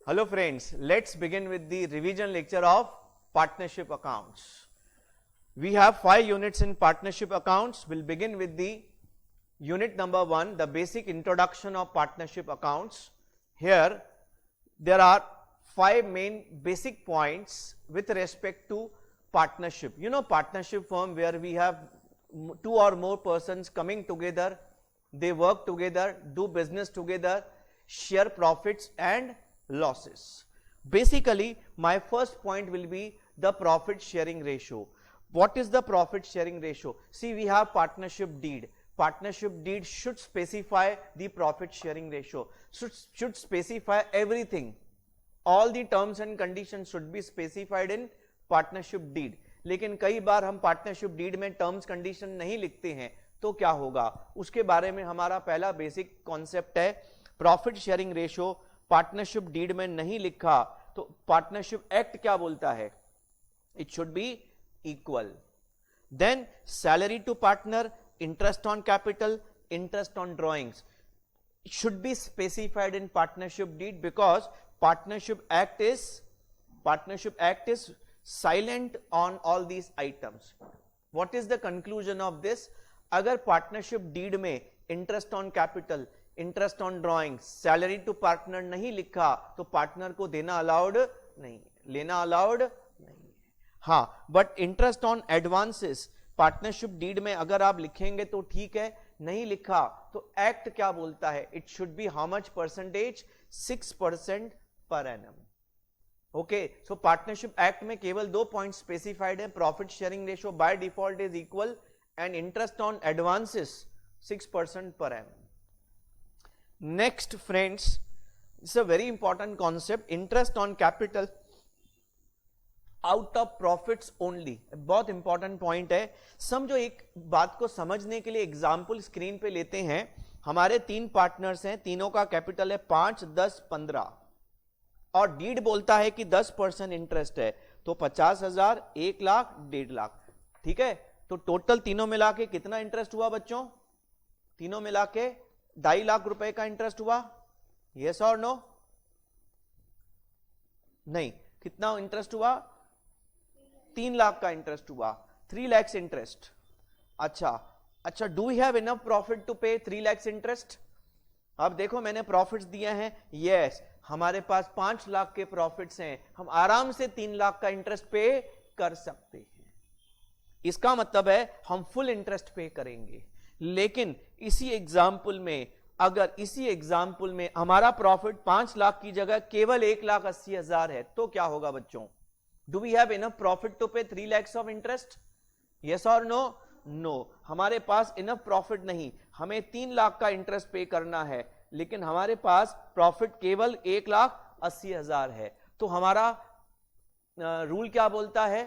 Hello friends, let's begin with the revision lecture of partnership accounts. We have 5 units in partnership accounts. We'll begin with the unit number 1, the basic introduction of partnership accounts. Here there are 5 main basic points with respect to partnership. You know, partnership firm where we have 2 or more persons coming together, they work together, do business together, share profits and losses. Basically, my first point will be the profit sharing ratio. What is the profit sharing ratio? See, we have partnership deed. Partnership deed should specify the profit sharing ratio, should specify everything. All the terms and conditions should be specified in partnership deed. लेकिन कई बार हम partnership deed में terms condition नहीं लिखते हैं, तो क्या होगा, उसके बारे में हमारा पहला बेसिक कॉन्सेप्ट है profit sharing ratio. Partnership deed में नहीं लिखा तो पार्टनरशिप एक्ट क्या बोलता है, it should be equal. Then salary to partner, interest on capital, interest on drawings should be specified in partnership deed because partnership act is silent on all these items. What is the conclusion of this? अगर partnership deed में interest on capital, interest on drawing, salary to partner नहीं लिखा तो partner को देना allowed नहीं, लेना allowed नहीं. हाँ, but interest on advances partnership deed में अगर आप लिखेंगे तो ठीक है, नहीं लिखा तो एक्ट क्या बोलता है, it should B how much percentage, 6% per annum. Okay, so partnership act में केवल 2 पॉइंट स्पेसिफाइड है, profit sharing ratio by default is equal and interest on advances 6% per annum. Next friends, it's a very important concept, interest on capital out of profits only. बहुत important point है. समझो, एक बात को समझने के लिए एग्जाम्पल स्क्रीन पे लेते हैं. हमारे 3 पार्टनर्स हैं, तीनों का कैपिटल है 5, 10, 15 और डीड बोलता है कि 10% इंटरेस्ट है, तो 50,000, 1 लाख, 1.5 लाख. ठीक है, तो टोटल तीनों मिला के कितना इंटरेस्ट हुआ बच्चों, तीनों मिला के 2.5 लाख रुपए का इंटरेस्ट हुआ. यस और नो? नहीं, कितना इंटरेस्ट हुआ, 3 लाख का इंटरेस्ट हुआ, 3 lakhs इंटरेस्ट. अच्छा, do we have enough profit to pay 3 lakhs interest? अब देखो, मैंने प्रॉफिट्स दिए हैं. यस, हमारे पास 5 लाख के प्रॉफिट्स हैं, हम आराम से 3 लाख का इंटरेस्ट पे कर सकते हैं. इसका मतलब है हम फुल इंटरेस्ट पे करेंगे. लेकिन इसी एग्जाम्पल में, अगर इसी एग्जाम्पल में हमारा प्रॉफिट 5 लाख की जगह केवल 1,80,000 है, तो क्या होगा बच्चों, do we have enough profit to pay 3 lakhs of interest? Yes और नो? नो, हमारे पास इनफ प्रॉफिट नहीं, हमें 3 लाख का इंटरेस्ट पे करना है, लेकिन हमारे पास प्रॉफिट केवल 1,80,000 है. तो हमारा रूल क्या बोलता है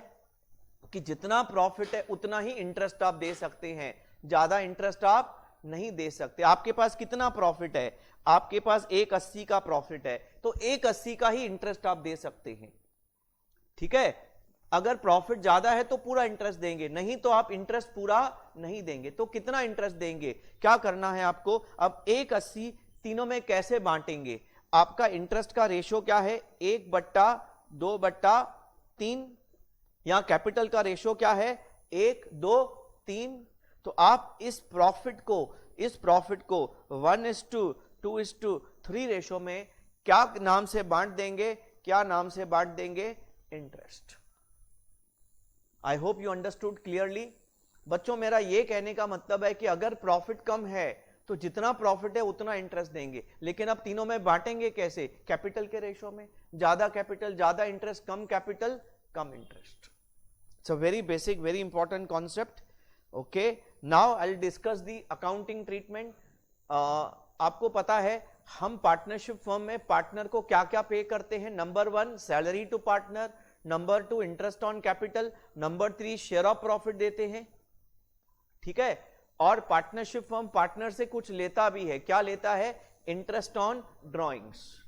कि जितना प्रॉफिट है उतना ही इंटरेस्ट आप दे सकते हैं, ज्यादा इंटरेस्ट आप नहीं दे सकते. आपके पास कितना प्रॉफिट है, आपके पास 180 का प्रॉफिट है, तो 180 का ही इंटरेस्ट आप दे सकते हैं. ठीक है, अगर प्रॉफिट ज्यादा है तो पूरा इंटरेस्ट देंगे, नहीं तो आप इंटरेस्ट पूरा नहीं देंगे. तो कितना इंटरेस्ट देंगे, क्या करना है आपको, अब 180 तीनों में कैसे बांटेंगे. आपका इंटरेस्ट का रेशियो क्या है, 1/2/3. यहां कैपिटल का रेशियो क्या है, 1, 2, 3. तो आप इस प्रॉफिट को 1:2:3 रेशो में क्या नाम से बांट देंगे, क्या नाम से बांट देंगे, interest. I hope you understood clearly. बच्चों, मेरा ये कहने का मतलब है कि अगर प्रॉफिट कम है तो जितना प्रॉफिट है उतना इंटरेस्ट देंगे, लेकिन अब तीनों में बांटेंगे कैसे, कैपिटल के रेशो में. ज्यादा कैपिटल ज्यादा interest, come capital come interest. It's a very basic, very important concept. Okay, now I will discuss the accounting treatment. आपको पता है हम पार्टनरशिप फर्म में पार्टनर को क्या क्या पे करते हैं. Number 1 salary to partner, number 2 interest on capital, number 3 share of profit देते हैं. ठीक है, और पार्टनरशिप फर्म पार्टनर से कुछ लेता भी है. क्या लेता है, इंटरेस्ट ऑन ड्रॉइंग्स.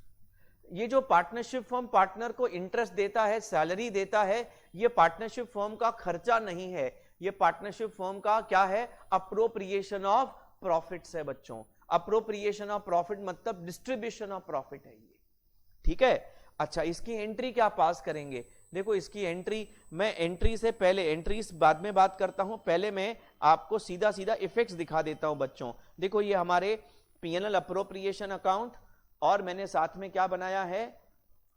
ये जो पार्टनरशिप फर्म पार्टनर को इंटरेस्ट देता है, सैलरी देता है, ये पार्टनरशिप फर्म का खर्चा नहीं है, ये पार्टनरशिप फर्म का क्या है, अप्रोप्रिएशन ऑफ प्रॉफिट्स है बच्चों. अप्रोप्रिएशन ऑफ प्रॉफिट मतलब डिस्ट्रीब्यूशन ऑफ प्रॉफिट है ये. ठीक है, अच्छा, इसकी एंट्री क्या पास करेंगे? देखो इसकी एंट्री, मैं एंट्री से पहले, एंट्रीज बाद में बात करता हूं, पहले मैं आपको सीधा सीधा इफेक्ट्स दिखा देता हूं बच्चों। देखो ये हमारे पीएनएल अप्रोप्रिएशन अकाउंट, और मैंने साथ में क्या बनाया है,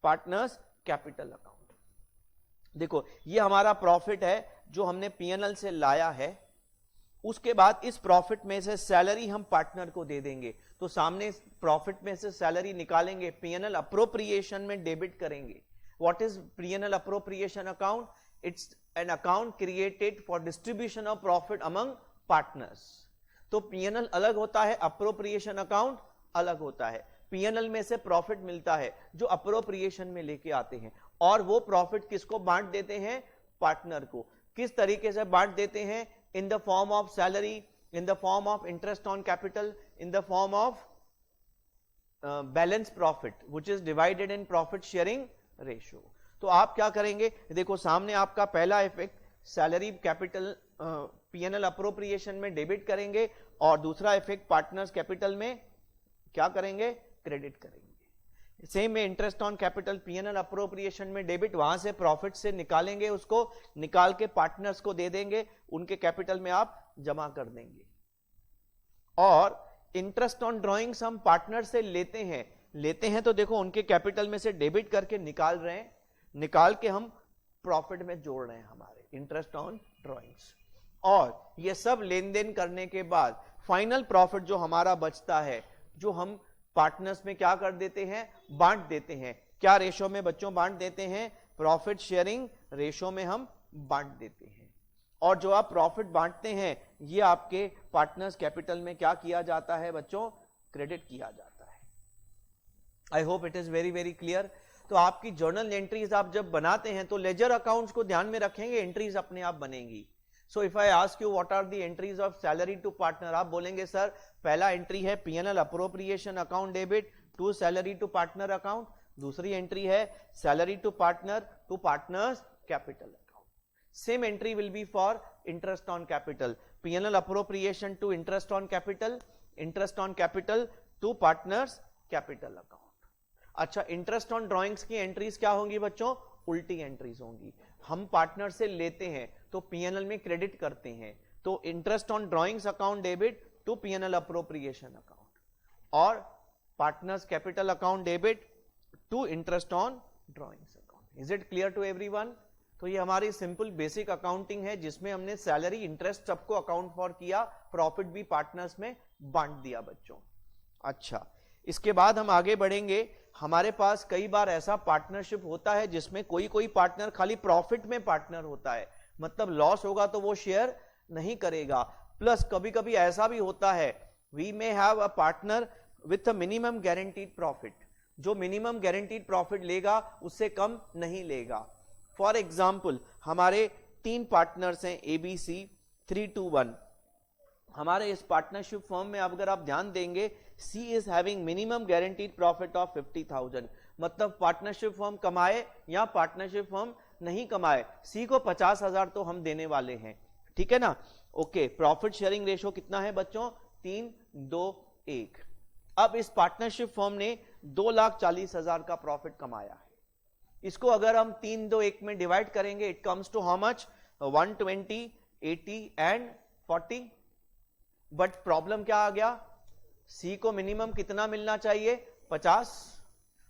पार्टनर्स कैपिटल अकाउंट। देखो ये हमारा प्रॉफिट है जो हमने पीएनएल से लाया है, उसके बाद इस प्रॉफिट में से सैलरी हम पार्टनर को दे देंगे, तो सामने प्रॉफिट में से सैलरी निकालेंगे, पीएनएल अप्रोप्रिएशन में डेबिट करेंगे। What is PNL appropriation account? It's an account created for distribution of profit among partners. तो पीएनएल अलग होता है, अप्रोप्रिएशन अकाउंट अलग होता है। पीएनएल में से प्रॉफिट मिलता है जो अप्रोप्रिएशन में लेके आते हैं, और वो प्रॉफिट किसको बांट देते हैं? पार्टनर को। किस तरीके से बांट देते हैं? in the form of salary, in the form of interest on capital, in the form of balance profit which is divided in profit sharing ratio. तो आप क्या करेंगे? देखो सामने आपका पहला effect salary capital PNL appropriation में डेबिट करेंगे, और दूसरा इफेक्ट पार्टनर्स कैपिटल में क्या करेंगे? क्रेडिट करेंगे। सेम में interest on capital PNL appropriation में डेबिट, वहां से प्रॉफिट से निकालेंगे, उसको निकाल के पार्टनर्स को दे देंगे, उनके कैपिटल में आप जमा कर देंगे। और इंटरेस्ट ऑन ड्रॉइंग्स हम पार्टनर से लेते हैं तो देखो उनके कैपिटल में से डेबिट करके निकाल रहे हैं, निकाल के हम प्रॉफिट में जोड़ रहे हैं हमारे इंटरेस्ट ऑन ड्रॉइंग्स। और ये सब लेन देन करने के बाद फाइनल प्रॉफिट जो हमारा बचता है, जो हम पार्टनर्स में क्या कर देते हैं? बांट देते हैं। क्या रेशो में बच्चों बांट देते हैं? प्रॉफिट शेयरिंग रेशो में हम बांट देते हैं। और जो आप प्रॉफिट बांटते हैं, ये आपके पार्टनर्स कैपिटल में क्या किया जाता है बच्चों? क्रेडिट किया जाता है। I hope it is very very clear. तो आपकी जर्नल एंट्रीज आप जब बनाते हैं तो लेजर अकाउंट्स को ध्यान में रखेंगे, एंट्रीज अपने आप बनेंगी। So if I ask you what are the entries of salary to partner, आप बोलेंगे सर पहला एंट्री है PNL appropriation account debit to salary to partner account, दूसरी एंट्री है salary to partners capital account. Same entry will be for interest on capital, PNL appropriation to interest on capital to partners capital account. अच्छा, interest on drawings की entries क्या होंगी बच्चों? उल्टी entries होंगी। हम पार्टनर से लेते हैं तो पीएनएल में क्रेडिट करते हैं, तो interest on drawings account debit to PNL appropriation account, और partners capital account debit to interest on drawings account. Is it clear to everyone? तो ये हमारी सिंपल बेसिक अकाउंटिंग है जिसमें हमने सैलरी इंटरेस्ट सबको अकाउंट फॉर किया, प्रॉफिट भी पार्टनर्स में बांट दिया बच्चों। अच्छा, इसके बाद हम आगे बढ़ेंगे। हमारे पास कई बार ऐसा पार्टनरशिप होता है जिसमें कोई कोई पार्टनर खाली प्रॉफिट में पार्टनर होता है, मतलब लॉस होगा तो वो शेयर नहीं करेगा। प्लस कभी कभी ऐसा भी होता है, we may have a partner with a minimum guaranteed profit, जो मिनिमम गारंटीड प्रॉफिट लेगा उससे कम नहीं लेगा। फॉर एग्जाम्पल हमारे 3 पार्टनर्स हैं ABC 321। हमारे इस पार्टनरशिप फर्म में अगर आप ध्यान देंगे, C is having minimum guaranteed profit of 50,000, मतलब पार्टनरशिप फर्म कमाए या पार्टनरशिप फर्म नहीं कमाए, C को 50,000 तो हम देने वाले हैं, ठीक है ना? ओके, प्रॉफिट शेयरिंग रेशो कितना है बच्चों? 3-2-1। अब इस पार्टनरशिप फर्म ने 2,40,000 का प्रॉफिट कमाया है, इसको अगर हम 3-2-1 में डिवाइड करेंगे, it comes to how much? 120, 80 and 40। But problem क्या आ गया? सी को मिनिमम कितना मिलना चाहिए? 50।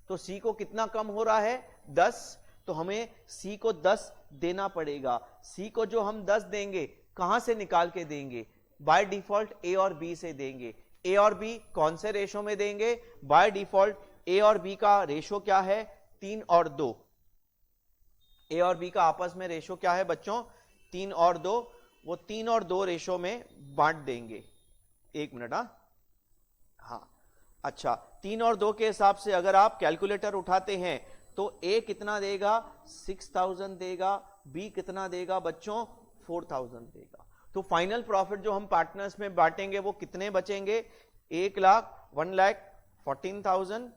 तो सी को कितना कम हो रहा है? 10। तो हमें सी को 10 देना पड़ेगा। सी को जो हम 10 देंगे, कहां से निकाल के देंगे? बाय डिफॉल्ट ए और बी से देंगे। ए और बी कौन से रेशो में देंगे? बाय डिफॉल्ट ए और बी का रेशो क्या है? 3 और 2। ए और बी का आपस में रेशो क्या है बच्चों? 3 और 2। वो 3 और 2 रेशो में बांट देंगे। एक मिनट। हाँ, अच्छा, 3 और 2 के हिसाब से अगर आप कैलकुलेटर उठाते हैं तो ए कितना देगा? 6,000 देगा। बी कितना देगा बच्चों? 4,000 देगा। तो फाइनल प्रॉफिट जो हम पार्टनर्स में बांटेंगे वो कितने बचेंगे? 1,14,000,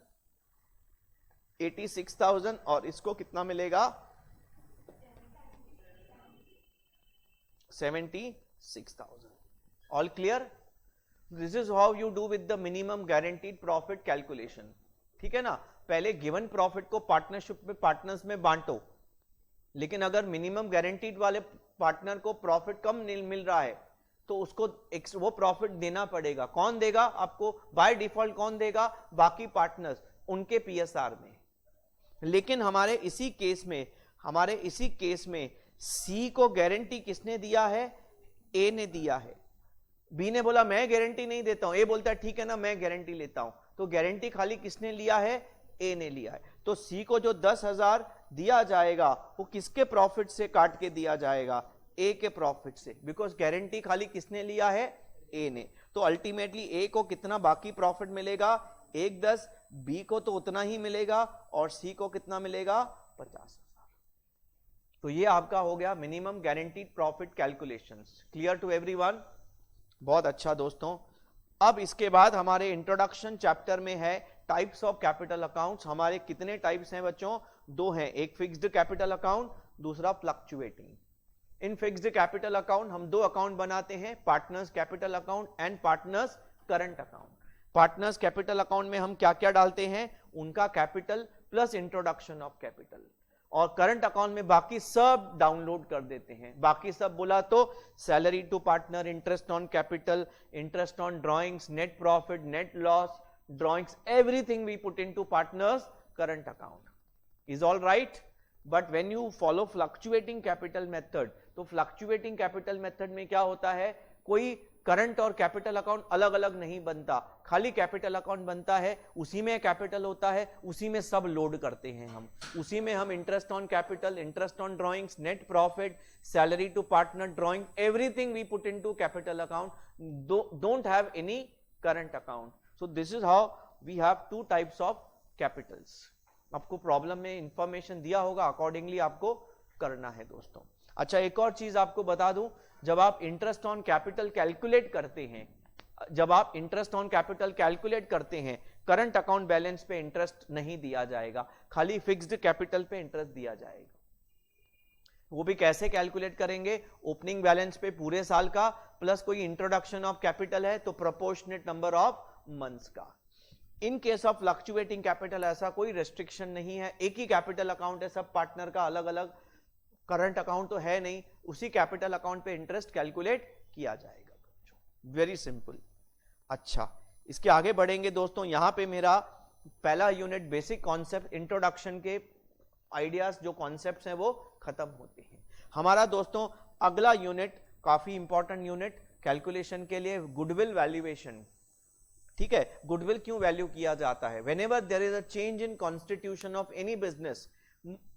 86,000, और इसको कितना मिलेगा? 76,000। All clear? This is how you do with the minimum guaranteed profit calculation. ठीक है ना, पहले गिवन प्रॉफिट को पार्टनरशिप में पार्टनर्स में बांटो, लेकिन अगर मिनिमम गारंटीड वाले पार्टनर को प्रॉफिट कम मिल रहा है तो उसको वो प्रॉफिट देना पड़ेगा। कौन देगा आपको? बाय डिफॉल्ट कौन देगा? बाकी पार्टनर्स, उनके पीएसआर में। लेकिन हमारे इसी केस में सी को गारंटी किसने दिया है? ए ने दिया है। बी ने बोला मैं गारंटी नहीं देता हूं, ए बोलता है ठीक है ना मैं गारंटी लेता हूं, तो गारंटी खाली किसने लिया है? ए ने लिया है। तो सी को जो 10,000 दिया जाएगा वो किसके प्रॉफिट से काट के दिया जाएगा? ए के प्रॉफिट से, बिकॉज गारंटी खाली किसने लिया है? ए ने। तो अल्टीमेटली ए को कितना बाकी प्रॉफिट मिलेगा? 1/10, बी को तो उतना ही मिलेगा और सी को कितना मिलेगा? 50,000। तो ये आपका हो गया minimum guaranteed profit calculations. Clear to everyone? बहुत अच्छा दोस्तों। अब इसके बाद हमारे इंट्रोडक्शन चैप्टर में है टाइप्स ऑफ कैपिटल अकाउंट्स। हमारे कितने टाइप्स हैं बच्चों? 2 हैं, एक फिक्स्ड कैपिटल अकाउंट, दूसरा fluctuating. In fixed capital account हम 2 अकाउंट बनाते हैं, partners capital account and partners current account. Partners capital account में हम क्या क्या डालते हैं? उनका capital plus introduction of capital, और करंट अकाउंट में बाकी सब डाउनलोड कर देते हैं। बाकी सब बोला तो salary to partner, interest on capital, interest on drawings, net profit, net loss, drawings, everything we put into partners current account. Is all right? But when you follow fluctuating capital method, तो fluctuating capital method में क्या होता है? कोई current और capital account अलग अलग नहीं बनता, खाली कैपिटल अकाउंट बनता है, उसी में कैपिटल होता है, उसी में सब लोड करते हैं हम। उसी में हम interest on capital, interest on drawings, net profit, salary to partner, drawing, everything we put into capital account, don't have any current account. So this is how we have 2 types of capitals. आपको problem में information दिया होगा, accordingly आपको करना है दोस्तों। अच्छा, एक और चीज आपको बता दूं, जब आप इंटरेस्ट ऑन कैपिटल कैलकुलेट करते हैं, करंट अकाउंट बैलेंस पे इंटरेस्ट नहीं दिया जाएगा, खाली फिक्स्ड कैपिटल पे इंटरेस्ट दिया जाएगा। वो भी कैसे कैलकुलेट करेंगे? ओपनिंग बैलेंस पे पूरे साल का, प्लस कोई इंट्रोडक्शन ऑफ कैपिटल है तो प्रोपोर्शनेट नंबर ऑफ मंथ्स का। इन केस ऑफ फ्लक्चुएटिंग कैपिटल ऐसा कोई रेस्ट्रिक्शन नहीं है, एक ही कैपिटल अकाउंट है सब पार्टनर का, अलग अलग करंट अकाउंट तो है नहीं, उसी कैपिटल अकाउंट पे इंटरेस्ट कैलकुलेट किया जाएगा। Very simple. अच्छा, इसके आगे बढ़ेंगे दोस्तों। यहां पे मेरा पहला यूनिट बेसिक कॉन्सेप्ट, इंट्रोडक्शन के आइडियाज जो कॉन्सेप्ट्स हैं वो खत्म होते हैं। हमारा दोस्तों अगला यूनिट काफी इंपॉर्टेंट यूनिट कैलकुलेशन के लिए, गुडविल वैल्यूएशन। ठीक है, गुडविल क्यों वैल्यू किया जाता है? Whenever there is a change in constitution of any business,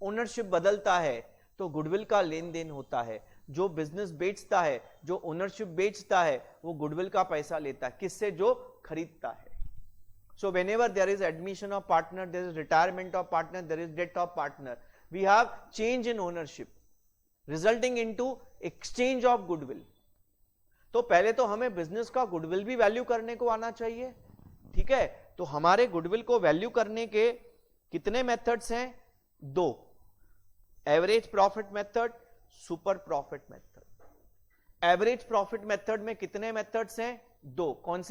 ownership बदलता है तो गुडविल का लेन देन होता है। जो बिजनेस बेचता है, जो ओनरशिप बेचता है, वो गुडविल का पैसा लेता है। किससे? जो खरीदता है। So whenever there is admission of partner, there is retirement of partner, there is death of partner, we have change in ownership resulting into exchange of goodwill. तो पहले तो हमें बिजनेस का गुडविल भी वैल्यू करने को आना चाहिए। ठीक है, तो हमारे गुडविल को वैल्यू करने के कितने मेथड्स हैं? 2, average profit method, super profit method. Average profit method में कितने मेथड्स हैं? 2। कौन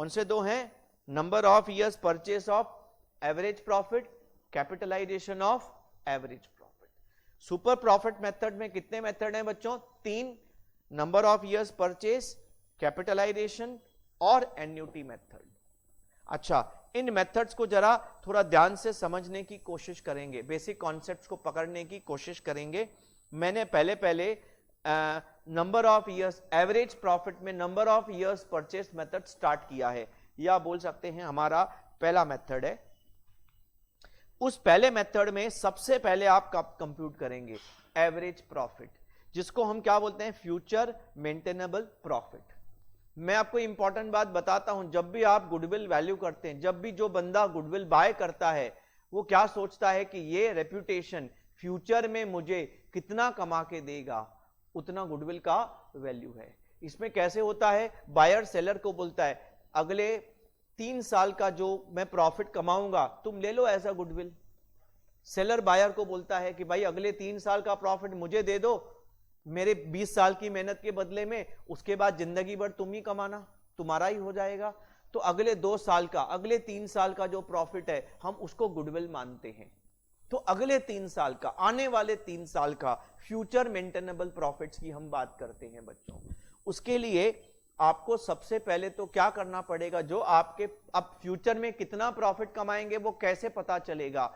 से 2 हैं? Number of years purchase of average profit, capitalization of average profit. Super profit method में कितने मेथड हैं बच्चों? 3, number of years purchase, capitalization और एन्युटी मेथड। अच्छा, इन मेथड्स को जरा थोड़ा ध्यान से समझने की कोशिश करेंगे, बेसिक कॉन्सेप्ट्स को पकड़ने की कोशिश करेंगे। मैंने पहले number of years, average profit में number of years purchase method start किया है, या बोल सकते हैं हमारा पहला मेथड है। उस पहले मेथड में सबसे पहले आप कंप्यूट करेंगे एवरेज प्रॉफिट, जिसको हम क्या बोलते हैं? Future maintainable profit. मैं आपको इंपॉर्टेंट बात बताता हूं, जब भी आप गुडविल वैल्यू करते हैं, जब भी जो बंदा गुडविल बाय करता है, वो क्या सोचता है कि ये रेप्यूटेशन फ्यूचर में मुझे कितना कमा के देगा, उतना गुडविल का वैल्यू है। इसमें कैसे होता है? बायर सेलर को बोलता है अगले 3 साल का जो मैं प्रॉफिट कमाऊंगा तुम ले लो as a goodwill. Seller buyer को बोलता है कि भाई अगले 3 साल का प्रॉफिट मुझे दे दो मेरे 20 साल की मेहनत के बदले में, उसके बाद जिंदगी भर तुम ही कमाना, तुम्हारा ही हो जाएगा। तो अगले 2 साल का, अगले 3 साल का जो प्रॉफिट है हम उसको गुडविल मानते हैं। तो अगले 3 साल का, आने वाले 3 साल का फ्यूचर मेंटेनेबल प्रॉफिट्स की हम बात करते हैं बच्चों। उसके लिए आपको सबसे पहले तो क्या करना पड़ेगा, जो आपके अब फ्यूचर में कितना प्रॉफिट कमाएंगे वो कैसे पता चलेगा,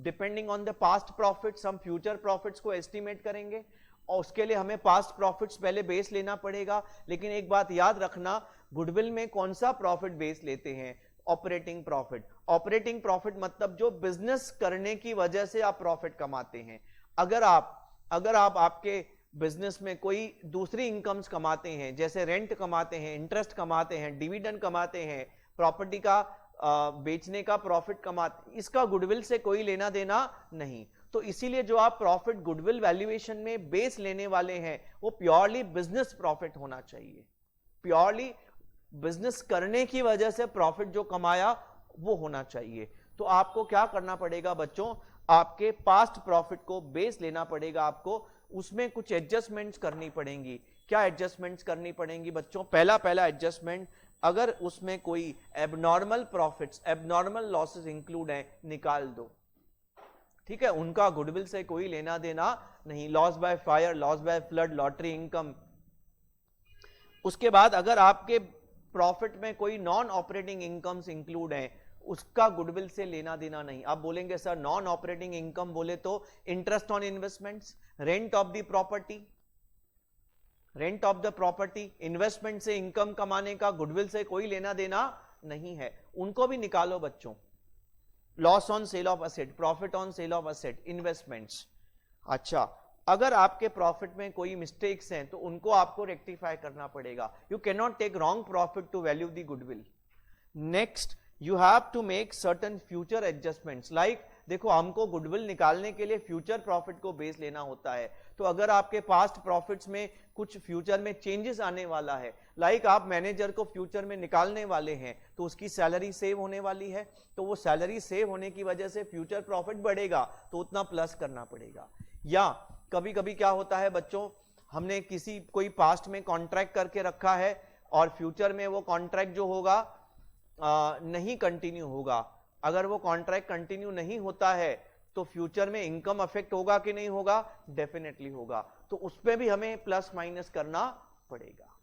depending on the past profits हम फ्यूचर प्रॉफिट्स को एस्टिमेट करेंगे, और उसके लिए हमें पास्ट प्रॉफिट्स पहले बेस लेना पड़ेगा। लेकिन एक बात याद रखना, गुडविल में कौन सा प्रॉफिट बेस लेते हैं, ऑपरेटिंग प्रॉफिट। ऑपरेटिंग प्रॉफिट मतलब जो बिजनेस करने की वजह से आप प्रॉफिट कमाते हैं। अगर आप आपके बिजनेस में कोई दूसरी इनकम्स कमाते हैं, जैसे रेंट कमाते हैं, इंटरेस्ट कमाते हैं, डिविडेंड कमाते हैं, प्रॉपर्टी का बेचने का प्रॉफिट कमाते, इसका गुडविल से कोई लेना देना नहीं। तो इसीलिए जो आप प्रॉफिट गुडविल वैल्यूएशन में बेस लेने वाले हैं वो प्योरली बिजनेस प्रॉफिट होना चाहिए। प्योरली बिजनेस करने की वजह से प्रॉफिट जो कमाया वो होना चाहिए। तो आपको क्या करना पड़ेगा बच्चों, आपके पास्ट प्रॉफिट को बेस लेना पड़ेगा, आपको उसमें कुछ एडजस्टमेंट्स करनी पड़ेंगी। क्या एडजस्टमेंट्स करनी पड़ेंगी बच्चों? पहला एडजस्टमेंट, अगर उसमें कोई abnormal profits, abnormal losses include है, निकाल दो। ठीक है, उनका गुडविल से कोई लेना देना नहीं। Loss by fire, loss by flood, lottery income. उसके बाद अगर आपके प्रॉफिट में कोई नॉन ऑपरेटिंग इनकम्स इंक्लूड है, उसका गुडविल से लेना देना नहीं। आप बोलेंगे सर नॉन ऑपरेटिंग इनकम बोले तो interest on investments, rent of the property, rent of the property, investment से इनकम कमाने का गुडविल से कोई लेना देना नहीं है, उनको भी निकालो बच्चों। Loss on sale of asset, profit on sale of asset, investments. अच्छा, अगर आपके प्रॉफिट में कोई मिस्टेक्स हैं तो उनको आपको रेक्टिफाई करना पड़ेगा। You can not take wrong profit to value the goodwill. Next, you have to make certain future adjustments. Like देखो, हमको गुडविल निकालने के लिए फ्यूचर प्रॉफिट को बेस लेना होता है। तो अगर आपके पास्ट प्रॉफिट्स में कुछ फ्यूचर में चेंजेस आने वाला है, लाइक आप मैनेजर को फ्यूचर में निकालने वाले हैं तो उसकी सैलरी सेव होने वाली है, तो वो सैलरी सेव होने की वजह से फ्यूचर प्रॉफिट बढ़ेगा तो उतना प्लस करना पड़ेगा। या कभी कभी क्या होता है बच्चों, हमने कोई पास्ट में कॉन्ट्रैक्ट करके रखा है और फ्यूचर में वो कॉन्ट्रैक्ट जो होगा नहीं कंटिन्यू होगा। अगर वो कॉन्ट्रैक्ट कंटिन्यू नहीं होता है तो फ्यूचर में इनकम अफेक्ट होगा कि नहीं होगा? डेफिनेटली होगा। तो उसपे भी हमें प्लस माइनस करना पड़ेगा।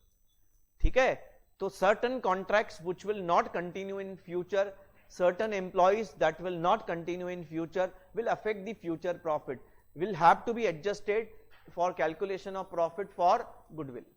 ठीक है, तो certain contracts which will not continue in future, certain employees that will not continue in future will affect the future profit, will have to be adjusted for calculation of profit for goodwill.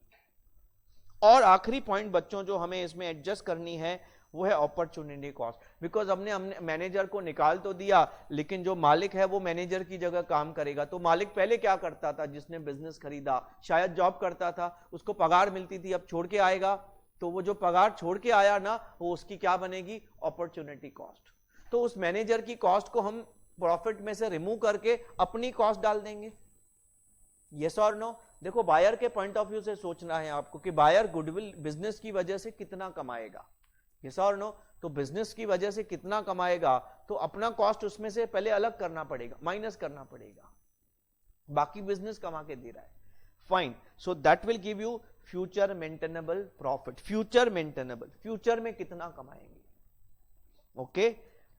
और आखिरी point बच्चों जो हमें इसमें adjust करनी है वो है अपॉर्चुनिटी कॉस्ट। बिकॉज हमने मैनेजर को निकाल तो दिया, लेकिन जो मालिक है वो मैनेजर की जगह काम करेगा। तो मालिक पहले क्या करता था, जिसने बिजनेस खरीदा शायद जॉब करता था, उसको पगार मिलती थी, अब छोड़ के आएगा तो वो जो पगार छोड़ के आया ना, वो उसकी क्या बनेगी? Opportunity cost. तो उस मैनेजर की कॉस्ट को हम प्रॉफिट में से रिमूव करके अपनी कॉस्ट डाल देंगे। यस और नो? देखो, बायर के पॉइंट ऑफ व्यू से सोचना है आपको कि बायर गुडविल बिजनेस की वजह से कितना कमाएगा। यस और नो? तो बिजनेस की वजह से कितना कमाएगा तो अपना कॉस्ट उसमें से पहले अलग करना पड़ेगा, माइनस करना पड़ेगा। बाकी बिजनेस कमा के दे रहा है, fine. So that will give you future maintainable profit. Future maintainable, future में कितना कमाएंगे। ओके,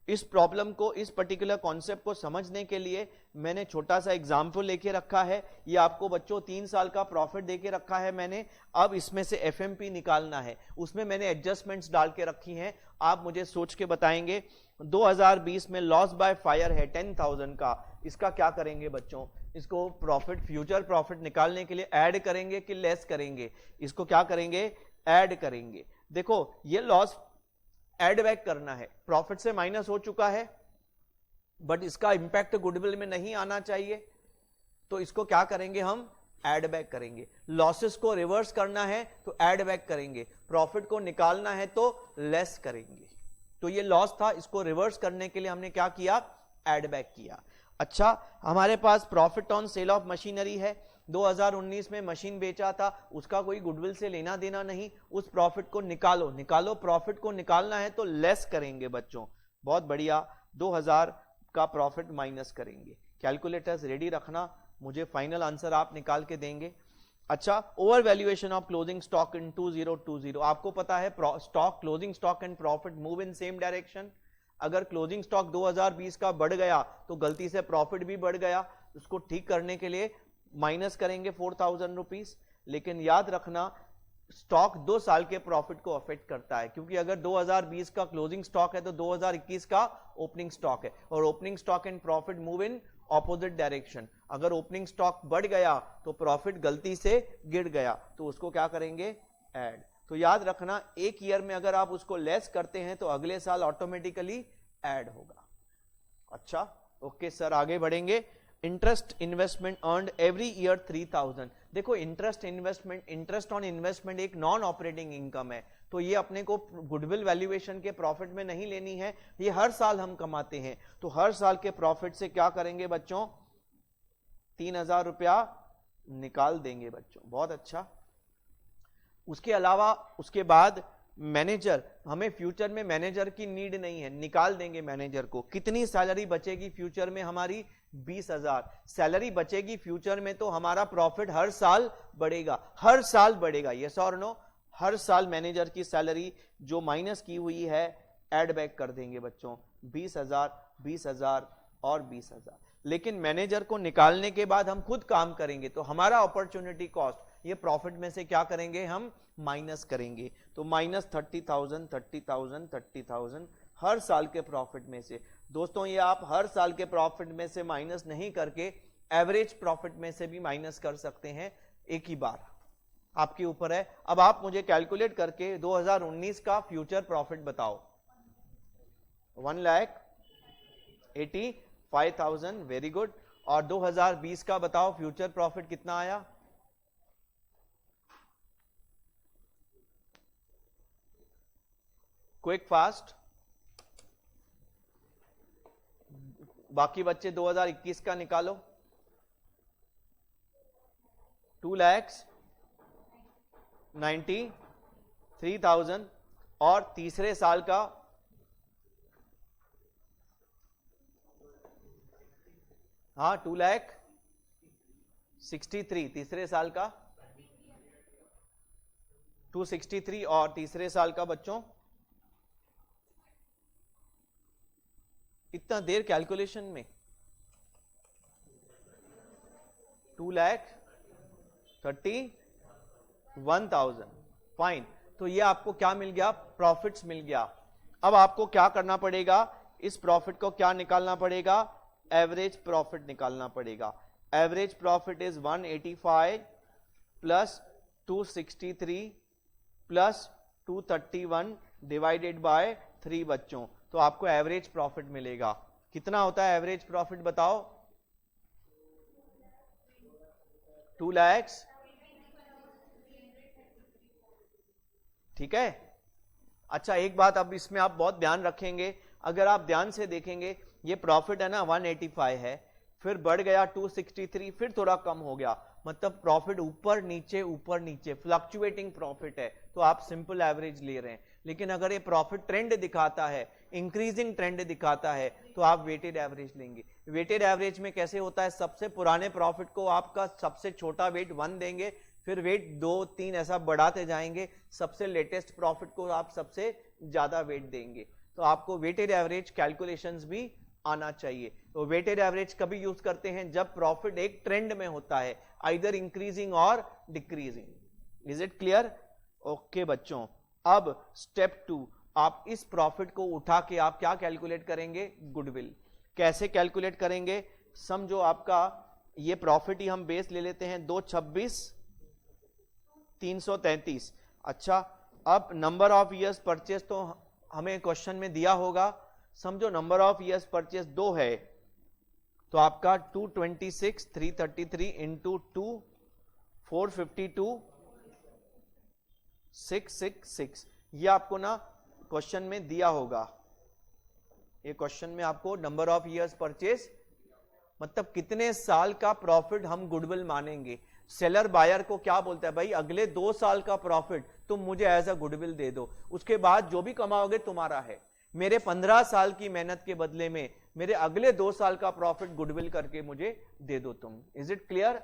इस प्रॉब्लम को, इस पर्टिकुलर कॉन्सेप्ट को समझने के लिए मैंने छोटा सा एग्जाम्पल लेके रखा है। ये आपको बच्चों 3 साल का प्रॉफिट देके रखा है मैंने। अब इसमें से एफएमपी निकालना है, उसमें मैंने एडजस्टमेंट्स डाल के रखी हैं। आप मुझे सोच के बताएंगे 2020 में लॉस बाय फायर है 10,000 का, इसका क्या करेंगे बच्चों? इसको प्रॉफिट, फ्यूचर प्रॉफिट निकालने के लिए ऐड करेंगे कि लेस करेंगे? इसको क्या करेंगे? ऐड करेंगे। देखो, ये लॉस ऐड बैक करना है, प्रॉफिट से माइनस हो चुका है बट इसका इंपैक्ट गुडविल में नहीं आना चाहिए, तो इसको क्या करेंगे? हम ऐड बैक करेंगे। लॉसेस को रिवर्स करना है तो ऐड बैक करेंगे, प्रॉफिट को निकालना है तो लेस करेंगे। तो ये लॉस था, इसको रिवर्स करने के लिए हमने क्या किया? ऐड बैक किया। अच्छा, हमारे पास profit on sale of machinery है, 2019 में मशीन बेचा था, उसका कोई गुडविल से लेना देना नहीं। उस प्रॉफिट को निकालो। प्रॉफिट को निकालना है तो लेस करेंगे बच्चों। बहुत बढ़िया, 2000 का प्रॉफिट माइनस करेंगे। कैलकुलेटर्स रेडी रखना, मुझे फाइनल आंसर आप निकाल के देंगे। अच्छा, over valuation of closing stock in 2020, आपको पता है stock closing stock and profit move in same direction. अगर क्लोजिंग स्टॉक 2020 का बढ़ गया तो गलती से प्रॉफिट भी बढ़ गया, उसको ठीक करने के लिए माइनस करेंगे 4000 रुपीज। लेकिन याद रखना स्टॉक 2 साल के प्रॉफिट को अफेक्ट करता है, क्योंकि अगर 2020 का क्लोजिंग स्टॉक है तो 2021 का ओपनिंग स्टॉक है, और opening stock and profit move in opposite direction. अगर ओपनिंग स्टॉक बढ़ गया तो प्रॉफिट गलती से गिर गया, तो उसको क्या करेंगे, ऐड। तो याद रखना एक ईयर में अगर आप उसको लेस करते हैं तो अगले साल ऑटोमेटिकली ऐड होगा। अच्छा, ओके सर, आगे बढ़ेंगे। Interest investment earned every year 3000। देखो interest investment, interest on investment एक नॉन ऑपरेटिंग इनकम है, तो ये अपने को गुडविल वैल्यूएशन के प्रॉफिट में नहीं लेनी है, ये हर साल हम कमाते हैं। तो हर साल के प्रॉफिट से क्या करेंगे बच्चों, 3000 रुपया निकाल देंगे बच्चों। बहुत अच्छा। उसके अलावा उसके बाद मैनेजर, हमें फ्यूचर में मैनेजर की नीड नहीं है, निकाल देंगे मैनेजर को। कितनी सैलरी बचेगी फ्यूचर में हमारी, 20,000 सैलरी बचेगी फ्यूचर में, तो हमारा प्रॉफिट हर साल बढ़ेगा, हर साल बढ़ेगा। यस और नो, हर साल मैनेजर की सैलरी जो माइनस की हुई है एड बैक कर देंगे बच्चों, 20,000 20,000 और 20,000। लेकिन मैनेजर को निकालने के बाद हम खुद काम करेंगे, तो हमारा अपॉर्चुनिटी कॉस्ट ये प्रॉफिट में से क्या करेंगे, हम माइनस करेंगे। तो माइनस 30,000 30,000 30,000 हर साल के प्रॉफिट में से। दोस्तों ये आप हर साल के प्रॉफिट में से माइनस नहीं करके एवरेज प्रॉफिट में से भी माइनस कर सकते हैं एक ही बार, आपके ऊपर है। अब आप मुझे कैलकुलेट करके 2019 का फ्यूचर प्रॉफिट बताओ। 1,85,000, वेरी गुड। और 2020 का बताओ फ्यूचर प्रॉफिट कितना आया, क्विक फास्ट। बाकी बच्चे 2021 का निकालो, 2,93,000। और तीसरे साल का, हाँ 2,63,000 तीसरे साल का, 263। और तीसरे साल का बच्चों, इतना देर कैलकुलेशन में, 2,31,000। फाइन, तो ये आपको क्या मिल गया, प्रॉफिट्स मिल गया। अब आपको क्या करना पड़ेगा, इस प्रॉफिट को क्या निकालना पड़ेगा, एवरेज प्रॉफिट निकालना पड़ेगा। Average profit is 185 plus 263 plus 231 divided by 3 बच्चों, तो आपको एवरेज प्रॉफिट मिलेगा। कितना होता है एवरेज प्रॉफिट बताओ, 2 लाख। ठीक है। अच्छा एक बात अब इसमें आप बहुत ध्यान रखेंगे, अगर आप ध्यान से देखेंगे ये प्रॉफिट है ना 185 है, फिर बढ़ गया 263, फिर थोड़ा कम हो गया, मतलब प्रॉफिट ऊपर नीचे फ्लक्चुएटिंग प्रॉफिट है, तो आप सिंपल एवरेज ले रहे हैं। लेकिन अगर ये प्रॉफिट ट्रेंड दिखाता है, इंक्रीजिंग ट्रेंड दिखाता है, तो आप वेटेड एवरेज लेंगे। वेटेड एवरेज में कैसे होता है, सबसे पुराने प्रॉफिट को आपका सबसे छोटा वेट 1 देंगे, फिर वेट 2 3 ऐसा बढ़ाते जाएंगे, सबसे लेटेस्ट प्रॉफिट को आप सबसे ज्यादा वेट देंगे। तो आपको वेटेड एवरेज कैलकुलेशंस भी आना चाहिए। तो वेटेड एवरेज कभी यूज करते हैं जब प्रॉफिट एक ट्रेंड में होता है, आइदर इंक्रीजिंग और decreasing. Is it clear? Okay बच्चों, अब स्टेप 2, आप इस प्रॉफिट को उठा के आप क्या कैलकुलेट करेंगे, गुडविल। कैसे कैलकुलेट करेंगे, समझो आपका ये प्रॉफिट ही हम बेस ले लेते हैं 226,333। अच्छा, अब नंबर ऑफ ईयर्स परचेज तो हमें क्वेश्चन में दिया होगा, समझो नंबर ऑफ ईयर्स परचेज 2 है, तो आपका 226,333 इंटू 2 452,666, ये आपको ना क्वेश्चन में दिया होगा। ये क्वेश्चन में आपको नंबर ऑफ ईयर्स परचेज मतलब कितने साल का प्रॉफिट हम गुडविल मानेंगे। सेलर बायर को क्या बोलता है, भाई अगले 2 साल का प्रॉफिट तुम मुझे एज अ गुडविल दे दो, उसके बाद जो भी कमाओगे तुम्हारा है। मेरे 15 साल की मेहनत के बदले में मेरे अगले 2 साल का प्रॉफिट गुडविल करके मुझे दे दो तुम। Is it clear?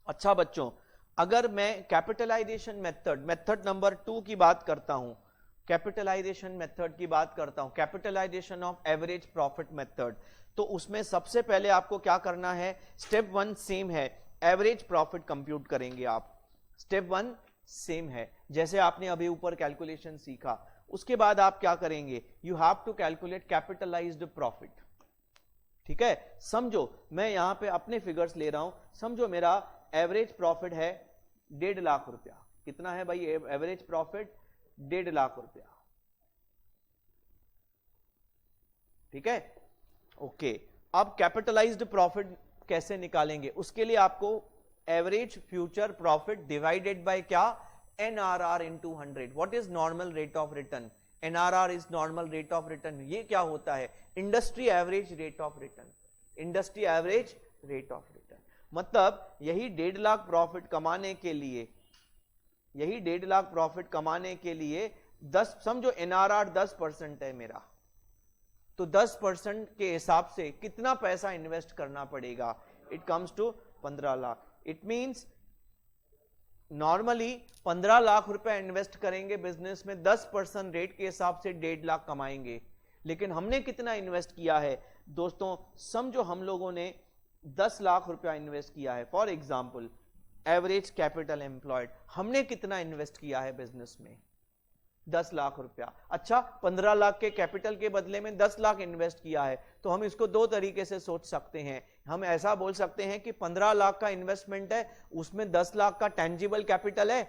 अच्छा बच्चों, अगर मैं कैपिटलाइजेशन मेथड नंबर 2 की बात करता हूं, कैपिटलाइजेशन मेथड की बात करता हूं, capitalization of average profit method, तो उसमें सबसे पहले आपको क्या करना है, स्टेप 1 सेम है, एवरेज प्रॉफिट कंप्यूट करेंगे आप। स्टेप 1 सेम है, जैसे आपने अभी ऊपर कैलकुलेशन सीखा। उसके बाद आप क्या करेंगे, you have to calculate capitalized profit. ठीक है, समझो मैं यहां पे अपने फिगर्स ले रहा हूं, समझो मेरा एवरेज प्रॉफिट है 1.5 लाख रुपया। कितना है भाई एवरेज प्रॉफिट? 1.5 लाख रुपया। ठीक है, ओके। अब कैपिटलाइज्ड प्रॉफिट कैसे निकालेंगे, उसके लिए आपको average future profit divided by क्या, NRR into 100। What is normal rate of return? NRR is normal rate of return. ये क्या होता है, industry average rate of return. Industry average rate of return मतलब यही 1.5 लाख प्रॉफिट कमाने के लिए, यही 1.5 लाख प्रॉफिट कमाने के लिए 10, समझो NRR 10% है मेरा, तो 10% के हिसाब से कितना पैसा इन्वेस्ट करना पड़ेगा, it comes to 15 lakh. It means normally 15 lakh रुपए इन्वेस्ट करेंगे बिजनेस में, 10% रेट के हिसाब से 1.5 लाख कमाएंगे। लेकिन हमने कितना इन्वेस्ट किया है दोस्तों, समझो हम लोगों ने 10 लाख रुपया इन्वेस्ट किया है। For example average capital employed, हमने कितना इन्वेस्ट किया है बिजनेस में, 10 लाख रुपया। अच्छा, 15 लाख के कैपिटल के बदले में 10 लाख इन्वेस्ट किया है, तो हम इसको दो तरीके से सोच सकते हैं। हम ऐसा बोल सकते हैं कि 15 लाख का इन्वेस्टमेंट है, उसमें 10 लाख का टेंजिबल कैपिटल है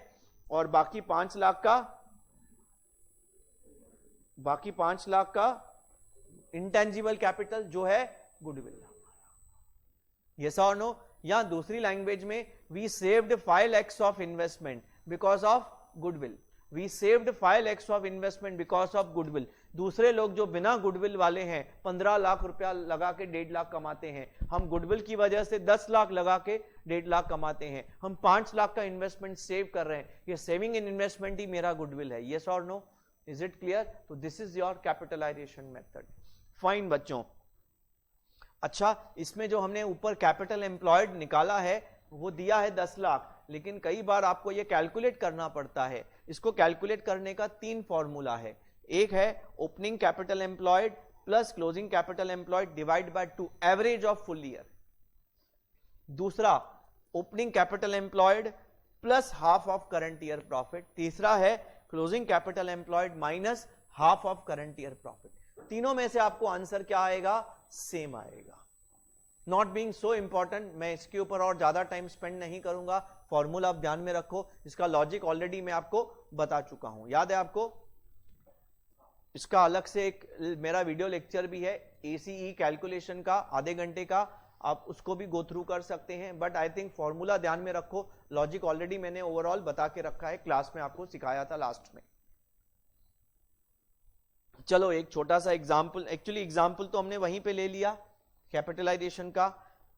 और बाकी 5 लाख का इंटेंजिबल कैपिटल जो है गुडविल। यस और नो? या दूसरी लैंग्वेज में, we saved 5 lakhs of investment because of goodwill. We saved 5 lakhs of investment because of goodwill. दूसरे लोग जो बिना गुडविल वाले हैं 15 लाख रुपया लगा के 1.5 लाख कमाते हैं, हम गुडविल की वजह से 10 लाख लगा के 1.5 लाख कमाते हैं। हम 5 लाख का इन्वेस्टमेंट सेव कर रहे हैं, ये सेविंग इन इन्वेस्टमेंट ही मेरा गुडविल है। यस और नो? Is it clear? तो this is your capitalisation method. Fine बच्चों। अच्छा, इसमें जो हमने ऊपर कैपिटल एम्प्लॉयड निकाला है वो दिया है 10 लाख, लेकिन कई बार आपको ये कैलकुलेट करना पड़ता है। इसको कैलकुलेट करने का 3 फॉर्मूला है। एक है opening capital employed plus closing capital employed divide by 2 average of full year. दूसरा opening capital employed plus half of current year profit. तीसरा है closing capital employed minus half of current year profit. तीनों में से आपको answer क्या आएगा? Same आएगा। नॉट बीइंग सो इंपॉर्टेंट, मैं इसके ऊपर और ज्यादा टाइम स्पेंड नहीं करूंगा। फॉर्मूला आप ध्यान में रखो, इसका लॉजिक ऑलरेडी मैं आपको बता चुका हूं, याद है आपको? इसका अलग से एक मेरा वीडियो लेक्चर भी है ACE कैलकुलेशन का, आधे घंटे का, आप उसको भी गो थ्रू कर सकते हैं। बट आई थिंक फॉर्मूला ध्यान में रखो, लॉजिक ऑलरेडी मैंने ओवरऑल बता के रखा है, क्लास में आपको सिखाया था लास्ट में। चलो एक छोटा सा एग्जाम्पल, एक्चुअली एग्जाम्पल तो हमने वहीं पे ले लिया कैपिटलाइजेशन का।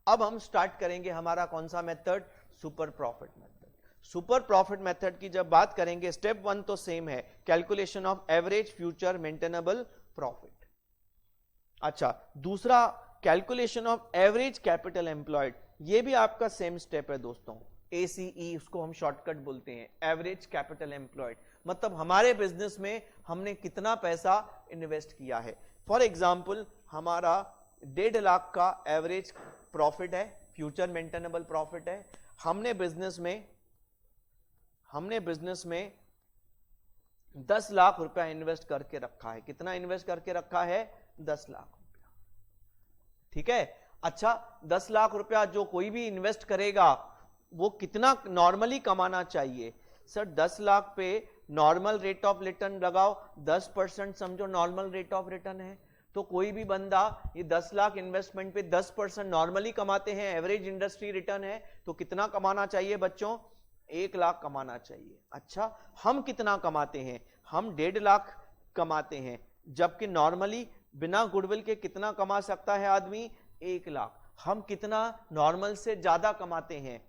अब हम स्टार्ट करेंगे हमारा कौन सा method? Super profit method. Super profit method की जब बात करेंगे, स्टेप 1 तो सेम है, calculation of average future maintainable profit. अच्छा, दूसरा calculation of average capital employed, ये भी आपका सेम स्टेप है दोस्तों। ACE उसको हम शॉर्टकट बोलते हैं, एवरेज कैपिटल एम्प्लॉयड। मतलब हमारे बिजनेस में हमने कितना पैसा इन्वेस्ट किया है। फॉर एग्जाम्पल हमारा 1.5 लाख का एवरेज प्रॉफिट है, फ्यूचर मेंटेनेबल प्रॉफिट है। हमने बिजनेस में 10 लाख रुपया इन्वेस्ट करके रखा है। कितना इन्वेस्ट करके रखा है? 10 लाख रुपया। ठीक है। अच्छा, 10 लाख रुपया जो कोई भी इन्वेस्ट करेगा वो कितना नॉर्मली कमाना चाहिए? सर 10 लाख पे नॉर्मल रेट ऑफ रिटर्न लगाओ, 10% समझो नॉर्मल रेट ऑफ रिटर्न है। तो कोई भी बंदा ये 10 लाख इन्वेस्टमेंट पे 10% नॉर्मली कमाते हैं, एवरेज इंडस्ट्री रिटर्न है, तो कितना कमाना चाहिए बच्चों? 1 लाख कमाना चाहिए। अच्छा, हम कितना कमाते हैं? हम 1.5 लाख कमाते हैं, जबकि नॉर्मली बिना गुडविल के कितना कमा सकता है आदमी? 1 लाख। हम कितना नॉर्मल से ज्यादा कमाते हैं?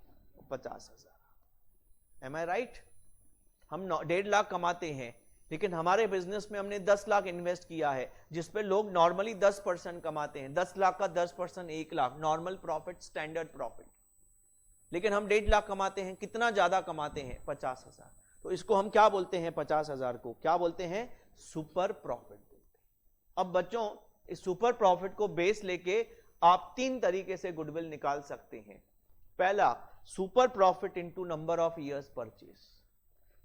50,000। M I right? हम 1.5 लाख कमाते हैं, लेकिन हमारे बिजनेस में हमने 10 लाख इन्वेस्ट किया है, जिसपे लोग नॉर्मली 10% कमाते हैं। 10 लाख का 10% 1 lakh, normal profit, standard profit. लेकिन हम 1.5 लाख कमाते हैं, कितना ज्यादा कमाते हैं, 50,000, तो इसको हम क्या बोलते हैं, 50,000 को क्या बोलते हैं, सुपर प्रॉफिट। अब बच्चों इस सुपर प्रॉफिट को बेस लेके आप 3 तरीके से गुडविल निकाल सकते हैं। पहला, super profit into number of years purchase.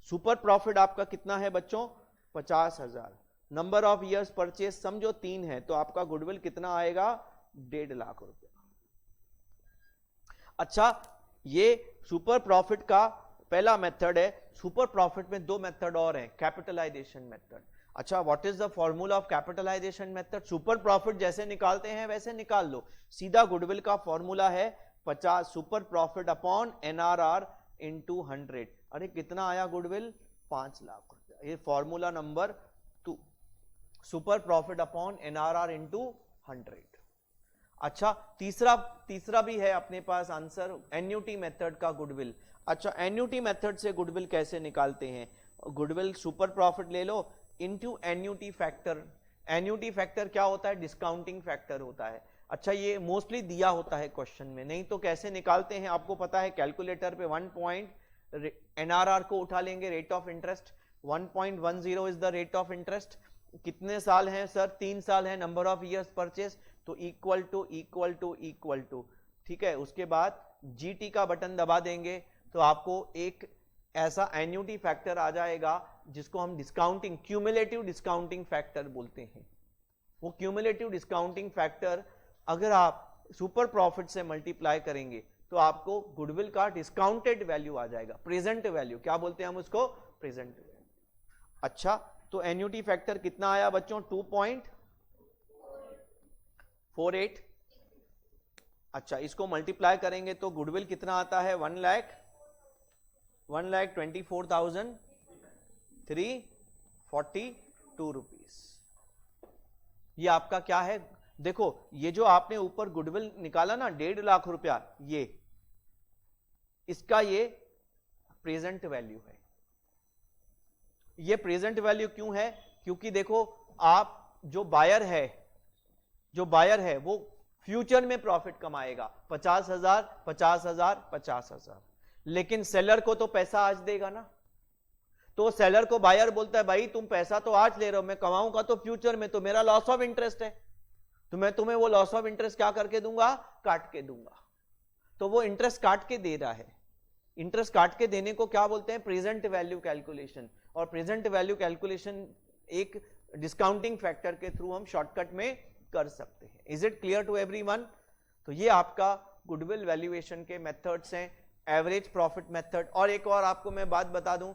Super profit आपका कितना है बच्चों, 50,000, नंबर ऑफ ईयर्स परचेज समझो 3 है, तो आपका गुडविल कितना आएगा, 1.5 लाख रुपया। अच्छा, ये सुपर प्रॉफिट का पहला मेथड है। सुपर प्रॉफिट में 2 मेथड और हैं, कैपिटलाइजेशन मेथड। अच्छा, what is the formula of capitalization method? Super profit जैसे निकालते हैं वैसे निकाल लो, सीधा गुडविल का फॉर्मूला है 50 super profit upon NRR into 100। अरे कितना आया गुडविल, 5 लाख रुपया। ये formula number 2, super profit upon NRR into 100। अच्छा, तीसरा भी है अपने पास आंसर, एन्युटी मेथड का गुडविल। अच्छा, एन्युटी मेथड से गुडविल कैसे निकालते हैं? गुडविल सुपर प्रॉफिट ले लो into annuity factor. Annuity factor क्या होता है, डिस्काउंटिंग फैक्टर होता है। अच्छा, ये मोस्टली दिया होता है क्वेश्चन में, नहीं तो कैसे निकालते हैं आपको पता है, कैलकुलेटर पे 1 पॉइंट एनआरआर को उठा लेंगे, rate of interest 1.10 is the rate of interest. कितने साल हैं सर, 3 साल है, नंबर ऑफ ईयर्स परचेज, तो इक्वल टू, ठीक है। उसके बाद जीटी का बटन दबा देंगे तो आपको एक ऐसा एन्युटी फैक्टर आ जाएगा जिसको हम डिस्काउंटिंग, क्यूमुलेटिव डिस्काउंटिंग फैक्टर बोलते हैं। वो क्यूमुलेटिव डिस्काउंटिंग फैक्टर अगर आप सुपर प्रॉफिट से मल्टीप्लाई करेंगे तो आपको गुडविल का डिस्काउंटेड वैल्यू आ जाएगा, प्रेजेंट वैल्यू, क्या बोलते हैं हम उसको, प्रेजेंट वैल्यू। अच्छा, तो एन्युटी फैक्टर कितना आया बच्चों, 2.48। अच्छा, इसको मल्टीप्लाई करेंगे तो गुडविल कितना आता है, 1,24,342 रुपीस। ये आपका क्या है, देखो ये जो आपने ऊपर गुडविल निकाला ना 1.5 लाख रुपया, ये इसका ये प्रेजेंट वैल्यू है। ये प्रेजेंट वैल्यू क्यों है, क्योंकि देखो आप जो बायर है वो फ्यूचर में प्रॉफिट कमाएगा 50,000, लेकिन सेलर को तो पैसा आज देगा ना, तो सेलर को बायर बोलता है भाई तुम पैसा तो आज ले रहे हो, मैं कमाऊंगा तो फ्यूचर में, तो मेरा लॉस ऑफ इंटरेस्ट है, तो मैं तुम्हें वो लॉस ऑफ इंटरेस्ट क्या करके दूंगा, काट के दूंगा। तो वो इंटरेस्ट काट के दे रहा है, इंटरेस्ट काट के देने को क्या बोलते हैं, प्रेजेंट वैल्यू कैलकुलेशन। और प्रेजेंट वैल्यू कैलकुलेशन एक डिस्काउंटिंग फैक्टर के थ्रू हम शॉर्टकट में कर सकते हैं। Is it clear to everyone? तो ये आपका गुडविल वैल्यूएशन के मेथड्स हैं, एवरेज प्रॉफिट मेथड, और एक और आपको मैं बात बता दूं,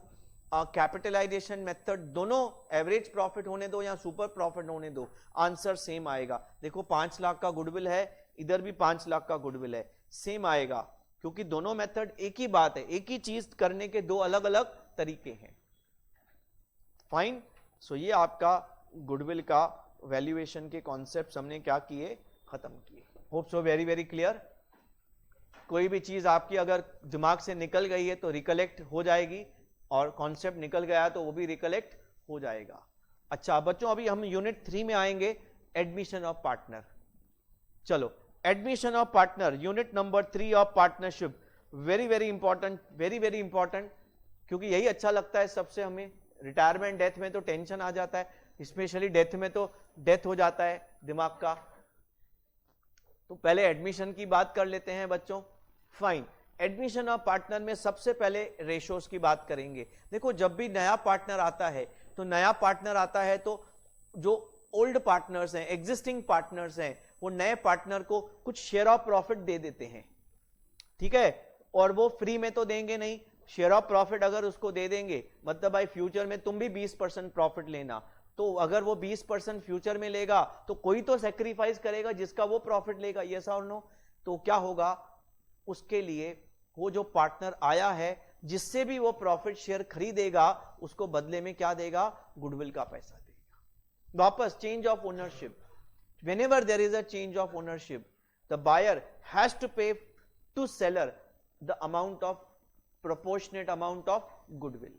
कैपिटलाइजेशन मेथड, दोनों एवरेज प्रॉफिट होने दो या सुपर प्रॉफिट होने दो, आंसर सेम आएगा। देखो 5 लाख का गुडविल है, इधर भी 5 लाख का गुडविल है, सेम आएगा, क्योंकि दोनों मेथड एक ही बात है, एक ही चीज करने के 2 अलग अलग तरीके हैं। फाइन, सो ये आपका गुडविल का वैल्यूएशन के कॉन्सेप्ट हमने क्या किए, खत्म किए। Hope so very very clear. कोई भी चीज आपकी अगर दिमाग से निकल गई है तो रिकलेक्ट हो जाएगी, और कॉन्सेप्ट निकल गया तो वो भी रिकलेक्ट हो जाएगा। अच्छा बच्चों, अभी हम यूनिट 3 में आएंगे, एडमिशन ऑफ पार्टनर। चलो, admission of partner, unit number 3 of partnership, very very important, क्योंकि यही अच्छा लगता है सबसे हमें। रिटायरमेंट डेथ में तो टेंशन आ जाता है, स्पेशली डेथ में तो डेथ हो जाता है दिमाग का। तो पहले एडमिशन की बात कर लेते हैं बच्चों। फाइन, एडमिशन ऑफ पार्टनर में सबसे पहले रेशोस की बात करेंगे। देखो जब भी नया पार्टनर आता है तो जो ओल्ड पार्टनर्स हैं, एग्जिस्टिंग पार्टनर्स हैं, वो नए पार्टनर को कुछ शेयर ऑफ प्रॉफिट दे देते हैं, ठीक है। और वो फ्री में तो देंगे नहीं, शेयर ऑफ प्रॉफिट अगर उसको दे देंगे मतलब भाई फ्यूचर में तुम भी 20% प्रॉफिट लेना, तो अगर वो 20% फ्यूचर में लेगा तो कोई तो सेक्रीफाइस करेगा जिसका वो प्रॉफिट लेगा, यस और नो। तो क्या होगा, उसके लिए वो जो पार्टनर आया है जिससे भी वो प्रॉफिट शेयर खरीदेगा, उसको बदले में क्या देगा, गुडविल का पैसा देगा वापस। Change of ownership, whenever there is a change of ownership, the buyer has to pay to seller the amount of proportionate amount of goodwill।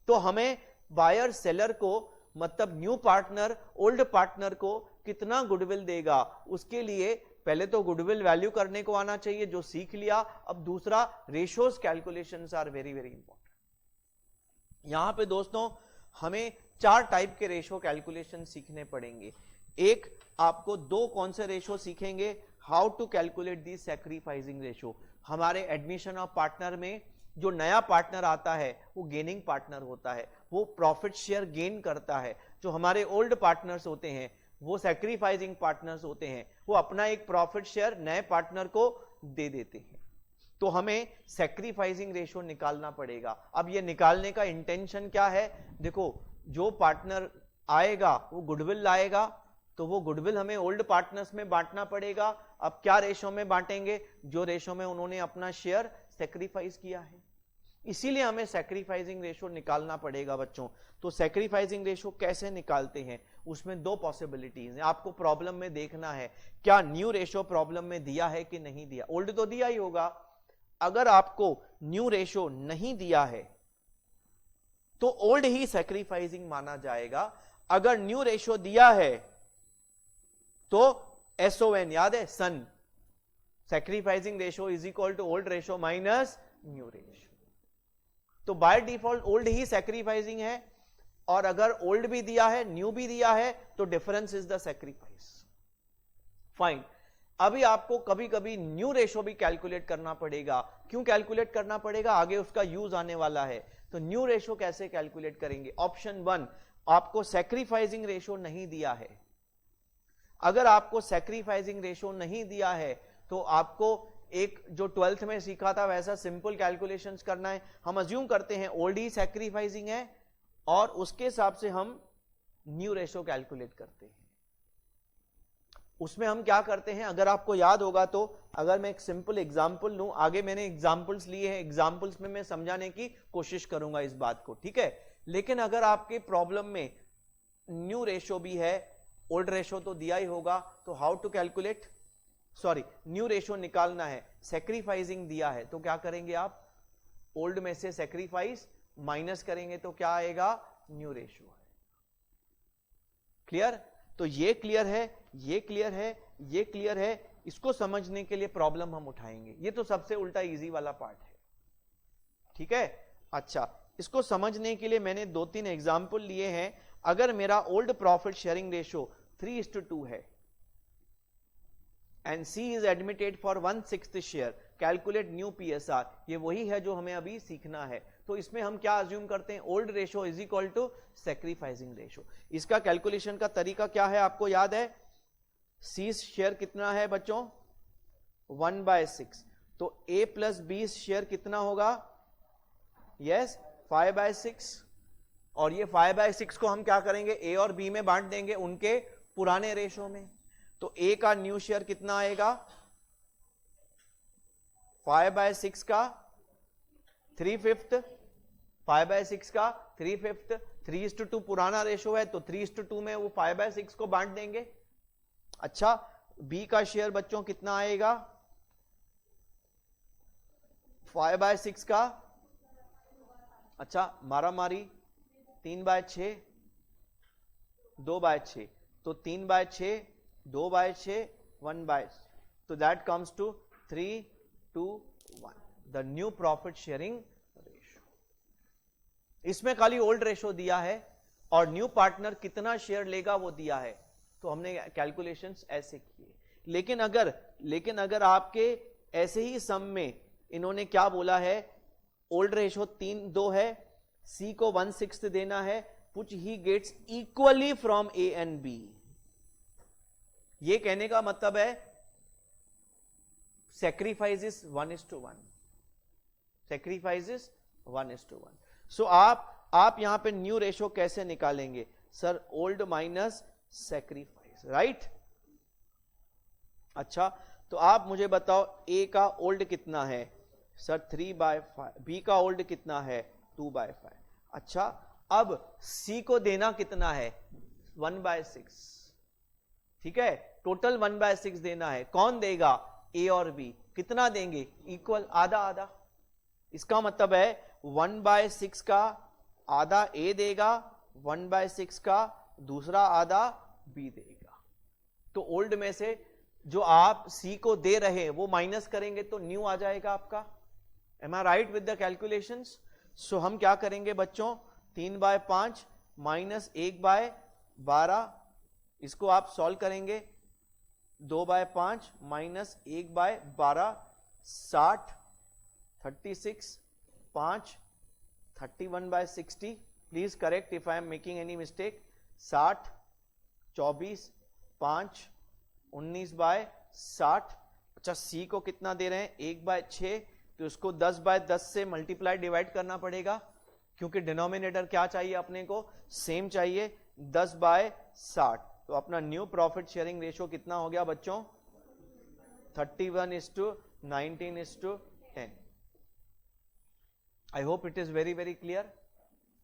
तो हमें बायर सेलर को, मतलब न्यू पार्टनर ओल्ड पार्टनर को कितना गुडविल देगा, उसके लिए पहले तो गुडविल वैल्यू करने को आना चाहिए, जो सीख लिया। अब दूसरा, ratios calculations are very very important. यहां पे दोस्तों हमें 4 टाइप के रेशियो कैलकुलेशन सीखने पड़ेंगे। एक, आपको 2 कौन से रेशियो सीखेंगे, how to calculate the sacrificing ratio. हमारे एडमिशन ऑफ पार्टनर में जो नया पार्टनर आता है वो गेनिंग पार्टनर होता है, वो प्रॉफिट शेयर गेन करता है। जो हमारे ओल्ड पार्टनर्स होते हैं वो सैक्रिफाइसिंग पार्टनर्स होते हैं, वो अपना एक प्रॉफिट शेयर नए पार्टनर को दे देते हैं। तो हमें सैक्रिफाइसिंग रेशियो निकालना पड़ेगा। अब ये निकालने का इंटेंशन क्या है, देखो जो पार्टनर आएगा वो गुडविल लाएगा, तो वो गुडविल हमें ओल्ड पार्टनर्स में बांटना पड़ेगा। अब क्या रेशो में बांटेंगे, जो रेशो में उन्होंने अपना शेयर सैक्रिफाइस किया है, इसीलिए हमें सैक्रिफाइसिंग रेशो निकालना पड़ेगा बच्चों। तो सैक्रिफाइसिंग रेशो कैसे निकालते हैं, उसमें 2 पॉसिबिलिटीज हैं। आपको प्रॉब्लम में देखना है क्या न्यू रेशो प्रॉब्लम में दिया है कि नहीं दिया। ओल्ड तो दिया ही होगा। अगर आपको न्यू रेशो नहीं दिया है तो ओल्ड ही सैक्रिफाइसिंग माना जाएगा। अगर न्यू रेशो दिया है तो SON याद है, son, sacrificing ratio is equal to old ratio minus new ratio. तो बाय डिफॉल्ट ओल्ड ही सैक्रिफाइसिंग है, और अगर ओल्ड भी दिया है न्यू भी दिया है तो difference is the sacrifice. Fine. अभी आपको कभी कभी न्यू रेशो भी कैलकुलेट करना पड़ेगा। क्यों कैलकुलेट करना पड़ेगा, आगे उसका यूज आने वाला है। तो न्यू रेशो कैसे कैलकुलेट करेंगे। ऑप्शन 1, आपको सैक्रिफाइसिंग रेशो नहीं दिया है। अगर आपको सैक्रिफाइसिंग रेशो नहीं दिया है तो आपको एक जो 12th में सीखा था वैसा सिंपल कैलकुलेशंस करना है। हम अज्यूम करते हैं ओल्ड ही सैक्रिफाइसिंग है और उसके हिसाब से हम न्यू रेशो कैलकुलेट करते हैं। उसमें हम क्या करते हैं, अगर आपको याद होगा तो, अगर मैं एक सिंपल एग्जांपल लूं, आगे मैंने एग्जांपल्स लिए हैं, एग्जांपल्स में मैं समझाने की कोशिश करूंगा इस बात को, ठीक है। लेकिन अगर आपके प्रॉब्लम में न्यू रेशो भी है, ओल्ड रेशो तो दिया ही होगा, तो how to calculate, sorry new ratio निकालना है, सैक्रिफाइसिंग दिया है, तो क्या करेंगे आप, ओल्ड में से सैक्रिफाइस माइनस करेंगे तो क्या आएगा, न्यू रेशो है। क्लियर। तो ये क्लियर है, ये क्लियर है, ये क्लियर है। इसको समझने के लिए प्रॉब्लम हम उठाएंगे। ये तो सबसे उल्टा इजी वाला पार्ट है, ठीक है। अच्छा, इसको समझने के लिए मैंने 2-3 एग्जाम्पल लिए हैं। अगर मेरा ओल्ड प्रॉफिट शेयरिंग रेशो 3:2 है and C is admitted for 1/6 share, calculate new PSR, ये वही है जो हमें अभी सीखना है। तो इसमें हम क्या अज्यूम करते हैं, old ratio is equal to sacrificing ratio. इसका कैलकुलेशन का तरीका क्या है आपको याद है, C शेयर कितना है बच्चों, 1/6, तो A प्लस B शेयर कितना होगा, यस 5/6, और ये 5/6 को हम क्या करेंगे, A और B में बांट देंगे उनके पुराने रेशो में। तो A का न्यू शेयर कितना आएगा, 5/6 का 3/5, 5/6 का 3/5, 3:2 पुराना रेशो है तो 3:2 में वो 5/6 को बांट देंगे। अच्छा, B का शेयर बच्चों कितना आएगा, 5/6 का, अच्छा मारा मारी 3/6, 2/6, तो 3/6, 2/6, 1/6, तो that comes to 3:1, the new profit sharing ratio. इसमें खाली ओल्ड रेशो दिया है और न्यू पार्टनर कितना शेयर लेगा वो दिया है, तो हमने कैलकुलेशंस ऐसे किए। लेकिन अगर आपके ऐसे ही सम में इन्होंने क्या बोला है, ओल्ड रेशो 3:2 है, C को 1/6 देना है, which he gets equally from A and B। ये कहने का मतलब है sacrifices 1:1, sacrifices 1:1। सो आप यहां पे न्यू रेशो कैसे निकालेंगे, sir old minus sacrifice, right. अच्छा, तो आप मुझे बताओ A का ओल्ड कितना है, सर 3/5, B का ओल्ड कितना है 2/5। अच्छा, अब C को देना कितना है 1/6, ठीक है, टोटल 1/6 देना है। कौन देगा, A और B, कितना देंगे, इक्वल, आधा आधा। इसका मतलब है 1/6 का आधा A देगा, 1/6 का दूसरा आधा B देगा। तो ओल्ड में से जो आप सी को दे रहे हैं वो माइनस करेंगे तो न्यू आ जाएगा आपका। Am I right with the calculations? So हम क्या करेंगे बच्चों, 3/5 माइनस 1/12, इसको आप सॉल्व करेंगे, 2/5 minus 1/12, 60, 36, 5, 31/60, please correct if I am making any mistake, 60, 24, 5, 19/60। अच्छा सी को कितना दे रहे हैं, 1/6, तो इसको 10/10 से मल्टीप्लाई डिवाइड करना पड़ेगा, क्योंकि डिनोमिनेटर क्या चाहिए अपने को, सेम चाहिए, 10/60। तो अपना न्यू प्रॉफिट शेयरिंग रेशियो कितना हो गया बच्चों, 31:19:10। I hope it is very very clear.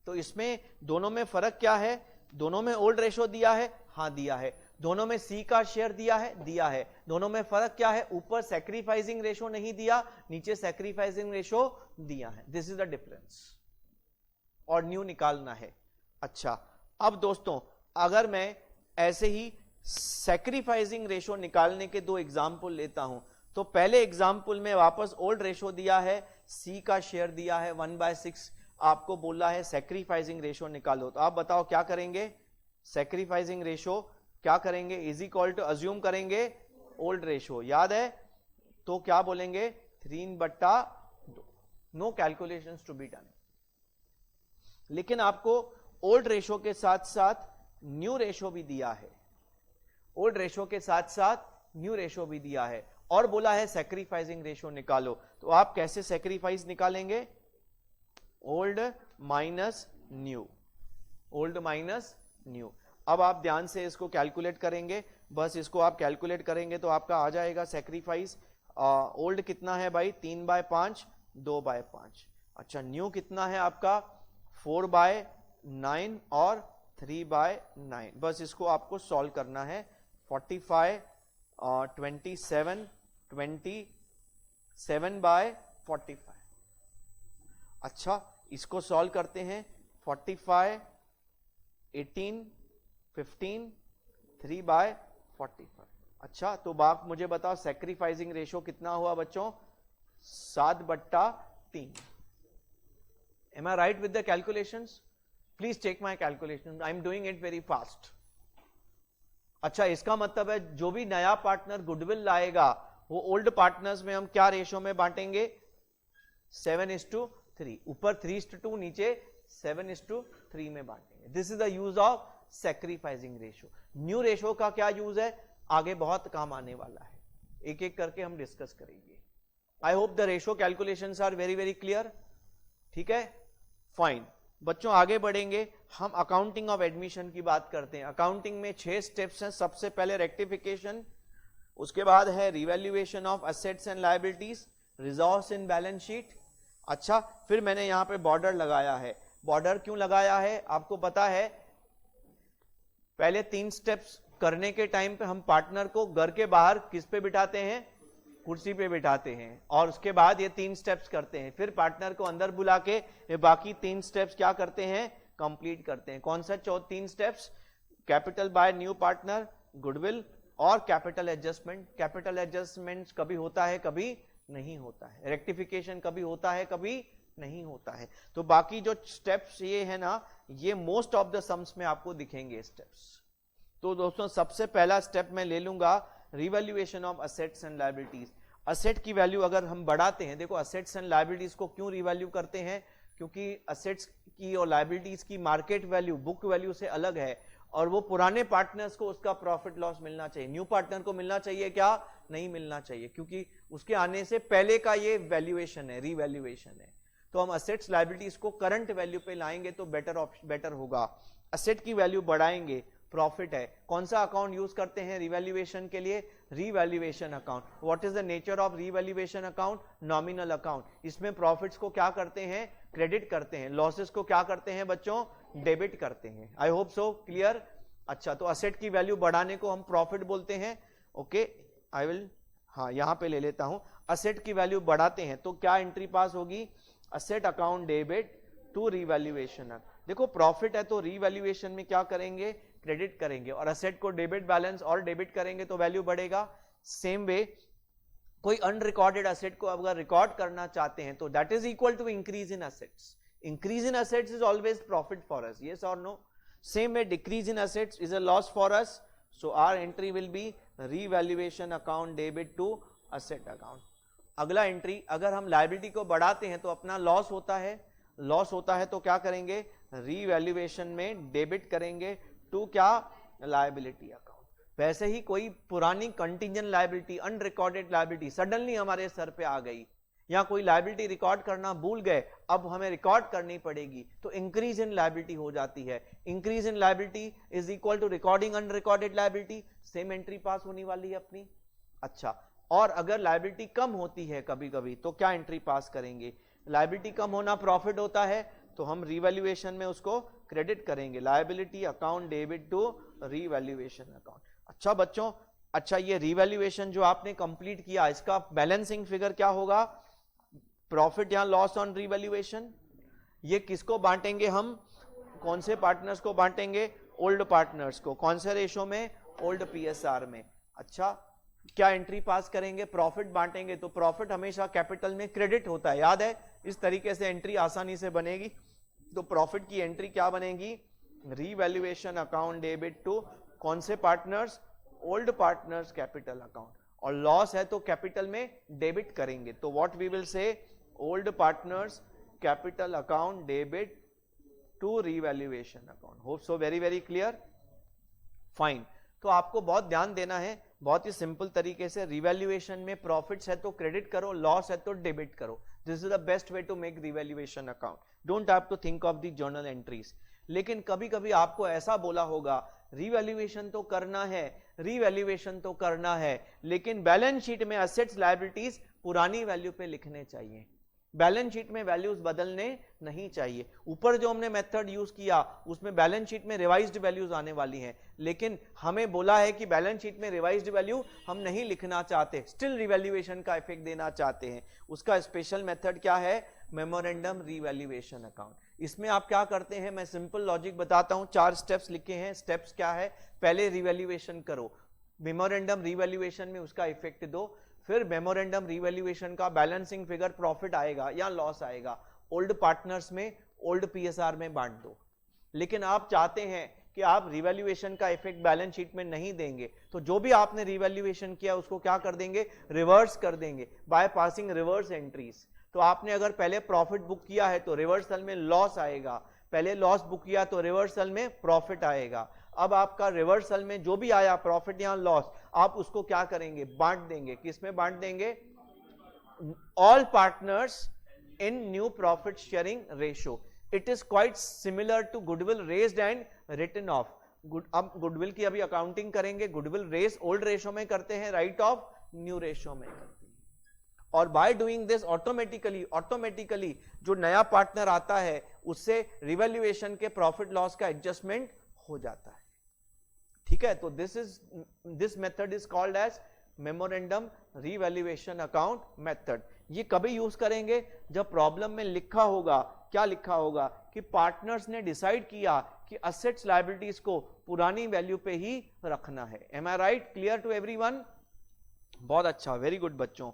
तो इसमें दोनों में फर्क क्या है, दोनों में ओल्ड रेशो दिया है, हाँ दिया है, दोनों में सी का शेयर दिया है, दिया है, दोनों में फर्क क्या है, ऊपर सैक्रिफाइसिंग रेशो नहीं दिया, नीचे सैक्रिफाइसिंग रेशो दिया है, दिस इज द डिफरेंस, और न्यू निकालना है। अच्छा अब दोस्तों अगर मैं ऐसे ही सैक्रिफाइसिंग रेशो निकालने के दो एग्जाम्पल लेता हूं, तो पहले एग्जाम्पल में वापस ओल्ड रेशो दिया है, सी का शेयर दिया है 1/6, आपको बोला है सैक्रिफाइसिंग रेशो निकालो, तो आप बताओ क्या करेंगे, सैक्रिफाइसिंग रेशो क्या करेंगे, इज इक्वल टू अज्यूम करेंगे ओल्ड रेशो, याद है, तो क्या बोलेंगे 3/2, no calculations to be done. लेकिन आपको ओल्ड रेशो के साथ साथ न्यू रेशो भी दिया है, ओल्ड रेशो के साथ साथ न्यू रेशो भी दिया है, और बोला है सैक्रिफाइसिंग रेशो निकालो, तो आप कैसे सैक्रिफाइस निकालेंगे, old minus new, old minus new. अब आप ध्यान से इसको कैलकुलेट करेंगे, बस इसको आप कैलकुलेट करेंगे तो आपका आ जाएगा सैक्रिफाइस, ओल्ड कितना है भाई, 3/5, 2/5। अच्छा न्यू कितना है आपका, 4/9 और 3/9, बस इसको आपको सॉल्व करना है, 45, 27, 27/45। अच्छा इसको सॉल्व करते हैं, 45, 18, 15, 3/45। अच्छा तो बाप मुझे बताओ सैक्रिफाइसिंग रेशो कितना हुआ बच्चों, 7/3। Am I right with the calculations? Please take my calculation, I am doing it very fast. अच्छा इसका मतलब है जो भी नया पार्टनर गुडविल लाएगा वो ओल्ड पार्टनर्स में हम क्या रेशो में बांटेंगे, 7:3, ऊपर 3:2, नीचे 7:3 में बांटेंगे। This is the use of sacrificing ratio. New ratio का क्या यूज है, आगे बहुत काम आने वाला है, एक एक करके हम डिस्कस करेंगे। I hope the ratio calculations are very very clear, ठीक है, फाइन। बच्चों आगे बढ़ेंगे, हम अकाउंटिंग ऑफ एडमिशन की बात करते हैं। अकाउंटिंग में 6 स्टेप्स हैं, सबसे पहले रेक्टिफिकेशन, उसके बाद है revaluation of assets and liabilities, reserves in balance sheet. अच्छा फिर मैंने यहां पे बॉर्डर लगाया है, बॉर्डर क्यों लगाया है आपको पता है, पहले 3 स्टेप्स करने के टाइम पे हम पार्टनर को घर के बाहर किस पे बिठाते हैं, कुर्सी पे बिठाते हैं, और उसके बाद ये 3 स्टेप्स करते हैं, फिर पार्टनर को अंदर बुला के ये बाकी 3 स्टेप्स क्या करते हैं, कंप्लीट करते हैं। कौन सा 3 steps, capital by new partner, goodwill और कैपिटल एडजस्टमेंट। कैपिटल एडजस्टमेंट कभी होता है कभी नहीं होता है, रेक्टिफिकेशन कभी होता है कभी नहीं होता है। तो बाकी जो स्टेप्स ये है ना, ये मोस्ट ऑफ द सम्स में आपको दिखेंगे स्टेप्स। तो दोस्तों सबसे पहला स्टेप मैं ले लूंगा revaluation of assets and liabilities. Asset की वैल्यू अगर हम बढ़ाते हैं, देखो असेट्स एंड लायबिलिटीज को क्यों रिवैल्यू करते हैं, क्योंकि असेट्स की और लायबिलिटीज की मार्केट वैल्यू बुक वैल्यू से अलग है, और वो पुराने पार्टनर्स को उसका प्रॉफिट लॉस मिलना चाहिए, न्यू पार्टनर को मिलना चाहिए क्या, नहीं मिलना चाहिए, क्योंकि उसके आने से पहले का ये वैल्यूएशन है, रिवैल्यूएशन है। तो हम असेट्स लायबिलिटीज को करंट वैल्यू पे लाएंगे तो बेटर होगा। असेट की वैल्यू बढ़ाएंगे, प्रॉफिट है। कौन सा अकाउंट यूज करते हैं रिवैल्यूएशन के लिए, revaluation account. What is the nature of revaluation account, nominal account. इसमें प्रॉफिट्स को क्या करते हैं, क्रेडिट करते हैं, लॉसेस को क्या करते हैं बच्चों, डेबिट करते हैं। आई होप सो क्लियर। अच्छा तो असेट की वैल्यू बढ़ाने को हम प्रॉफिट बोलते हैं। ओके आई विल, हाँ यहां पे ले लेता हूं, असेट की वैल्यू बढ़ाते हैं तो क्या एंट्री पास होगी, asset account debit to revaluation. देखो प्रॉफिट है तो रिवैल्यूएशन में क्या करेंगे, क्रेडिट करेंगे, और असेट को डेबिट बैलेंस और डेबिट करेंगे तो वैल्यू बढ़ेगा। सेम वे कोई अनरिकॉर्डेड एसेट को अगर रिकॉर्ड करना चाहते हैं तो that is equal to increase in assets. Increase in assets is always profit for us, yes और no? Same way decrease in assets is a loss for us. So our entry will be revaluation account debit to asset account. अगला entry, अगर हम liability को बढ़ाते हैं तो अपना loss होता है. लॉस होता है तो क्या करेंगे? रीवैल्यूएशन में डेबिट करेंगे टू क्या? Liability account. वैसे ही कोई पुरानी contingent liability, unrecorded liability suddenly हमारे सर पे आ गई, या कोई लायबिलिटी रिकॉर्ड करना भूल गए, अब हमें रिकॉर्ड करनी पड़ेगी, तो इंक्रीज इन लायबिलिटी हो जाती है. Increase in liability is equal to recording unrecorded liability. Same entry pass होने वाली है अपनी. अच्छा, और अगर लायबिलिटी कम होती है कभी कभी तो क्या एंट्री पास करेंगे? लायबिलिटी कम होना प्रॉफिट होता है तो हम रीवैल्यूएशन में उसको क्रेडिट करेंगे. Liability account debit to revaluation account. अच्छा बच्चों, अच्छा ये रीवैल्यूएशन जो आपने कंप्लीट किया, इसका बैलेंसिंग फिगर क्या होगा? प्रॉफिट या लॉस ऑन रीवैल्यूएशन. ये किसको बांटेंगे हम? कौन से पार्टनर्स को बांटेंगे? ओल्ड पार्टनर्स को. कौन से रेशो में? ओल्ड पीएसआर में. अच्छा, क्या एंट्री पास करेंगे? प्रॉफिट बांटेंगे तो प्रॉफिट हमेशा कैपिटल में क्रेडिट होता है, याद है? इस तरीके से एंट्री आसानी से बनेगी. तो प्रॉफिट की एंट्री क्या बनेगी? रीवैल्यूएशन अकाउंट डेबिट टू कौन से partners? Old partners capital account. और लॉस है तो कैपिटल में डेबिट करेंगे, तो what we will say? Old partners capital account debit to revaluation account. Hope so very very clear. Fine. तो आपको बहुत ध्यान देना है, बहुत ही सिंपल तरीके से. रिवैल्यूएशन में प्रॉफिट्स है तो क्रेडिट करो, लॉस है तो डेबिट करो. This is the best way to make revaluation account. Don't have to think of the journal entries. लेकिन कभी कभी आपको ऐसा बोला होगा, रिवैल्यूएशन तो करना है, रिवैल्यूएशन तो करना है, लेकिन बैलेंस शीट में एसेट्स लायबिलिटीज पुरानी वैल्यू पे लिखने चाहिए. बैलेंस शीट में वैल्यूज बदलने नहीं चाहिए. ऊपर जो हमने मेथड यूज किया उसमें बैलेंस शीट में रिवाइज्ड वैल्यूज आने वाली हैं, लेकिन हमें बोला है कि बैलेंस शीट में रिवाइज्ड वैल्यू हम नहीं लिखना चाहते, स्टिल रिवैल्यूएशन का इफेक्ट देना चाहते हैं. उसका स्पेशल मेथड क्या है? Memorandum revaluation account. इसमें आप क्या करते हैं, मैं सिंपल लॉजिक बताता हूं. 4 स्टेप्स लिखे हैं. स्टेप्स क्या है? पहले रिवैल्यूएशन करो, मेमोरेंडम रिवैल्यूएशन में उसका इफेक्ट दो, फिर मेमोरेंडम रिवैल्यूएशन का बैलेंसिंग फिगर प्रॉफिट आएगा या लॉस आएगा, ओल्ड पार्टनर्स में, ओल्ड पीएसआर में बांट दो. लेकिन आप चाहते हैं कि आप रिवैल्यूएशन का इफेक्ट बैलेंस शीट में नहीं देंगे, तो जो भी आपने रिवैल्यूएशन किया उसको क्या कर देंगे? रिवर्स कर देंगे बाय पासिंग रिवर्स एंट्रीज. तो आपने अगर पहले प्रॉफिट बुक किया है तो रिवर्सल में लॉस आएगा, पहले लॉस बुक किया तो रिवर्सल में प्रॉफिट आएगा. अब आपका रिवर्सल में जो भी आया प्रॉफिट या लॉस, आप उसको क्या करेंगे? बांट देंगे. किसमें बांट देंगे? All partners in new profit sharing ratio. It is quite similar to goodwill raised and written off. अब गुडविल की अभी अकाउंटिंग करेंगे. गुडविल रेज ओल्ड रेशियो में करते हैं, राइट ऑफ न्यू रेशियो में करते हैं. और बाय डूइंग दिस ऑटोमेटिकली जो नया पार्टनर आता है उससे रिवैल्यूएशन के प्रॉफिट लॉस का एडजस्टमेंट हो जाता है. ठीक है, तो this method is called as memorandum revaluation account method. ये कभी यूज करेंगे जब प्रॉब्लम में लिखा होगा, क्या लिखा होगा कि पार्टनर्स ने डिसाइड किया कि असेट्स लायबिलिटीज को पुरानी वैल्यू पे ही रखना है. Am I right? Clear to everyone? बहुत अच्छा, वेरी गुड बच्चों.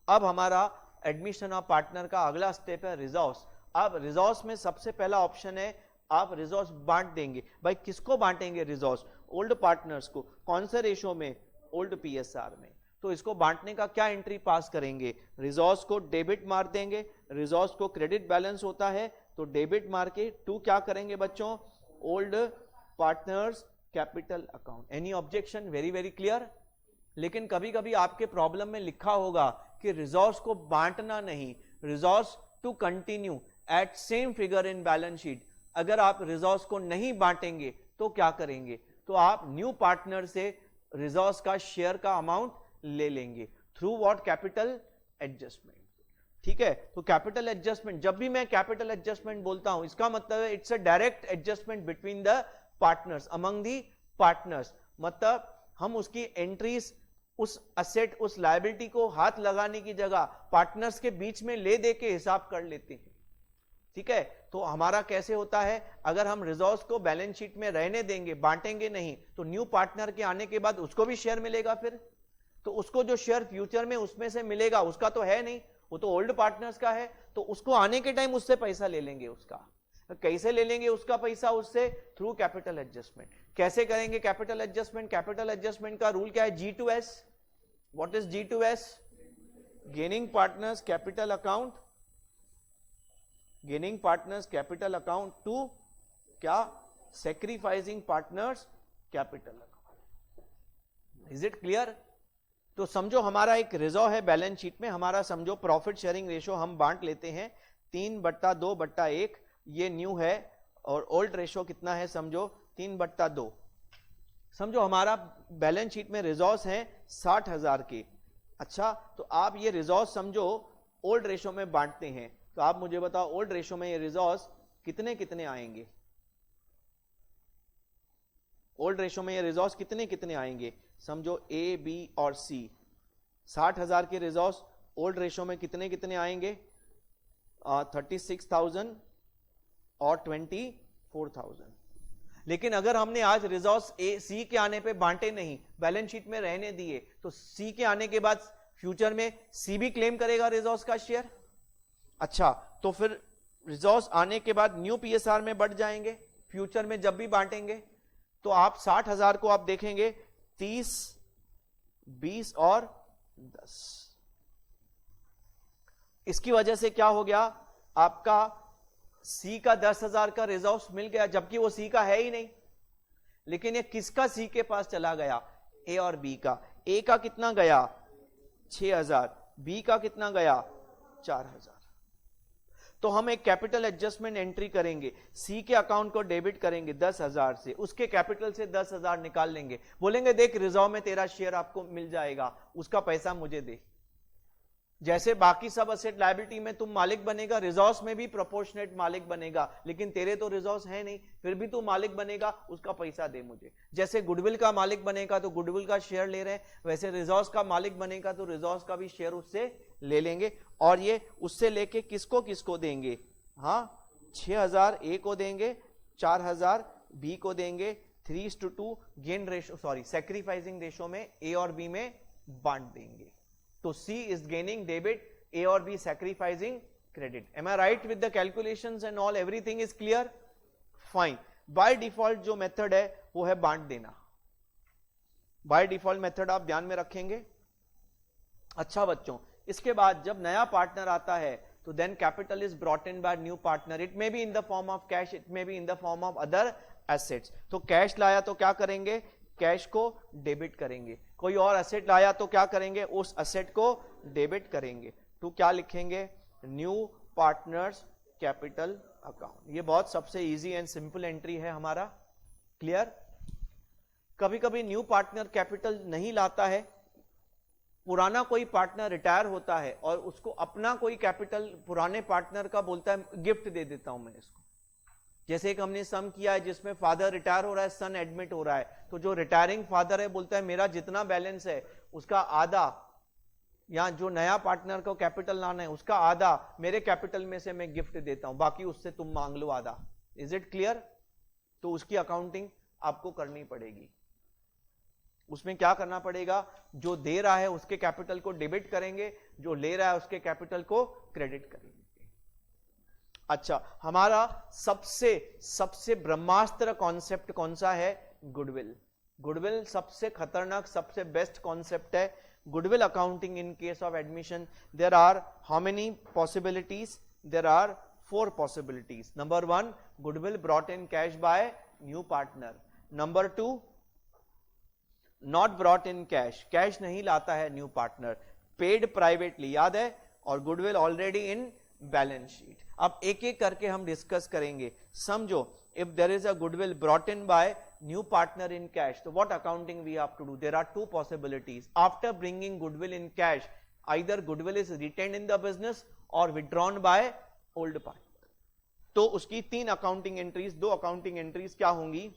अब हमारा एडमिशन ऑफ पार्टनर का अगला स्टेप है रिजॉर्स. अब रिजॉर्स में सबसे पहला ऑप्शन है आप रिजॉर्स बांट देंगे. भाई किसको बांटेंगे रिजॉर्स? ओल्ड पार्टनर्स को. कौन से रेशो में? ओल्ड पीएसआर में. तो इसको बांटने का क्या एंट्री पास करेंगे? रिजॉर्स को डेबिट मार देंगे. रिजॉर्स को क्रेडिट बैलेंस होता है तो डेबिट मार के टू क्या करेंगे बच्चों? Old partners capital account. Any objection? Very very clear. लेकिन कभी कभी आपके प्रॉब्लम में लिखा होगा कि रिजॉर्स को बांटना नहीं, reserves to continue at same figure in balance sheet. अगर आप रिजॉर्स को नहीं बांटेंगे तो क्या करेंगे? तो आप न्यू पार्टनर से रिजॉर्स का शेयर का अमाउंट ले लेंगे थ्रू व्हाट? Capital adjustment. ठीक है, तो कैपिटल एडजस्टमेंट, जब भी मैं कैपिटल एडजस्टमेंट बोलता हूं इसका मतलब है it's a direct adjustment between the partners, among the partners. मतलब हम उसकी एंट्रीज, उस असेट, उस लायबिलिटी को हाथ लगाने की जगह पार्टनर्स के बीच में ले दे के हिसाब कर लेते हैं. ठीक है, तो हमारा कैसे होता है? अगर हम रिजॉर्स को बैलेंस शीट में रहने देंगे, बांटेंगे नहीं, तो न्यू पार्टनर के आने के बाद उसको भी शेयर मिलेगा फिर. तो उसको जो शेयर फ्यूचर में उसमें से मिलेगा, उसका तो है नहीं, वो तो ओल्ड पार्टनर्स का है, तो उसको आने के टाइम उससे पैसा ले लेंगे उसका। कैसे ले लेंगे उसका पैसा? उससे थ्रू कैपिटल एडजस्टमेंट। कैसे करेंगे कैपिटल एडजस्टमेंट? कैपिटल एडजस्टमेंट का रूल क्या है? G2S। What is G2S? Gaining partners capital account, gaining partners capital account to क्या? Sacrificing partners capital account. Is it clear? तो समझो हमारा एक रिजर्व है बैलेंस शीट में, हमारा समझो प्रॉफिट शेयरिंग रेशो हम बांट लेते हैं 3/2/1, ये न्यू है, और ओल्ड रेशो कितना है? समझो 3/2। समझो हमारा बैलेंस शीट में रिजर्व्स हैं 60,000 के। अच्छा, तो आप ये रिजर्व्स समझो ओल्ड रेशो में बांटते हैं, तो आप मुझे बताओ ओल्ड रेशो में ये रिजर्व्स कितने कितने आएंगे? ओल्ड रेशो में ये रिजर्व्स कितने कितने आएंगे? समझो A, B और C, 60,000 के रिजर्व्स ओल्ड रेशो में कितने कितने आएंगे? 36,000 और 24,000। लेकिन अगर हमने आज रिजर्व्स A, C के आने पे बांटे नहीं, बैलेंस शीट में रहने दिए, तो C के आने के बाद फ्यूचर में C भी क्लेम करेगा रिजर्व्स का शेयर। अच्छा, तो फिर रिजर्व्स आने के बाद न्यू PSR में बढ़ जाएंगे फ्यूचर में जब भी बांटेंगे। तो आप 60,000 को आप देखेंगे 30, 20 और 10। इसकी वजह से क्या हो गया? आपका C का 10,000 का रिजर्व मिल गया, जबकि वो C का है ही नहीं। लेकिन ये किसका C के पास चला गया? A और B का। A का कितना गया? 6,000। B का कितना गया? 4,000। तो हम एक कैपिटल एडजस्टमेंट एंट्री करेंगे, C के अकाउंट को डेबिट करेंगे 10,000 से, उसके कैपिटल से 10,000 निकाल लेंगे, बोलेंगे देख रिजर्व में तेरा शेयर आपको मिल जाएगा, उसका पैसा मुझे दे। जैसे बाकी सब असेट लायबिलिटी में तुम मालिक बनेगा, रिजर्व्स में भी प्रोपोर्शनेट मालिक बनेगा, लेकिन तेरे तो रिजर्व्स है नहीं, फिर भी तू मालिक बनेगा, उसका पैसा दे मुझे। जैसे गुडविल का मालिक बनेगा तो गुडविल का शेयर ले रहे हैं, वैसे रिजर्व्स का मालिक बनेगा तो रिजर्व्स का भी शेयर उससे ले लेंगे। और ये उससे लेके किसको किसको देंगे? हाँ, 6,000 A को देंगे, 4,000 B को देंगे, 3:2 gain ratio, sorry sacrificing ratio में A और B में बांट देंगे। तो C is gaining debit, A और B sacrificing credit. Am I right with the calculations and all? Everything is clear? Fine. By default जो मेथड है वो है बांट देना। By default मेथड आप ध्यान में रखेंगे। अच्छा बच्चों, इसके बाद जब नया पार्टनर आता है तो then capital is brought in by new partner. It may be in the form of cash, it may be in the form of other assets. तो कैश लाया तो क्या करेंगे? कैश को डेबिट करेंगे। कोई और असेट लाया तो क्या करेंगे? उस असेट को डेबिट करेंगे। तो क्या लिखेंगे? New partners capital account. ये बहुत सबसे इजी एंड सिंपल एंट्री है हमारा। क्लियर? कभी कभी न्यू पार्टनर कैपिटल नहीं लाता है, पुराना कोई पार्टनर रिटायर होता है और उसको अपना कोई कैपिटल पुराने पार्टनर का बोलता है गिफ्ट दे देता हूं मैं इसको। जैसे एक हमने सम किया है जिसमें फादर रिटायर हो रहा है, सन एडमिट हो रहा है, तो जो रिटायरिंग फादर है बोलता है मेरा जितना बैलेंस है उसका आधा, या जो नया पार्टनर को कैपिटल लाना है उसका आधा मेरे कैपिटल में से मैं गिफ्ट देता हूं, बाकी उससे तुम मांग लो आधा। Is it clear? तो उसकी अकाउंटिंग आपको करनी पड़ेगी। उसमें क्या करना पड़ेगा? जो दे रहा है उसके कैपिटल को डेबिट करेंगे, जो ले रहा है उसके कैपिटल को क्रेडिट करेंगे। अच्छा, हमारा सबसे सबसे ब्रह्मास्त्र कॉन्सेप्ट कौन सा है? गुडविल। गुडविल सबसे खतरनाक, सबसे बेस्ट कॉन्सेप्ट है। Goodwill accounting in case of admission, there are how many possibilities? There are 4 possibilities. Number 1, goodwill brought in cash by new partner. Number 2, not brought in cash, cash नहीं लाता है new partner, paid privately, याद है, और goodwill already in balance sheet. अब एक एक करके हम डिस्कस करेंगे। समझो, if there is a goodwill brought in by new partner in cash, तो what accounting we have to do? There are 2 possibilities. After bringing goodwill in cash, either goodwill is retained in the business और withdrawn by old partner. तो उसकी 3 accounting entries, 2 accounting entries क्या होंगी?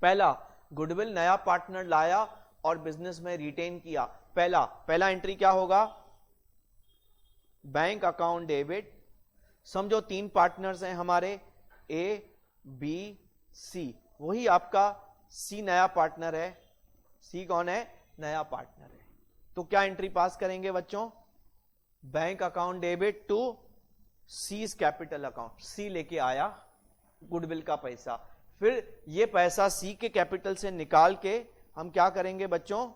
पहला, goodwill नया partner लाया और business में रिटेन किया। पहला एंट्री क्या होगा? Bank account debit. समझो 3 पार्टनर्स हैं हमारे, A, B, C। वही आपका C नया पार्टनर है। C कौन है? नया पार्टनर है। तो क्या एंट्री पास करेंगे बच्चों? Bank account debit to C's capital account, C लेके आया गुडविल का पैसा, फिर ये पैसा सी के कैपिटल से निकाल के हम क्या करेंगे बच्चों?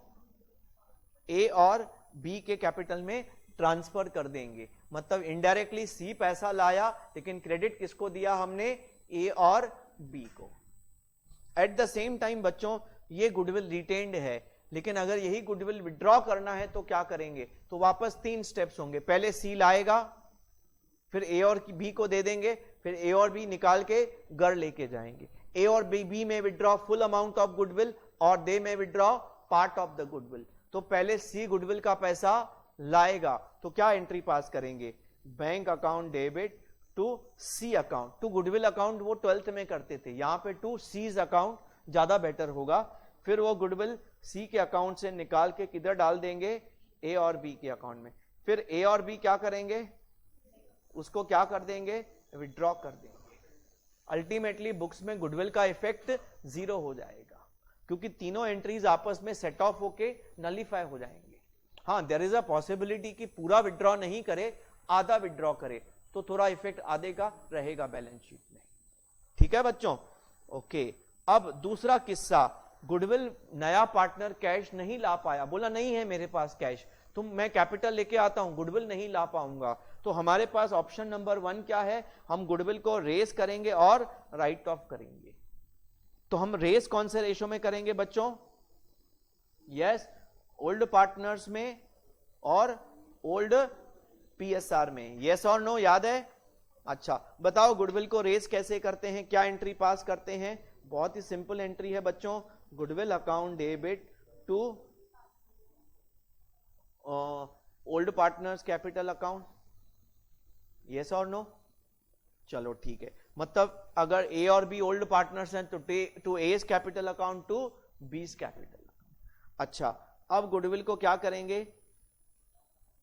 ए और बी के कैपिटल में ट्रांसफर कर देंगे। मतलब इनडायरेक्टली सी पैसा लाया, लेकिन क्रेडिट किसको दिया हमने? ए और बी को। एट द सेम टाइम बच्चों ये गुडविल रिटेन्ड है, लेकिन अगर यही गुडविल विड्रॉ करना है तो क्या करेंगे? तो वापस 3 स्टेप्स होंगे। पहले सी लाएगा, फिर ए और बी को दे देंगे, फिर ए और बी निकाल के घर लेके जाएंगे। ए और बी में withdraw full amount of goodwill और दे में withdraw part of the goodwill. तो पहले सी गुडविल का पैसा लाएगा, तो क्या एंट्री पास करेंगे? Bank account debit to C account, to goodwill account वो 12th में करते थे, यहां पे टू सीज अकाउंट ज्यादा बेटर होगा। फिर वो गुडविल सी के अकाउंट से निकाल के किधर डाल देंगे? ए और बी के अकाउंट में। फिर ए और बी क्या करेंगे? उसको क्या कर देंगे? विड्रॉ कर देंगे। अल्टीमेटली बुक्स में गुडविल का इफेक्ट 0 हो जाएगा, क्योंकि तीनों एंट्रीज आपस में सेट ऑफ होके नलीफाई हो जाएंगे। हाँ, देयर इज अ पॉसिबिलिटी कि पूरा विड्रॉ नहीं करे, आधा विड्रॉ करे, तो थोड़ा इफेक्ट आधे का रहेगा बैलेंस शीट में। ठीक है बच्चों? ओके, अब दूसरा किस्सा, गुडविल नया पार्टनर कैश नहीं ला पाया, बोला नहीं है मेरे पास कैश, तो मैं कैपिटल लेके आता हूं, गुडविल नहीं ला पाऊंगा। तो हमारे पास ऑप्शन नंबर 1 क्या है? हम गुडविल को रेस करेंगे और राइट ऑफ करेंगे। तो हम रेस कौन से रेशो में करेंगे बच्चों? यस, ओल्ड पार्टनर्स में और ओल्ड पीएसआर में। यस और नो, याद है? अच्छा, बताओ गुडविल को रेस कैसे करते हैं, क्या एंट्री पास करते हैं? बहुत ही सिंपल एंट्री है बच्चों, goodwill account debit to old partners capital account. Yes और नो? चलो ठीक है, मतलब अगर ए और बी ओल्ड पार्टनर्स हैं तो to A's capital account to B's capital account. अच्छा, अब गुडविल को क्या करेंगे?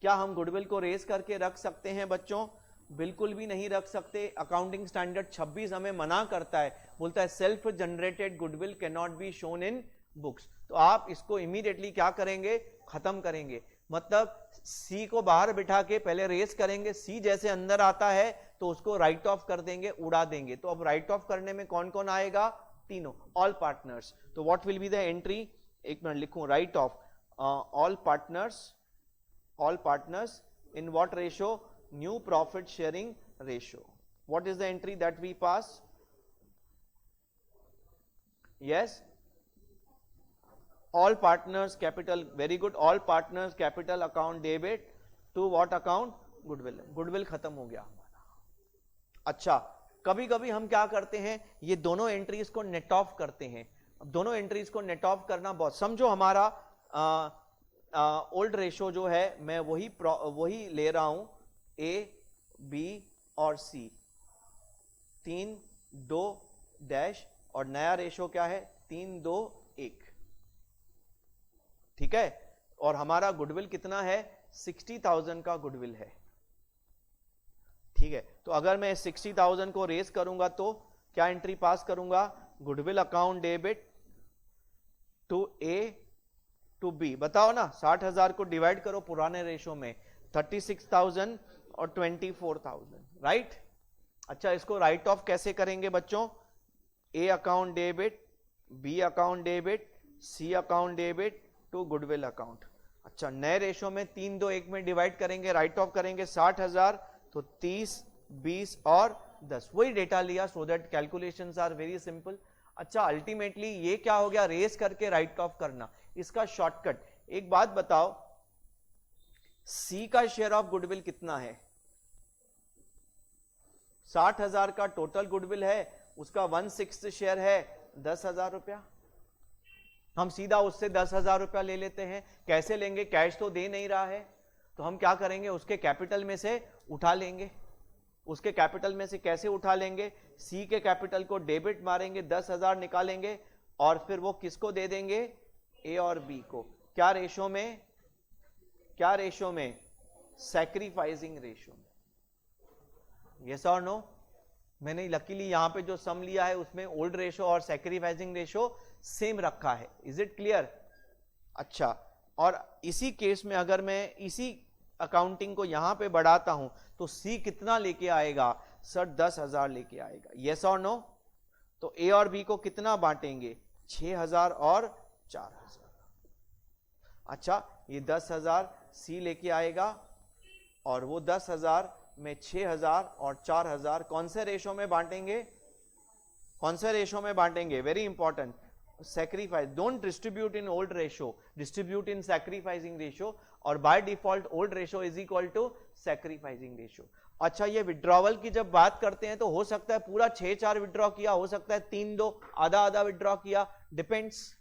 क्या हम गुडविल को रेस करके रख सकते हैं बच्चों? बिल्कुल भी नहीं रख सकते। अकाउंटिंग स्टैंडर्ड 26 हमें मना करता है, बोलता है self generated goodwill can not be shown in books. तो आप इसको इमीडिएटली क्या करेंगे? खत्म करेंगे। मतलब सी को बाहर बिठा के पहले रेस करेंगे, सी जैसे अंदर आता है तो उसको राइट ऑफ कर देंगे, उड़ा देंगे। तो अब राइट ऑफ करने में कौन कौन आएगा? तीनों, ऑल पार्टनर्स। तो what will be the entry? एक मिनट लिखूं, right of all partners in what ratio? New profit sharing ratio. What is the entry that we pass? Yes, all partners capital, very good, all partners capital account debit to what account? Goodwill. Goodwill खत्म हो गया हमारा। अच्छा, कभी कभी हम क्या करते हैं, ये दोनों एंट्रीज को नेट ऑफ करते हैं। अब दोनों एंट्रीज को नेट ऑफ करना बहुत, समझो हमारा ओल्ड रेशो जो है मैं वही ले रहा हूं, ए बी और सी, 3 2 डैश, और नया रेशो क्या है? 3 2 1। ठीक है, और हमारा गुडविल कितना है? 60,000 का गुडविल है। ठीक है, तो अगर मैं 60,000 को रेस करूंगा तो क्या एंट्री पास करूंगा? Goodwill account debit to A to B. बताओ ना, 60,000 को डिवाइड करो पुराने रेशो में, 36,000 और 24,000, राइट? अच्छा, इसको राइट ऑफ कैसे करेंगे बच्चों? A account debit, B account debit, C account debit to goodwill account. अच्छा, नए रेशो में 3 2 1 में डिवाइड करेंगे, राइट ऑफ करेंगे 60,000, तो 30 20 और 10, वही डेटा लिया, so that calculations are very simple. अच्छा, अल्टीमेटली ये क्या हो गया? रेस करके राइट ऑफ करना, इसका शॉर्टकट। एक बात बताओ, सी का शेयर ऑफ गुडविल कितना है? 60,000 का टोटल गुडविल है, उसका 1/6 शेयर है 10,000 रुपया। हम सीधा उससे 10,000 रुपया ले लेते हैं। कैसे लेंगे? कैश तो दे नहीं रहा है, तो हम क्या करेंगे? उसके कैपिटल में से उठा लेंगे। उसके कैपिटल में से कैसे उठा लेंगे? सी के कैपिटल को डेबिट मारेंगे, 10,000 निकालेंगे और फिर वो किसको दे देंगे? ए और बी को। क्या रेशो में? क्या रेशो में? सैक्रिफाइसिंग रेशो में। यस और नो? मैंने लकीली यहां पे जो सम लिया है उसमें ओल्ड रेशो और सैक्रिफाइसिंग रेशो सेम रखा है। Is it clear? अच्छा, और इसी केस में अगर मैं इसी अकाउंटिंग को यहां पे बढ़ाता हूं तो सी कितना लेके आएगा सर? 10,000 लेके आएगा। यस और नो? तो ए और बी को कितना बांटेंगे? 6,000 और 4,000। अच्छा, ये 10,000 सी लेके आएगा और वो 10,000 में 6,000 और 4,000 कौन से रेशो में बांटेंगे? कौन से रेशो में बांटेंगे? Very important, sacrifice. Don't distribute in old ratio, distribute in sacrificing ratio, और by default old ratio is equal to sacrificing ratio. अच्छा, ये विड्रॉवल की जब बात करते हैं तो हो सकता है पूरा 6-4 विड्रॉ किया, हो सकता है 3-2, आधा विड्रॉ किया, डिपेंड्स।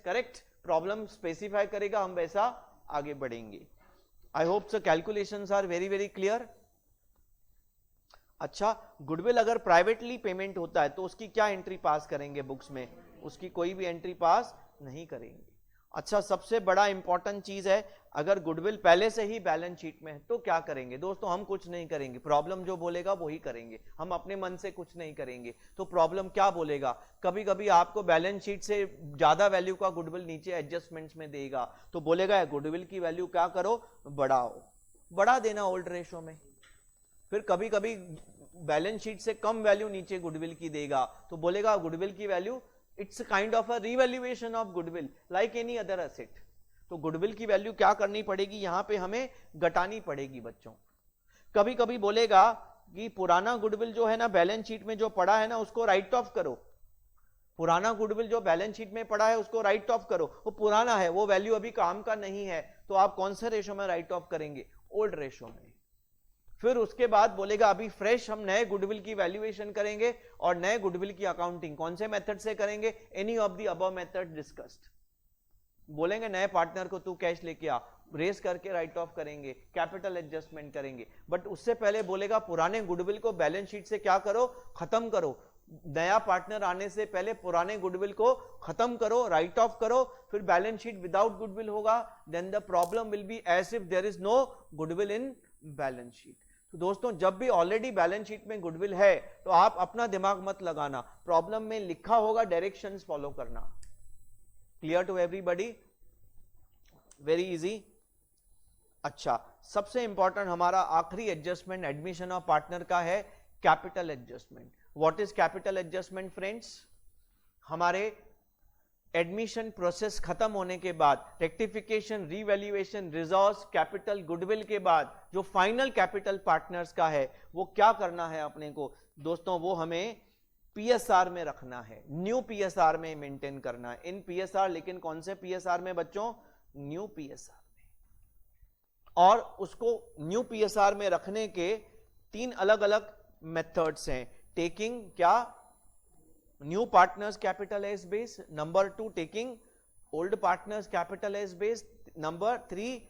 करेक्ट? प्रॉब्लम स्पेसिफाई करेगा, हम वैसा आगे बढ़ेंगे। I hope so calculations are very very clear. अच्छा, गुडविल अगर प्राइवेटली पेमेंट होता है तो उसकी क्या एंट्री पास करेंगे बुक्स में? उसकी कोई भी एंट्री पास नहीं करेंगे। अच्छा, सबसे बड़ा इंपॉर्टेंट चीज है, अगर गुडविल पहले से ही बैलेंस शीट में है तो क्या करेंगे? दोस्तों हम कुछ नहीं करेंगे, प्रॉब्लम जो बोलेगा वही करेंगे, हम अपने मन से कुछ नहीं करेंगे। तो प्रॉब्लम क्या बोलेगा? कभी कभी आपको बैलेंस शीट से ज्यादा वैल्यू का गुडविल नीचे एडजस्टमेंट्स में देगा, तो बोलेगा गुडविल की वैल्यू क्या करो? बढ़ाओ, बढ़ा देना ओल्ड रेशो में। फिर कभी कभी बैलेंस शीट से कम वैल्यू नीचे गुडविल की देगा, तो बोलेगा गुडविल की value, it's kind of a revaluation of goodwill like any other asset. तो गुडविल की वैल्यू क्या करनी पड़ेगी? यहां पे हमें घटानी पड़ेगी बच्चों। कभी कभी बोलेगा कि पुराना गुडविल जो है ना बैलेंस शीट में जो पड़ा है ना उसको राइट ऑफ करो। पुराना गुडविल जो बैलेंस शीट में पड़ा है उसको राइट ऑफ करो, वो पुराना है, वो वैल्यू अभी काम का नहीं है। तो आप कौन से रेशो में राइट ऑफ करेंगे? ओल्ड रेशो में। फिर उसके बाद बोलेगा अभी फ्रेश हम नए गुडविल की वैल्यूएशन करेंगे और नए गुडविल की अकाउंटिंग कौन से मेथड से करेंगे? Any of the above method discussed. बोलेंगे नए पार्टनर को तू कैश लेके आ, रेस करके राइट ऑफ करेंगे, कैपिटल एडजस्टमेंट करेंगे। बट उससे पहले बोलेगा पुराने गुडविल को बैलेंस शीट से क्या करो? खत्म करो। नया पार्टनर आने से पहले पुराने गुडविल को खत्म करो, राइट ऑफ करो। फिर बैलेंस शीट विदाउट गुडविल होगा, then the problem will be as if there is no goodwill in balance sheet. तो दोस्तों जब भी ऑलरेडी बैलेंस शीट में गुडविल है तो आप अपना दिमाग मत लगाना, प्रॉब्लम में लिखा होगा डायरेक्शंस फॉलो करना। Clear to everybody? Very easy. अच्छा, सबसे इंपॉर्टेंट हमारा आखिरी एडजस्टमेंट एडमिशन ऑफ पार्टनर का है capital adjustment. What is capital adjustment friends? हमारे एडमिशन प्रोसेस खत्म होने के बाद, रेक्टिफिकेशन, रीवैल्यूएशन, रिजॉर्व्स, कैपिटल, गुडविल के बाद जो फाइनल कैपिटल पार्टनर्स का है वो क्या करना है अपने को? दोस्तों वो हमें पीएसआर में रखना है, न्यू पीएसआर में मेंटेन करना है। इन पीएसआर, लेकिन कौन से पीएसआर में बच्चों? न्यू पीएसआर में। और उसको न्यू पीएसआर में रखने के 3 अलग अलग मेथड्स हैं। टेकिंग क्या? New partners capital as base. Number 2 taking old partners capital as base. Number 3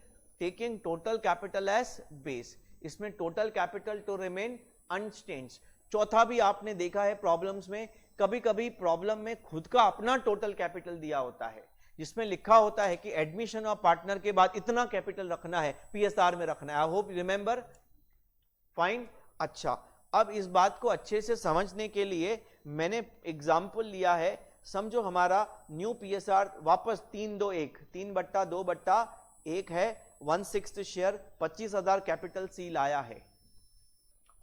taking total capital as base. इसमें total capital to remain unchanged. चौथा भी आपने देखा है प्रॉब्लम्स में, कभी कभी प्रॉब्लम में खुद का अपना टोटल कैपिटल दिया होता है जिसमें लिखा होता है कि एडमिशन ऑफ पार्टनर के बाद इतना कैपिटल रखना है, पीएसआर में रखना है। I hope remember. फाइन। अच्छा, अब इस बात को अच्छे से समझने के लिए मैंने एग्जाम्पल लिया है। समझो हमारा न्यू पीएसआर वापस 3-2-1, 3/2/1 है, 1/6 शेयर, 25,000 कैपिटल सी लाया है।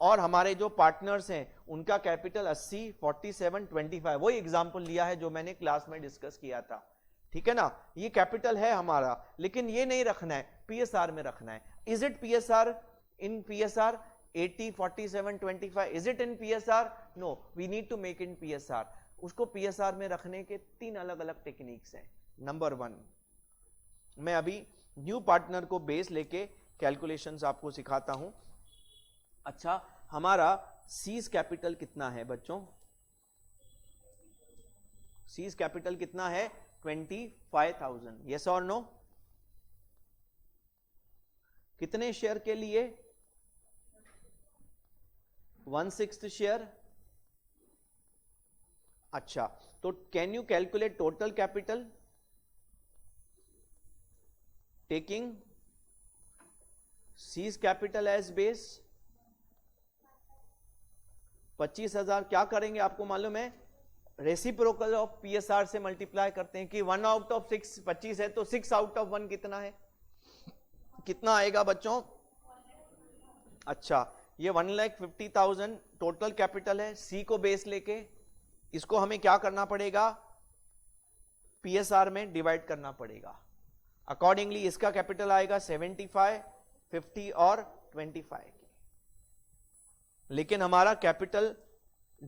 और हमारे जो पार्टनर्स हैं उनका कैपिटल 80, 47, 25, वही एग्जाम्पल लिया है जो मैंने क्लास में डिस्कस किया था। ठीक है ना? ये कैपिटल है हमारा, लेकिन ये नहीं रखना है, पीएसआर में रखना है। Is it PSR? In PSR 80, 47, 25, is it in PSR? No, we need to make in PSR. उसको पीएसआर में रखने के 3 अलग अलग टेक्निक्स हैं। नंबर 1, मैं अभी न्यू पार्टनर को बेस लेके कैलकुलेशंस आपको सिखाता हूं। अच्छा, हमारा सीज कैपिटल कितना है बच्चों? सीज कैपिटल कितना है? 25,000। यस और नो? कितने शेयर के लिए? 1/6 शेयर। अच्छा, तो can you calculate total capital taking C's capital as base? 25,000 क्या करेंगे आपको मालूम है? रेसिप्रोकल ऑफ पीएसआर से मल्टीप्लाई करते हैं कि 1 आउट ऑफ 6 25 है, तो 6 आउट ऑफ 1 कितना है, कितना आएगा बच्चों? अच्छा, ये 1,50,000 टोटल कैपिटल है, सी को बेस लेके इसको हमें क्या करना पड़ेगा, पीएसआर में डिवाइड करना पड़ेगा। अकॉर्डिंगली इसका कैपिटल आएगा 75, 50 और 25। लेकिन हमारा कैपिटल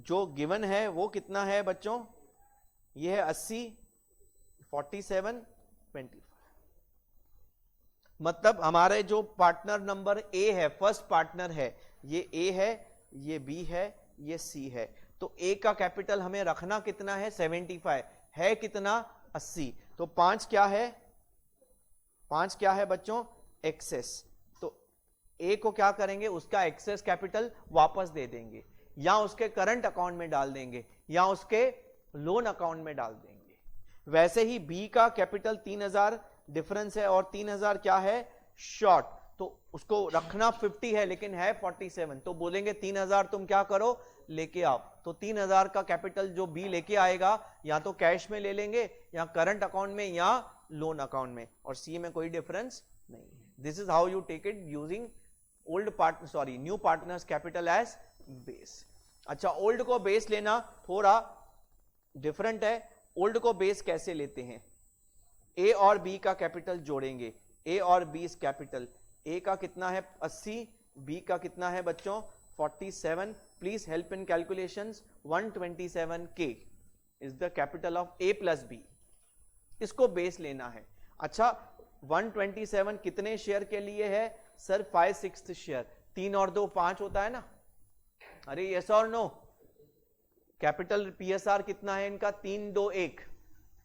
जो गिवन है वो कितना है बच्चों, ये है 80, 47, 25। मतलब हमारे जो पार्टनर नंबर ए है, फर्स्ट पार्टनर है, ये ए है, ये बी है, ये सी है। तो ए का कैपिटल हमें रखना कितना है, 75 है, कितना 80। तो 5 क्या है, 5 क्या है बच्चों, एक्सेस। तो ए को क्या करेंगे, उसका एक्सेस कैपिटल वापस दे देंगे, या उसके करंट अकाउंट में डाल देंगे, या उसके लोन अकाउंट में डाल देंगे। वैसे ही बी का कैपिटल 3000 डिफरेंस है और 3000 क्या है, शॉर्ट, तो उसको रखना 50 है लेकिन है 47, तो बोलेंगे 3000 तुम क्या करो, लेके आओ। तो 3000 का कैपिटल जो बी लेके आएगा या तो कैश में ले लेंगे, या करंट अकाउंट में, या लोन अकाउंट में, और सी में कोई डिफरेंस नहीं है। This is how you take it using new partners capital as base. अच्छा, ओल्ड को बेस लेना थोड़ा डिफरेंट है। ओल्ड को बेस कैसे लेते हैं, ए और बी का कैपिटल जोड़ेंगे, ए और बी इज कैपिटल, ए का कितना है 80, बी का कितना है बच्चों 47। Please help in calculations. 127K is the capital of A plus B, इसको बेस लेना है। अच्छा, 127 कितने शेयर के लिए है सर, 5/6 शेयर, 3 और 2 5 होता है ना, अरे यस और नो। कैपिटल पीएसआर कितना है इनका, 3, 2, 1,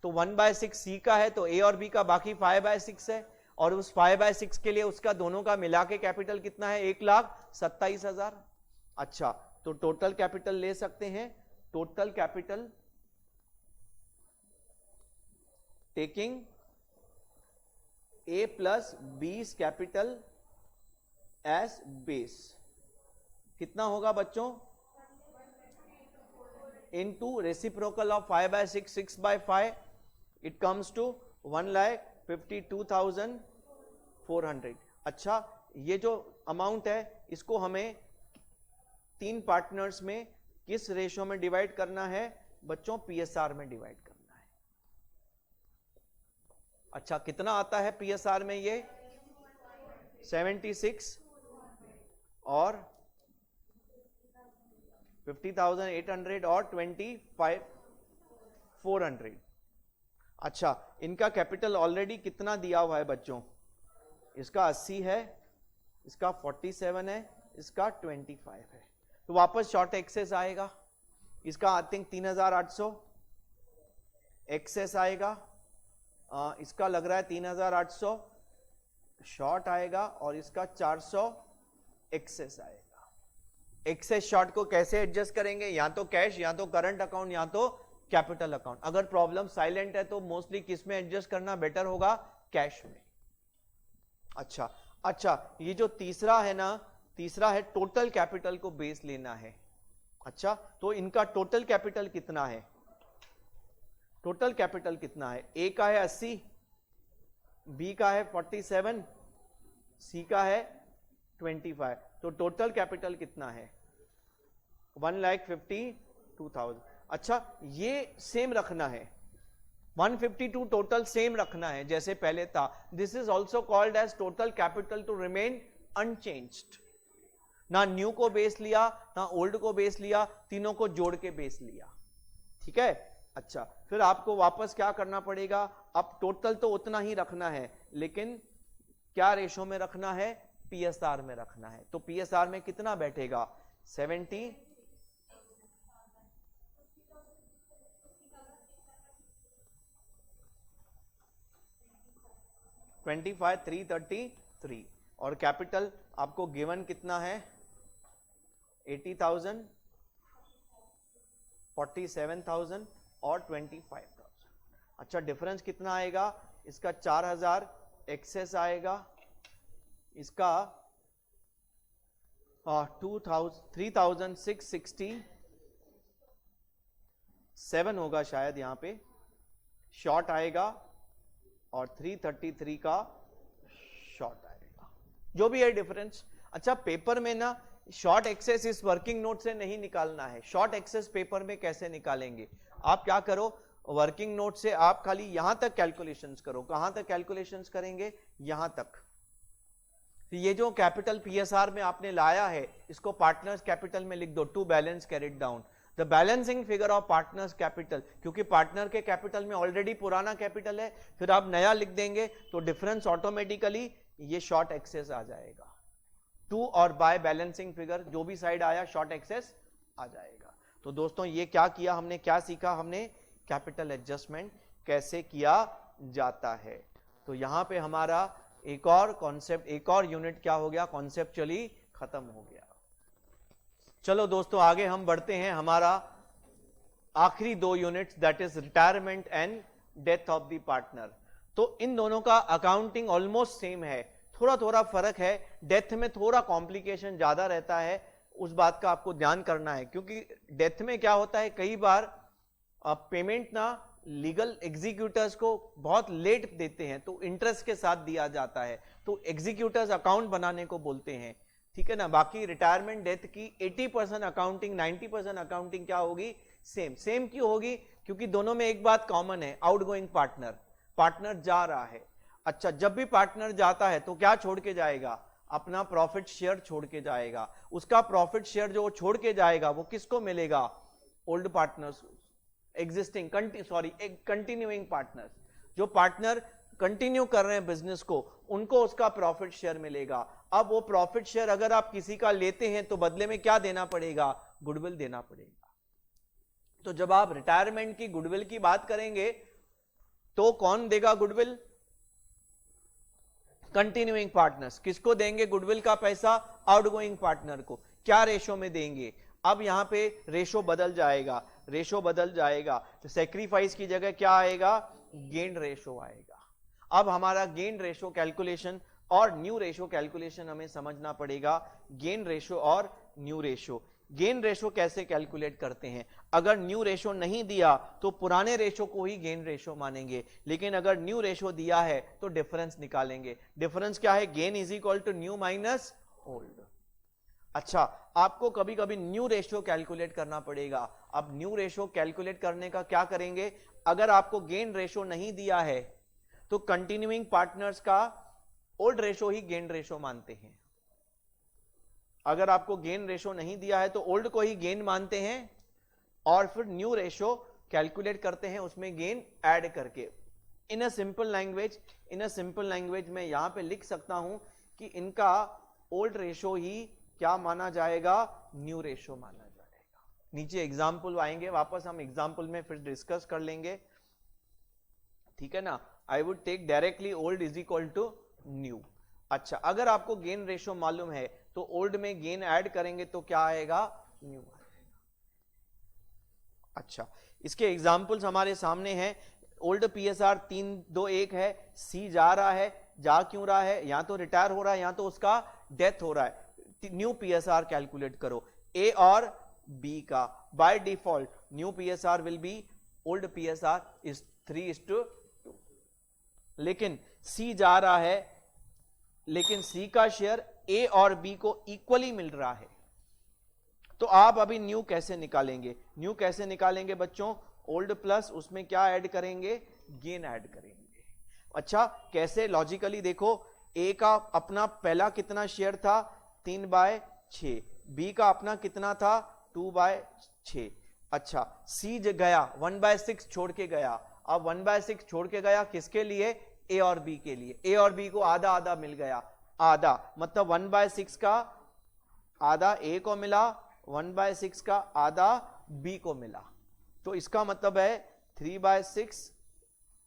तो 1/6 सी का है, तो ए और बी का बाकी 5/6 है, और उस 5/6 के लिए उसका दोनों का मिला के कैपिटल कितना है, 1,27,000। अच्छा, तो टोटल कैपिटल ले सकते हैं, total capital taking A plus B capital as base, कितना होगा बच्चों, into reciprocal of 5/6, 6/5, it comes to 1,52,400। अच्छा, ये जो अमाउंट है इसको हमें 3 पार्टनर्स में किस रेशो में डिवाइड करना है बच्चों, पीएसआर में डिवाइड करना है। अच्छा, कितना आता है पीएसआर में, ये 76 और 50,800 और 25,400। अच्छा, इनका कैपिटल ऑलरेडी कितना दिया हुआ है बच्चों, इसका 80 है, इसका 47 है, इसका 25 है, तो वापस शॉर्ट एक्सेस आएगा। इसका आई थिंक 3,800 एक्सेस आएगा, इसका लग रहा है 3,800 शॉर्ट आएगा, और इसका 400 एक्सेस आएगा। एक्सेस शॉर्ट को कैसे एडजस्ट करेंगे, या तो कैश, या तो करंट अकाउंट, या तो कैपिटल अकाउंट। अगर प्रॉब्लम साइलेंट है तो मोस्टली किस में एडजस्ट करना बेटर होगा, कैश में। अच्छा, ये जो तीसरा है ना, तीसरा है टोटल कैपिटल को बेस लेना है। अच्छा, तो इनका टोटल कैपिटल कितना है, टोटल कैपिटल कितना है, ए का है 80, बी का है 47, सी का है 25, तो टोटल कैपिटल कितना है 1,52,000। अच्छा, ये सेम रखना है, 152 टोटल सेम रखना है जैसे पहले था। This is also called as total capital to remain unchanged. ना न्यू को बेस लिया, ना ओल्ड को बेस लिया, तीनों को जोड़ के बेस लिया, ठीक है। अच्छा, फिर आपको वापस क्या करना पड़ेगा, अब टोटल तो उतना ही रखना है, लेकिन क्या रेशो में रखना है, पीएसआर में रखना है। तो पीएसआर में कितना बैठेगा, 70, 25, 333, और कैपिटल आपको गिवन कितना है 80,000, 47,000 और 25,000। अच्छा, डिफरेंस कितना आएगा, इसका 4,000 एक्सेस आएगा, इसका 3,660 7 होगा शायद यहाँ पे, शॉर्ट आएगा और 333 का शॉर्ट आएगा, जो भी है डिफरेंस। अच्छा, पेपर में ना शॉर्ट एक्सेस इस वर्किंग नोट से नहीं निकालना है। शॉर्ट एक्सेस पेपर में कैसे निकालेंगे, आप क्या करो, वर्किंग नोट से आप खाली यहां तक कैलकुलेशंस करो। कहां तक कैलकुलेशंस करेंगे, यहां तक। ये जो कैपिटल पीएसआर में आपने लाया है, इसको पार्टनर्स कैपिटल में लिख दो, to balance carried down the balancing figure of partners capital, क्योंकि पार्टनर के कैपिटल में ऑलरेडी पुराना कैपिटल है, फिर आप नया लिख देंगे तो डिफरेंस ऑटोमेटिकली ये शॉर्ट एक्सेस आ जाएगा। टू और बाय बैलेंसिंग फिगर जो भी साइड आया शॉर्ट एक्सेस आ जाएगा। तो दोस्तों ये क्या किया हमने, क्या सीखा हमने, कैपिटल एडजस्टमेंट कैसे किया जाता है। तो यहां पे हमारा एक और कॉन्सेप्ट, एक और यूनिट क्या हो गया, कॉन्सेप्चुअली खत्म हो गया। चलो दोस्तों आगे हम बढ़ते हैं, हमारा आखिरी 2 units, that is retirement and death of the partner. तो इन दोनों का अकाउंटिंग ऑलमोस्ट सेम है, थोड़ा थोड़ा फर्क है। डेथ में थोड़ा कॉम्प्लिकेशन ज्यादा रहता है, उस बात का आपको ध्यान करना है, क्योंकि डेथ में क्या होता है, कई बार पेमेंट ना लीगल एग्जीक्यूटर्स को बहुत लेट देते हैं, तो इंटरेस्ट के साथ दिया जाता है, तो एग्जीक्यूटर्स अकाउंट बनाने को बोलते हैं, ठीक है ना। बाकी रिटायरमेंट डेथ की 80% अकाउंटिंग, 90% अकाउंटिंग क्या होगी, सेम। सेम क्यों होगी, क्योंकि दोनों में एक बात कॉमन है, आउटगोइंग पार्टनर, पार्टनर जा रहा है। अच्छा, जब भी पार्टनर जाता है तो क्या छोड़ के जाएगा, अपना प्रॉफिट शेयर छोड़ के जाएगा। उसका प्रॉफिट शेयर जो छोड़ के जाएगा वो किसको मिलेगा, old partners, existing continuing partners, जो पार्टनर कंटिन्यू कर रहे हैं बिजनेस को, उनको उसका प्रॉफिट शेयर मिलेगा। अब वो प्रॉफिट शेयर अगर आप किसी का लेते हैं तो बदले में क्या देना पड़ेगा, गुडविल देना पड़ेगा। तो जब आप रिटायरमेंट की गुडविल की बात करेंगे तो कौन देगा गुडविल, कंटिन्यूइंग पार्टनर्स। किसको देंगे गुडविल का पैसा, आउटगोइंग पार्टनर को। क्या रेशो में देंगे, अब यहां पे रेशो बदल जाएगा, रेशो बदल जाएगा। तो सैक्रिफाइस की जगह क्या आएगा, गेन रेशो आएगा। अब हमारा गेन रेशो कैलकुलेशन और न्यू रेशो कैलकुलेशन हमें समझना पड़ेगा। गेन रेशो और न्यू रेशो, गेन रेशो कैसे कैलकुलेट करते हैं। अगर न्यू रेशो नहीं दिया तो पुराने रेशो को ही गेन रेशो मानेंगे, लेकिन अगर न्यू रेशो दिया है तो डिफरेंस निकालेंगे। डिफरेंस क्या है, gain is equal to new minus old. अच्छा, आपको कभी कभी न्यू रेशो कैलकुलेट करना पड़ेगा। अब न्यू रेशो कैलकुलेट करने का क्या करेंगे, अगर आपको गेन रेशो नहीं दिया है तो कंटिन्यूइंग पार्टनर्स का ओल्ड रेशो ही गेन रेशो मानते हैं। अगर आपको गेन रेशो नहीं दिया है तो ओल्ड को ही गेन मानते हैं और फिर न्यू रेशो कैलकुलेट करते हैं उसमें गेन ऐड करके। इन अ सिंपल लैंग्वेज, मैं यहां पे लिख सकता हूं कि इनका ओल्ड रेशो ही क्या माना जाएगा, न्यू रेशो माना जाएगा। नीचे एग्जाम्पल आएंगे, वापस हम एग्जाम्पल में फिर डिस्कस कर लेंगे, ठीक है ना। I would take directly old is equal to new. अच्छा, अगर आपको गेन रेशो मालूम है तो ओल्ड में गेन ऐड करेंगे तो क्या आएगा, न्यू आएगा। अच्छा, इसके एग्जांपल्स हमारे सामने हैं। ओल्ड पीएसआर 321 है, सी जा रहा है, जा क्यों रहा है, या तो रिटायर हो रहा है या तो उसका डेथ हो रहा है। न्यू पीएसआर कैलकुलेट करो ए और बी का। By default new PSR will be old PSR is 3:2, लेकिन सी जा रहा है, लेकिन सी का शेयर ए और बी को इक्वली मिल रहा है। तो आप अभी न्यू कैसे निकालेंगे, न्यू कैसे निकालेंगे बच्चों, ओल्ड प्लस उसमें क्या ऐड करेंगे, गेन ऐड करेंगे। अच्छा, कैसे, लॉजिकली देखो, ए का अपना पहला कितना शेयर था, 3/6, बी का अपना कितना था, 2/6। अच्छा, सी गया 1/6 छोड़ के गया। अब 1/6 छोड़ के गया किसके लिए, ए और बी के लिए। ए और बी को आधा आधा मिल गया, आधा मतलब 1/6 का आधा ए को मिला, 1/6 का आधा बी को मिला। तो इसका मतलब है 3/6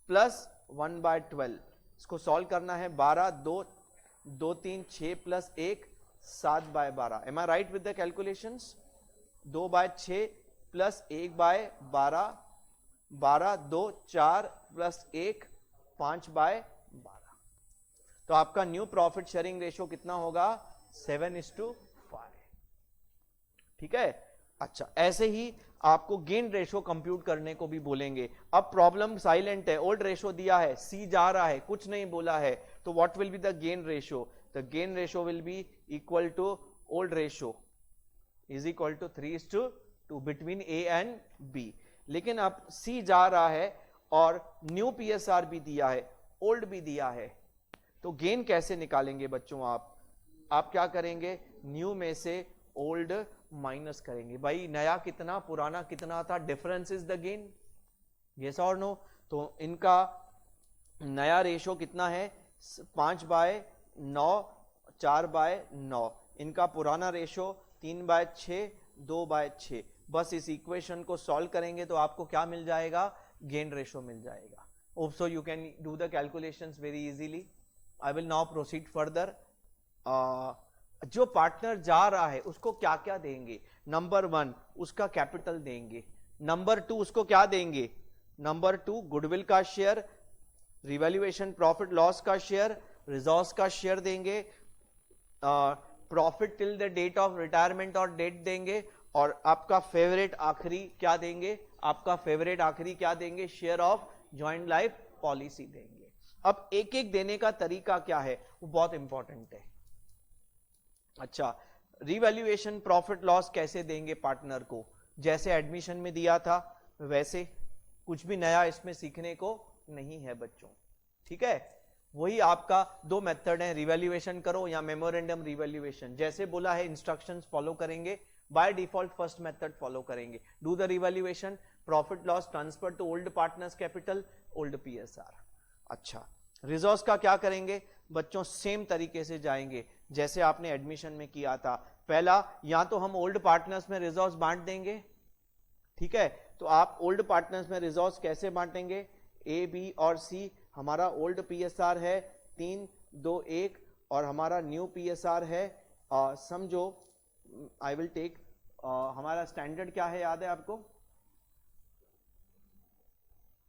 प्लस 1/12। इसको सॉल्व करना है, 12 2 2 3 6 plus 1 7/12। Am I right with the calculations, 2/6 plus 1/12, 12 2 4 plus 1 5/12। तो आपका न्यू प्रॉफिट शेयरिंग रेशियो कितना होगा, 7:5। ठीक है। अच्छा, ऐसे ही आपको गेन रेशो कंप्यूट करने को भी बोलेंगे। अब प्रॉब्लम साइलेंट है, ओल्ड रेशो दिया है, सी जा रहा है, कुछ नहीं बोला है, तो what will be the gain ratio? The gain ratio will be equal to old ratio is equal to 3:2 between A and B. लेकिन अब सी जा रहा है और न्यू पीएसआर भी दिया है, ओल्ड भी दिया है, तो गेन कैसे निकालेंगे बच्चों? आप क्या करेंगे? न्यू में से ओल्ड माइनस करेंगे। भाई नया कितना, पुराना कितना था, difference is the gain, yes और नो? तो इनका नया रेशो कितना है? 5/9, 4/9। इनका पुराना रेशो 3/6, 2/6। बस इस इक्वेशन को सॉल्व करेंगे तो आपको क्या मिल जाएगा? गेन रेशो मिल जाएगा। So you can do the calculations very easily. I will now proceed further. जो पार्टनर जा रहा है उसको क्या क्या देंगे? नंबर 1 उसका कैपिटल देंगे, नंबर 2 उसको क्या देंगे? नंबर 2 गुडविल का शेयर, रिवैल्यूएशन प्रॉफिट लॉस का शेयर, रिजॉर्व्स का शेयर देंगे, profit till the date of retirement और डेट देंगे, और आपका फेवरेट आखिरी क्या देंगे? आपका फेवरेट आखिरी क्या देंगे? Share of joint life policy देंगे। अब एक एक देने का तरीका क्या है वो बहुत इंपॉर्टेंट है। अच्छा, रिवैल्यूएशन प्रॉफिट लॉस कैसे देंगे पार्टनर को? जैसे एडमिशन में दिया था वैसे, कुछ भी नया इसमें सीखने को नहीं है बच्चों, ठीक है? वही आपका 2 मेथड है, रिवैल्यूएशन करो या मेमोरेंडम रिवैल्यूएशन। जैसे बोला है इंस्ट्रक्शंस फॉलो करेंगे, by default first method follow करेंगे। Do the revaluation, profit loss transfer to old partners capital, old PSR. अच्छा, रिजर्व्स का क्या करेंगे बच्चों? सेम तरीके से जाएंगे जैसे आपने एडमिशन में किया था। पहला, या तो हम ओल्ड पार्टनर्स में रिजर्व्स बांट देंगे, ठीक है? तो आप ओल्ड पार्टनर्स में रिजर्व्स कैसे बांटेंगे? ए, बी और सी। हमारा ओल्ड पीएसआर है 3, 2, 1 और हमारा न्यू पीएसआर है, समझो आई विल टेक, हमारा स्टैंडर्ड क्या है याद है आपको?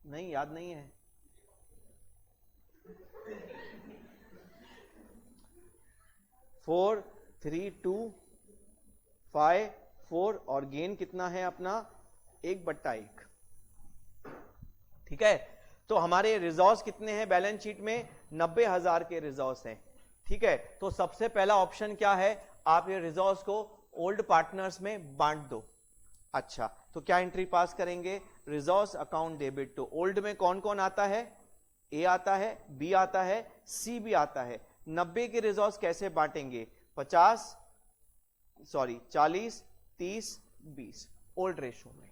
नहीं याद नहीं है? 4, 3, 2, 5, 4 और गेन कितना है अपना? 1/1, ठीक है? तो हमारे रिजर्व्स कितने हैं बैलेंस शीट में? 90,000 के रिजर्व्स हैं, ठीक है? तो सबसे पहला ऑप्शन क्या है? आप ये रिजर्व्स को ओल्ड पार्टनर्स में बांट दो। अच्छा, तो क्या एंट्री पास करेंगे? Reserves account debit to old में कौन कौन आता है? ए आता है, बी आता है, सी भी आता है। 90 के रिजर्व्स कैसे बांटेंगे? 40, 30, 20 ओल्ड रेशो में।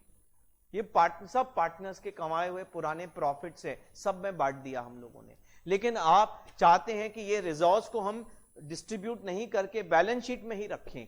ये सब पार्टनर्स के कमाए हुए पुराने प्रॉफिट से सब में बांट दिया हम लोगों ने। लेकिन आप चाहते हैं कि ये रिजर्व्स को हम डिस्ट्रीब्यूट नहीं करके बैलेंस शीट में ही रखें।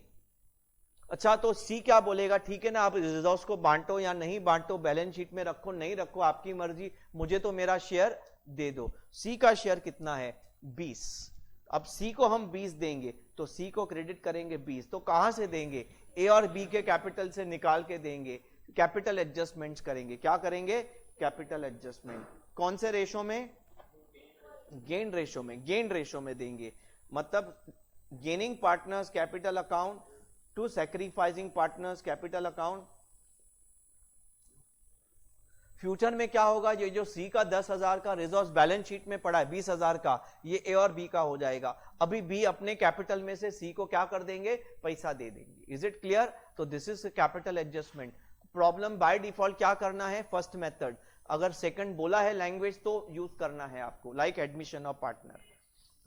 अच्छा, तो सी क्या बोलेगा? ठीक है ना, आप रिजर्व्स को बांटो या नहीं बांटो, बैलेंस शीट में रखो नहीं रखो आपकी मर्जी, मुझे तो मेरा शेयर दे दो। सी का शेयर कितना है? 20। अब सी को हम 20 देंगे तो सी को क्रेडिट करेंगे 20। तो कहां से देंगे? ए और बी के कैपिटल से निकाल के देंगे। कैपिटल एडजस्टमेंट्स करेंगे। क्या करेंगे? Capital adjustment. कौन से रेशो में? गेन रेशो में। गेन रेशो में देंगे, मतलब gaining partners capital account to sacrificing partners capital account. Future में क्या होगा? ये जो सी का 10,000 का रिजर्व बैलेंस शीट में पड़ा है 20,000 का, ये ए और बी का हो जाएगा। अभी बी अपने कैपिटल में से सी को क्या कर देंगे? पैसा दे देंगे। Is it clear? तो this is capital adjustment. Problem by default क्या करना है? First method. अगर सेकंड बोला है लैंग्वेज तो यूज करना है आपको, लाइक एडमिशन ऑफ पार्टनर।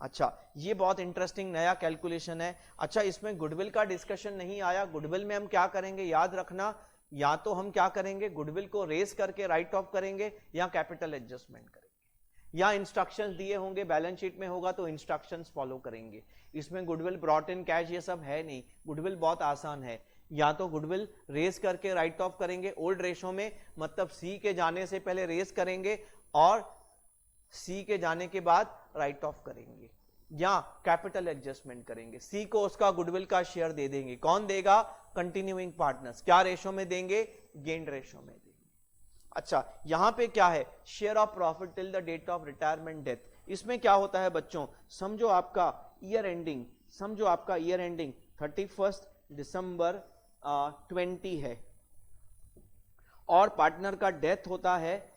अच्छा, ये बहुत इंटरेस्टिंग नया कैलकुलेशन है। अच्छा, इसमें गुडविल का डिस्कशन नहीं आया। गुडविल में हम क्या करेंगे याद रखना, या तो हम क्या करेंगे गुडविल को रेस करके राइट ऑफ करेंगे या कैपिटल एडजस्टमेंट करेंगे, या इंस्ट्रक्शंस दिए होंगे बैलेंस शीट में होगा तो इंस्ट्रक्शंस फॉलो करेंगे। इसमें गुडविल ब्रॉट इन कैश ये सब है नहीं, गुडविल बहुत आसान है। या तो गुडविल रेस करके राइट ऑफ करेंगे ओल्ड रेशो में, मतलब सी के जाने से पहले रेस करेंगे और सी के जाने के बाद राइट ऑफ करेंगे, या कैपिटल एडजस्टमेंट करेंगे। सी को उसका गुडविल का शेयर दे देंगे। कौन देगा? Continuing partners. क्या रेशो में देंगे? गेन रेशो में देंगे। अच्छा, यहां पे क्या है? Share of profit till the date of retirement death. इसमें क्या होता है बच्चों? समझो आपका ईयर एंडिंग, 31 दिसंबर 20 है, और पार्टनर का डेथ होता है,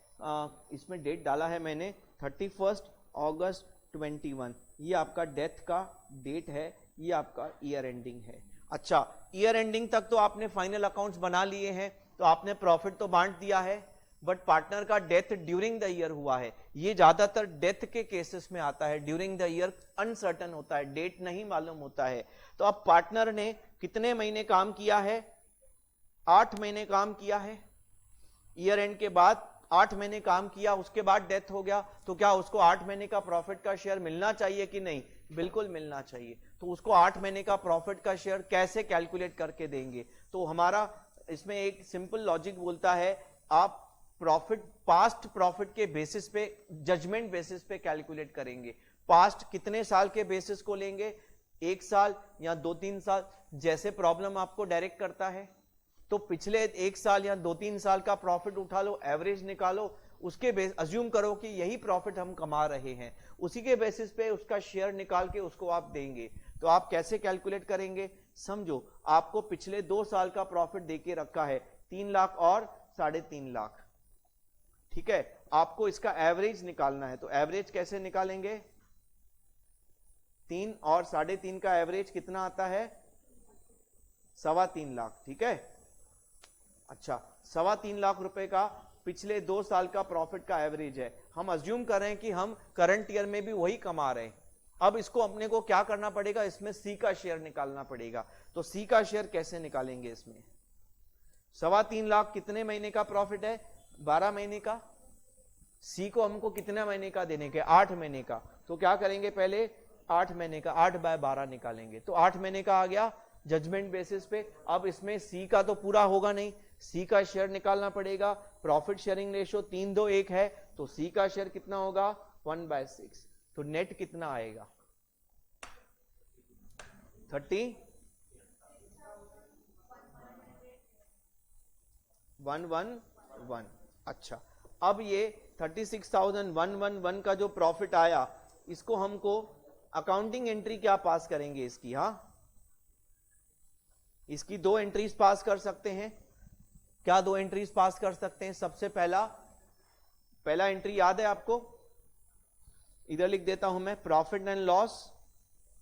इसमें डेट डाला है मैंने 31 अगस्त 21, ये आपका डेथ का डेट है, ये आपका ईयर एंडिंग है। अच्छा, ईयर एंडिंग तक तो आपने फाइनल अकाउंट्स बना लिए हैं, तो आपने प्रॉफिट तो बांट दिया है, बट पार्टनर का डेथ ड्यूरिंग द ईयर हुआ है। ये ज्यादातर डेथ के केसेस में आता है, ड्यूरिंग द ईयर अनसर्टन होता है, डेट नहीं मालूम होता है। तो अब पार्टनर ने कितने महीने काम किया है? 8 महीने काम किया है। ईयर एंड के बाद 8 महीने काम किया, उसके बाद डेथ हो गया, तो क्या उसको 8 महीने का प्रॉफिट का शेयर मिलना चाहिए कि नहीं? बिल्कुल मिलना चाहिए। तो उसको 8 महीने का प्रॉफिट का शेयर कैसे कैलकुलेट करके देंगे? तो हमारा इसमें एक सिंपल लॉजिक बोलता है, आप प्रॉफिट, पास्ट प्रॉफिट के बेसिस पे, जजमेंट बेसिस पे कैलकुलेट करेंगे। पास्ट कितने साल के बेसिस को लेंगे? 1 साल या 2-3 साल, जैसे प्रॉब्लम आपको डायरेक्ट करता है। तो पिछले 1 साल या 2-3 साल का प्रॉफिट उठा लो, एवरेज निकालो, उसके बेस अज्यूम करो कि यही प्रॉफिट हम कमा रहे हैं, उसी के बेसिस पे उसका शेयर निकाल के उसको आप देंगे। तो आप कैसे कैलकुलेट करेंगे? समझो, आपको पिछले 2 साल का प्रॉफिट देके रखा है 3 लाख और 3.5 लाख, ठीक है, आपको इसका एवरेज निकालना है। तो एवरेज कैसे निकालेंगे? 3 और 3.5 का एवरेज कितना आता है? 3.25 लाख, ठीक है। अच्छा, 3.25 लाख रुपए का पिछले 2 साल का प्रॉफिट का एवरेज है। हम अज्यूम कर रहे हैं कि हम करंट ईयर में भी वही कमा रहे हैं। अब इसको अपने को क्या करना पड़ेगा? इसमें सी का शेयर निकालना पड़ेगा। तो सी का शेयर कैसे निकालेंगे? इसमें 3.25 लाख कितने महीने का प्रॉफिट है? 12 महीने का। सी को हमको कितने महीने का देने के? 8 महीने का। तो क्या करेंगे? पहले 8 महीने का 8/12 निकालेंगे, तो 8 महीने का आ गया जजमेंट बेसिस पे। अब इसमें सी का तो पूरा होगा नहीं, सी का शेयर निकालना पड़ेगा। प्रॉफिट शेयरिंग रेशियो 3-2-1 है, तो सी का शेयर कितना होगा? 1/6। तो नेट कितना आएगा? 30,111। अच्छा, अब ये 36,111 का जो प्रॉफिट आया, इसको हमको अकाउंटिंग एंट्री क्या पास करेंगे इसकी? हाँ, इसकी 2 एंट्रीज पास कर सकते हैं। क्या 2 एंट्रीज पास कर सकते हैं? सबसे पहला एंट्री याद है आपको? इधर लिख देता हूं मैं, profit and loss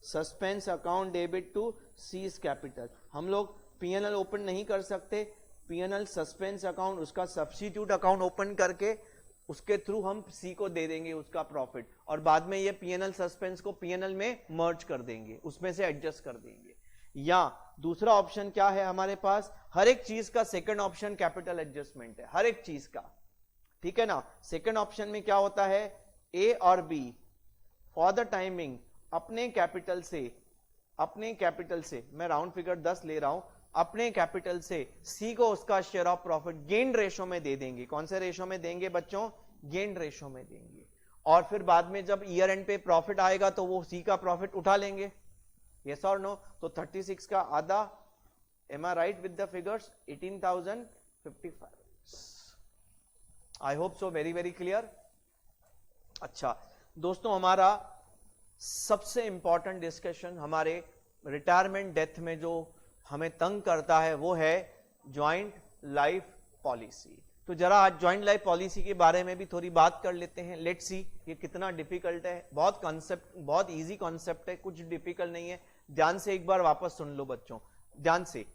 suspense account debit to C's capital. हम लोग पीएनएल ओपन नहीं कर सकते, पीएनएल सस्पेंस अकाउंट, उसका सब्स्टिट्यूट अकाउंट ओपन करके उसके थ्रू हम सी को दे देंगे उसका प्रॉफिट, और बाद में ये पीएनएल सस्पेंस को पीएनएल में मर्ज कर देंगे, उसमें से एडजस्ट कर देंगे। या दूसरा ऑप्शन क्या है हमारे पास? हर एक चीज का सेकंड ऑप्शन कैपिटल एडजस्टमेंट है, हर एक चीज का, ठीक है ना। सेकंड ऑप्शन में क्या होता है? ए और बी फॉर द टाइमिंग अपने कैपिटल से, मैं राउंड फिगर 10 ले रहा हूं, अपने कैपिटल से सी को उसका share of profit gain ratio में दे देंगे। कौन से रेशो में देंगे बच्चों? गेन रेशो में देंगे। और फिर बाद में जब ईयर एंड पे प्रॉफिट आएगा तो वो सी का प्रॉफिट उठा लेंगे। यस और नो? तो 36 का आधा, am I right with the figures? 18,055। I hope so, very very clear. अच्छा दोस्तों, हमारा सबसे इंपॉर्टेंट डिस्कशन हमारे रिटायरमेंट डेथ में जो हमें तंग करता है वो है ज्वाइंट लाइफ पॉलिसी। तो जरा आज ज्वाइंट लाइफ पॉलिसी के बारे में भी थोड़ी बात कर लेते हैं। लेट्स सी ये कितना डिफिकल्ट है। बहुत कॉन्सेप्ट, बहुत इजी कॉन्सेप्ट है, कुछ डिफिकल्ट नहीं है। ध्यान से एक बार वापस सुन लो बच्चों, ध्यान से।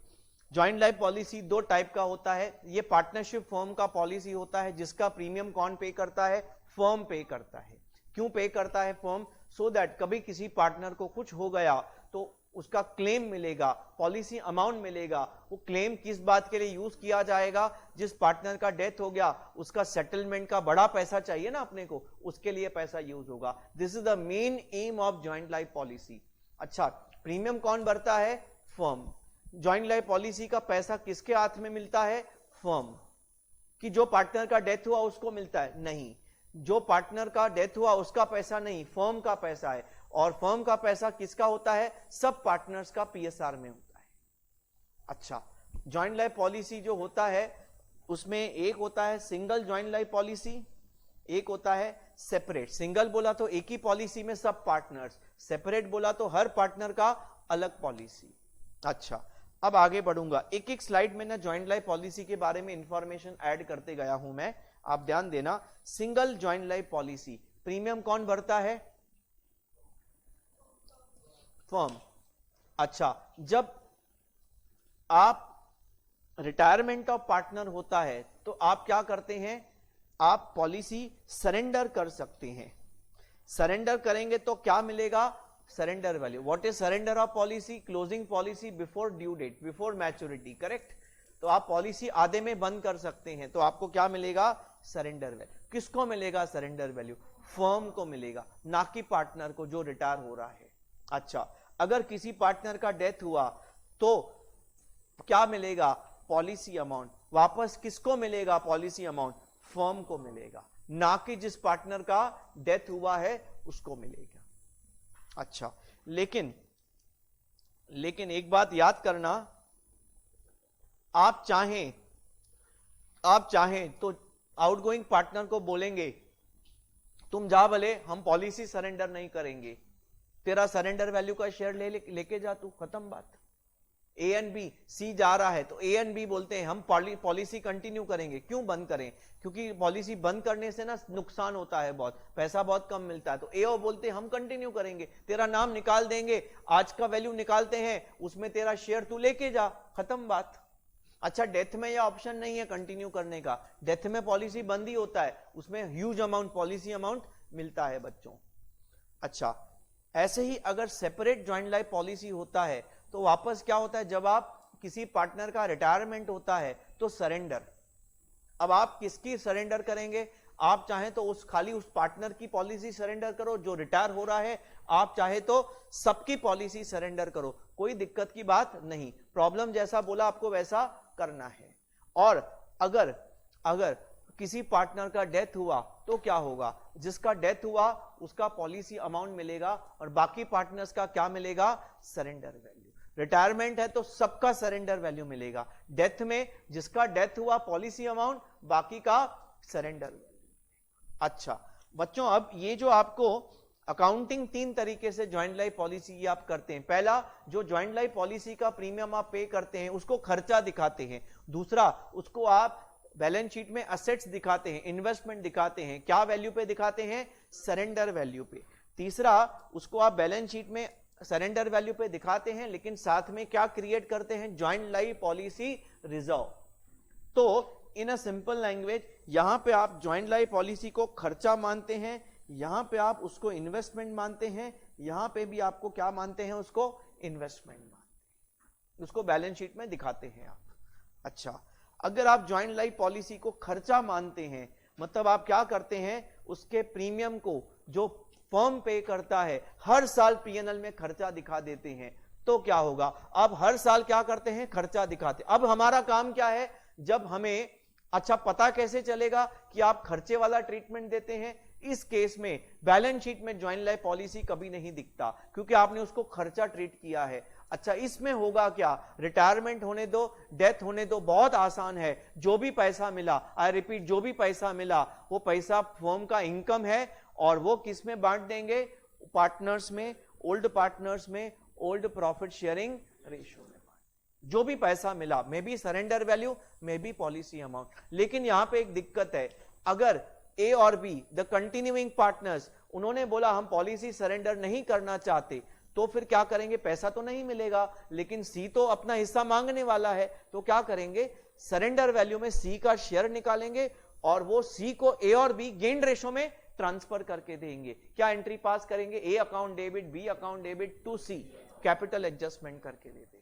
ज्वाइंट लाइफ पॉलिसी 2 टाइप का होता है। ये पार्टनरशिप फर्म का पॉलिसी होता है, जिसका प्रीमियम कौन पे करता है? फर्म पे करता है। क्यों पे करता है फर्म? सो दैट कभी किसी पार्टनर को कुछ हो गया तो उसका क्लेम मिलेगा, पॉलिसी अमाउंट मिलेगा। वो क्लेम किस बात के लिए यूज किया जाएगा? जिस पार्टनर का डेथ हो गया उसका सेटलमेंट का बड़ा पैसा चाहिए ना अपने को, उसके लिए पैसा यूज होगा। This is the main M of joint life policy. अच्छा, प्रीमियम कौन भरता है? फर्म। ज्वाइंट लाइफ पॉलिसी का पैसा किसके हाथ में मिलता है? फर्म। कि जो पार्टनर का डेथ हुआ उसको मिलता है? नहीं, जो पार्टनर का डेथ हुआ उसका पैसा नहीं, फर्म का पैसा है। और फर्म का पैसा किसका होता है? सब पार्टनर्स का पीएसआर में होता है। अच्छा, ज्वाइंट लाइफ पॉलिसी जो होता है उसमें एक होता है सिंगल ज्वाइंट लाइफ पॉलिसी, एक होता है सेपरेट। सिंगल बोला तो एक ही पॉलिसी में सब पार्टनर्स, सेपरेट बोला तो हर पार्टनर का अलग पॉलिसी। अच्छा, अब आगे बढ़ूंगा, एक एक स्लाइड में ना ज्वाइंट लाइफ पॉलिसी के बारे में इंफॉर्मेशन ऐड करते गया हूं मैं, आप ध्यान देना। Single joint life policy premium कौन भरता है? फर्म। अच्छा, जब आप रिटायरमेंट ऑफ पार्टनर होता है तो आप क्या करते हैं? आप पॉलिसी सरेंडर कर सकते हैं। सरेंडर करेंगे तो क्या मिलेगा? Surrender value. What is surrender of policy? Closing policy before due date, before maturity, correct. तो आप पॉलिसी आधे में बंद कर सकते हैं, तो आपको क्या मिलेगा? Surrender value. किसको मिलेगा सरेंडर वैल्यू? फर्म को मिलेगा, ना कि पार्टनर को जो रिटायर हो रहा है। अच्छा, अगर किसी पार्टनर का डेथ हुआ तो क्या मिलेगा? Policy amount. वापस किसको मिलेगा पॉलिसी अमाउंट? फर्म को मिलेगा, ना कि जिस पार्टनर का डेथ हुआ है उसको मिलेगा। अच्छा, लेकिन एक बात याद करना, आप चाहें तो आउटगोइंग पार्टनर को बोलेंगे तुम जा भले, हम पॉलिसी सरेंडर नहीं करेंगे, तेरा सरेंडर वैल्यू का शेयर लेके जा तू, खत्म बात। ए एंड बी, सी जा रहा है तो ए एंड बी बोलते हैं हम पॉलिसी कंटिन्यू करेंगे। क्यों बंद करें? क्योंकि पॉलिसी बंद करने से ना नुकसान होता है, बहुत पैसा बहुत कम मिलता है। तो ए और बोलते हैं हम कंटिन्यू करेंगे, तेरा नाम निकाल देंगे, आज का वैल्यू निकालते हैं, उसमें तेरा शेयर तू लेके जा, खत्म बात। अच्छा, डेथ में यह ऑप्शन नहीं है कंटिन्यू करने का, डेथ में पॉलिसी बंद ही होता है, उसमें ह्यूज अमाउंट पॉलिसी अमाउंट मिलता है बच्चों। अच्छा, ऐसे ही अगर सेपरेट ज्वाइंट लाइफ पॉलिसी होता है तो वापस क्या होता है? जब आप किसी पार्टनर का रिटायरमेंट होता है तो सरेंडर। अब आप किसकी सरेंडर करेंगे? आप चाहें तो खाली उस पार्टनर की पॉलिसी सरेंडर करो जो रिटायर हो रहा है, आप चाहे तो सबकी पॉलिसी सरेंडर करो, कोई दिक्कत की बात नहीं। प्रॉब्लम जैसा बोला आपको वैसा करना है। और अगर किसी पार्टनर का डेथ हुआ तो क्या होगा? जिसका डेथ हुआ उसका पॉलिसी अमाउंट मिलेगा और बाकी पार्टनर्स का क्या मिलेगा? Surrender value. रिटायरमेंट है तो सबका सरेंडर वैल्यू मिलेगा, डेथ में जिसका डेथ हुआ पॉलिसी अमाउंट, बाकी का सरेंडर वैल्यू। अच्छा बच्चों, अब ये जो आपको अकाउंटिंग 3 तरीके से ज्वाइंट लाइफ पॉलिसी आप करते हैं। पहला, जो ज्वाइंट लाइफ पॉलिसी का प्रीमियम आप पे करते हैं उसको खर्चा दिखाते हैं। दूसरा, उसको आप बैलेंस शीट में असेट्स दिखाते हैं, इन्वेस्टमेंट दिखाते हैं। क्या वैल्यू पे दिखाते हैं? सरेंडर वैल्यू पे। तीसरा, उसको आप बैलेंस शीट में सरेंडर वैल्यू पे दिखाते हैं, लेकिन साथ में क्या क्रिएट करते हैं? Joint life policy reserve. तो इन अ सिंपल लैंग्वेज, यहां पे आप ज्वाइंट लाइफ पॉलिसी को खर्चा मानते हैं, यहां पे आप उसको इन्वेस्टमेंट मानते हैं, यहां पे भी आपको क्या मानते हैं? उसको इन्वेस्टमेंट मानते हैं, उसको बैलेंस शीट में दिखाते हैं आप। अच्छा, अगर आप ज्वाइंट लाइफ पॉलिसी को खर्चा मानते हैं, मतलब आप क्या करते हैं? उसके प्रीमियम को जो फर्म पे करता है हर साल पीएनएल में खर्चा दिखा देते हैं, तो क्या होगा? अब हर साल क्या करते हैं? खर्चा दिखाते। अब हमारा काम क्या है? जब हमें अच्छा पता कैसे चलेगा कि आप खर्चे वाला ट्रीटमेंट देते हैं? इस केस में बैलेंस शीट में ज्वाइंट लाइफ पॉलिसी कभी नहीं दिखता, क्योंकि आपने उसको खर्चा ट्रीट किया है। अच्छा, इसमें होगा क्या? रिटायरमेंट होने दो, डेथ होने दो, बहुत आसान है। जो भी पैसा मिला, आई रिपीट, जो भी पैसा मिला वो पैसा फर्म का इनकम है और वो किस में बांट देंगे? पार्टनर्स में, ओल्ड पार्टनर्स में, ओल्ड प्रॉफिट शेयरिंग रेशियो में। जो भी पैसा मिला, may be surrender value, may be policy amount. लेकिन यहां पे एक दिक्कत है, अगर ए और बी द कंटिन्यूइंग पार्टनर्स उन्होंने बोला हम पॉलिसी सरेंडर नहीं करना चाहते, तो फिर क्या करेंगे? पैसा तो नहीं मिलेगा, लेकिन सी तो अपना हिस्सा मांगने वाला है, तो क्या करेंगे? सरेंडर वैल्यू में सी का शेयर निकालेंगे और वो सी को ए और बी गेन रेशो में ट्रांसफर करके देंगे। क्या एंट्री पास करेंगे? A account debit, B account debit to C, capital adjustment करके दे देंगे।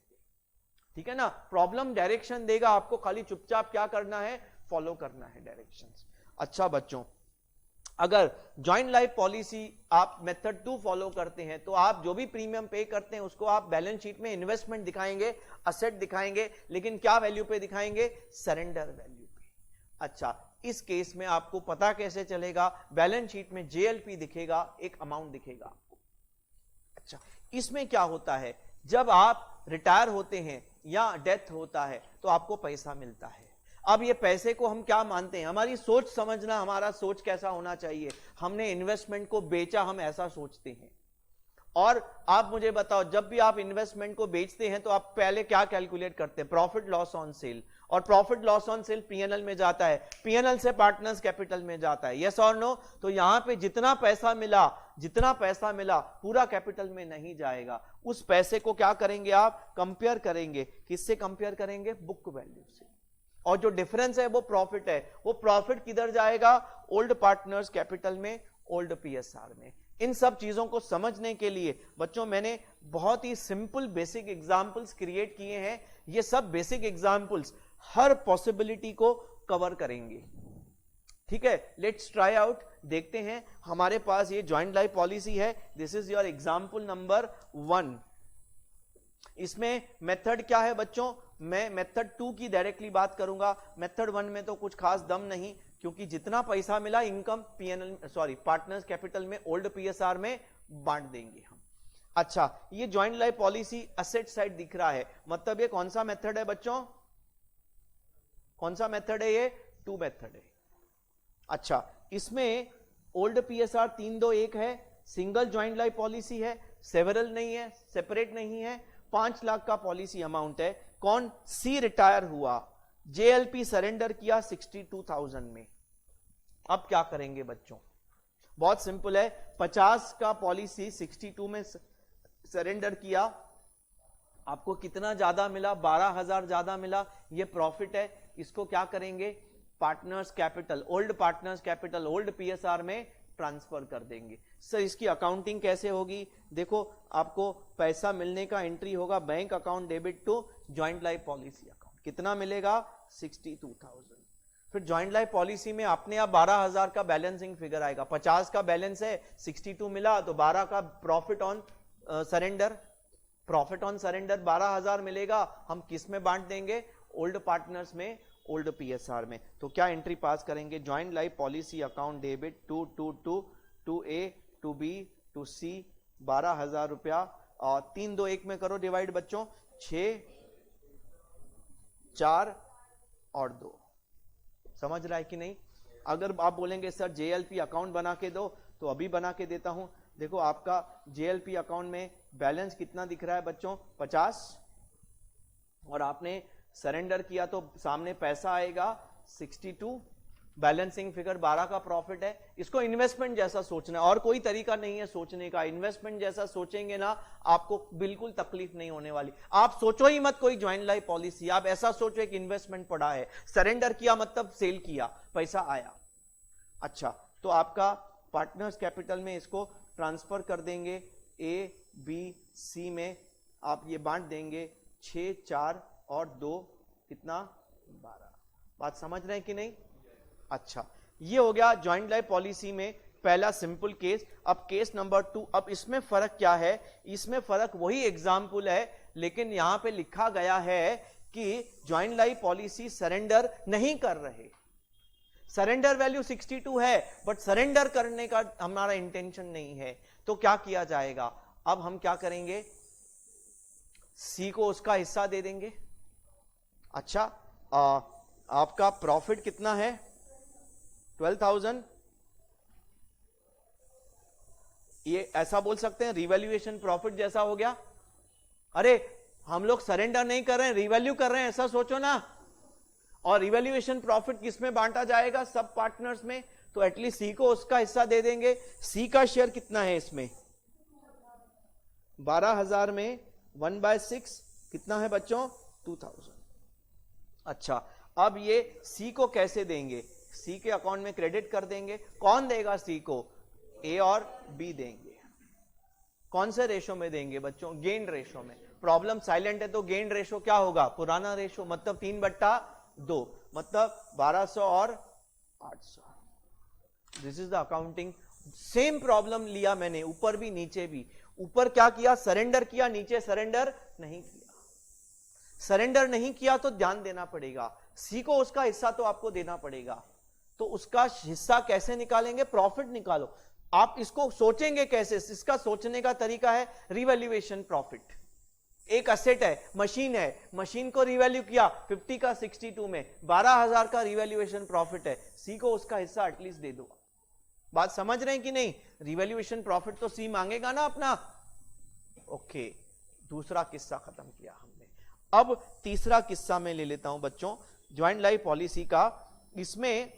ठीक है ना? प्रॉब्लम डायरेक्शन देगा आपको, खाली चुपचाप क्या करना है? फॉलो करना है डायरेक्शंस। अच्छा बच्चों, अगर ज्वाइंट लाइफ पॉलिसी आप मेथड 2 फॉलो करते हैं तो आप जो भी प्रीमियम पे करते हैं उसको आप बैलेंस शीट में इन्वेस्टमेंट दिखाएंगे, असेट दिखाएंगे, लेकिन क्या वैल्यू पे दिखाएंगे? सरेंडर वैल्यू पे। अच्छा, इस केस में आपको पता कैसे चलेगा? बैलेंस शीट में जेएलपी दिखेगा, एक अमाउंट दिखेगा आपको। अच्छा, इसमें क्या होता है? जब आप रिटायर होते हैं या डेथ होता है तो आपको पैसा मिलता है। अब ये पैसे को हम क्या मानते हैं? हमारी सोच समझना, हमारा सोच कैसा होना चाहिए? हमने इन्वेस्टमेंट को बेचा, हम ऐसा सोचते हैं। और आप मुझे बताओ, जब भी आप इन्वेस्टमेंट को बेचते हैं तो आप पहले क्या कैलकुलेट करते हैं? प्रॉफिट लॉस ऑन सेल, और profit loss on sale PNL में जाता है, पीएनएल से पार्टनर्स कैपिटल में जाता है, यस और नो? तो यहां पे जितना पैसा मिला पूरा कैपिटल में नहीं जाएगा, उस पैसे को क्या करेंगे आप? कंपेयर करेंगे, किससे कंपेयर करेंगे? बुक वैल्यू से, और जो डिफरेंस है वो प्रॉफिट है, वो प्रॉफिट किधर जाएगा? ओल्ड पार्टनर्स कैपिटल में, ओल्ड पीएसआर में। इन सब चीजों को समझने के लिए बच्चों मैंने बहुत ही सिंपल बेसिक एग्जांपल्स क्रिएट किए हैं। ये सब बेसिक एग्जांपल्स हर पॉसिबिलिटी को कवर करेंगे, ठीक है? लेट्स ट्राई आउट, देखते हैं। हमारे पास ये जॉइंट लाइफ पॉलिसी है, this is your example number 1। इसमें मेथड क्या है बच्चों? मैं मेथड 2 की डायरेक्टली बात करूंगा। मेथड 1 में तो कुछ खास दम नहीं, क्योंकि जितना पैसा मिला इनकम पार्टनर्स कैपिटल में, ओल्ड पीएसआर में बांट देंगे हम। अच्छा, ये joint life policy asset side दिख रहा है, मतलब ये कौन सा मेथड है बच्चों? कौन सा मेथड है ये? 2 मेथड है। अच्छा, इसमें ओल्ड पीएसआर 321 है, सिंगल जॉइंट लाइफ पॉलिसी है, सेवरल नहीं है, सेपरेट नहीं है, 5 लाख का पॉलिसी अमाउंट है। कौन? सी रिटायर हुआ, जेएलपी सरेंडर किया 62,000 में। अब क्या करेंगे बच्चों? बहुत सिंपल है, 50 का पॉलिसी 62 में सरेंडर किया, आपको कितना ज्यादा मिला? 12,000 ज्यादा मिला, ये प्रॉफिट है। इसको क्या करेंगे? Partners capital, old partners capital, old PSR में ट्रांसफर कर देंगे। सर इसकी अकाउंटिंग कैसे होगी? देखो, आपको पैसा मिलने का एंट्री होगा bank account debit to joint life policy account, कितना मिलेगा? 62,000। फिर जॉइंट लाइफ पॉलिसी में अपने आप 12,000 का बैलेंसिंग फिगर आएगा, 50 का बैलेंस है, 62 मिला तो 12 का profit on surrender, profit on surrender 12,000 मिलेगा। हम किस में बांट देंगे? ओल्ड पार्टनर्स में, ओल्ड पीएसआर में। तो क्या एंट्री पास करेंगे? Joint life policy account debit to A to B to C, 12,000 रुपया, और 3 2 1 में करो डिवाइड बच्चों, 6 4 और 2। समझ रहा है कि नहीं? अगर आप बोलेंगे सर जेएलपी अकाउंट बना के दो, तो अभी बना के देता हूं। देखो, आपका जेएलपी अकाउंट में बैलेंस कितना दिख रहा है बच्चों? 50, और आपने सरेंडर किया तो सामने पैसा आएगा 62, बैलेंसिंग फिगर 12 का प्रॉफिट है। इसको इन्वेस्टमेंट जैसा सोचना है, और कोई तरीका नहीं है सोचने का। इन्वेस्टमेंट जैसा सोचेंगे ना, आपको बिल्कुल तकलीफ नहीं होने वाली। आप सोचो ही मत कोई जॉइंट लाइफ पॉलिसी, आप ऐसा सोचो एक इन्वेस्टमेंट पड़ा है, सरेंडर किया मतलब सेल किया, पैसा आया। अच्छा, तो आपका पार्टनर्स कैपिटल में इसको ट्रांसफर कर देंगे, ए बी सी में आप ये बांट देंगे, 6 4 और 2 कितना? 12। बात समझ रहे हैं कि नहीं? अच्छा, ये हो गया जॉइंट लाइफ पॉलिसी में पहला सिंपल केस। अब केस नंबर 2। अब इसमें फर्क क्या है? इसमें फर्क वही एग्जाम्पल है, लेकिन यहां पे लिखा गया है कि जॉइंट लाइफ पॉलिसी सरेंडर नहीं कर रहे। सरेंडर वैल्यू 62 है, बट सरेंडर करने का हमारा इंटेंशन नहीं है, तो क्या किया जाएगा? अब हम क्या करेंगे? सी को उसका हिस्सा दे देंगे। अच्छा, आपका प्रॉफिट कितना है? 12,000। ये ऐसा बोल सकते हैं रिवैल्यूएशन प्रॉफिट जैसा हो गया। अरे हम लोग सरेंडर नहीं कर रहे हैं, रिवैल्यू कर रहे हैं, ऐसा सोचो ना। और रिवैल्यूएशन प्रॉफिट किस में बांटा जाएगा? सब पार्टनर्स में। तो एटलीस्ट सी को उसका हिस्सा दे देंगे। सी का शेयर कितना है इसमें? 12,000 में 1/6 कितना है बच्चों? 2,000। अच्छा, अब ये सी को कैसे देंगे? सी के अकाउंट में क्रेडिट कर देंगे। कौन देगा सी को? ए और बी देंगे। कौन से रेशो में देंगे बच्चों? गेन रेशो में। प्रॉब्लम साइलेंट है तो गेन रेशो क्या होगा? पुराना रेशो, मतलब 3/2, मतलब 1200 और 800। This is the accounting. Same problem लिया मैंने, ऊपर भी नीचे भी। ऊपर क्या किया? सरेंडर किया, नीचे सरेंडर नहीं किया। सरेंडर नहीं किया तो ध्यान देना पड़ेगा, सी को उसका हिस्सा तो आपको देना पड़ेगा। तो उसका हिस्सा कैसे निकालेंगे? प्रॉफिट निकालो। आप इसको सोचेंगे कैसे? इसका सोचने का तरीका है रिवैल्यूएशन प्रॉफिट। एक असेट है, मशीन है, मशीन को रिवैल्यू किया 50 का 62 में, 12,000 का रिवैल्यूएशन प्रॉफिट है, सी को उसका हिस्सा एटलीस्ट दे दो। बात समझ रहे हैं कि नहीं? रिवैल्यूएशन प्रॉफिट तो सी मांगेगा ना अपना। ओके, दूसरा किस्सा खत्म किया हमने। अब तीसरा किस्सा मैं ले लेता हूं बच्चों, ज्वाइंट लाइफ पॉलिसी का। इसमें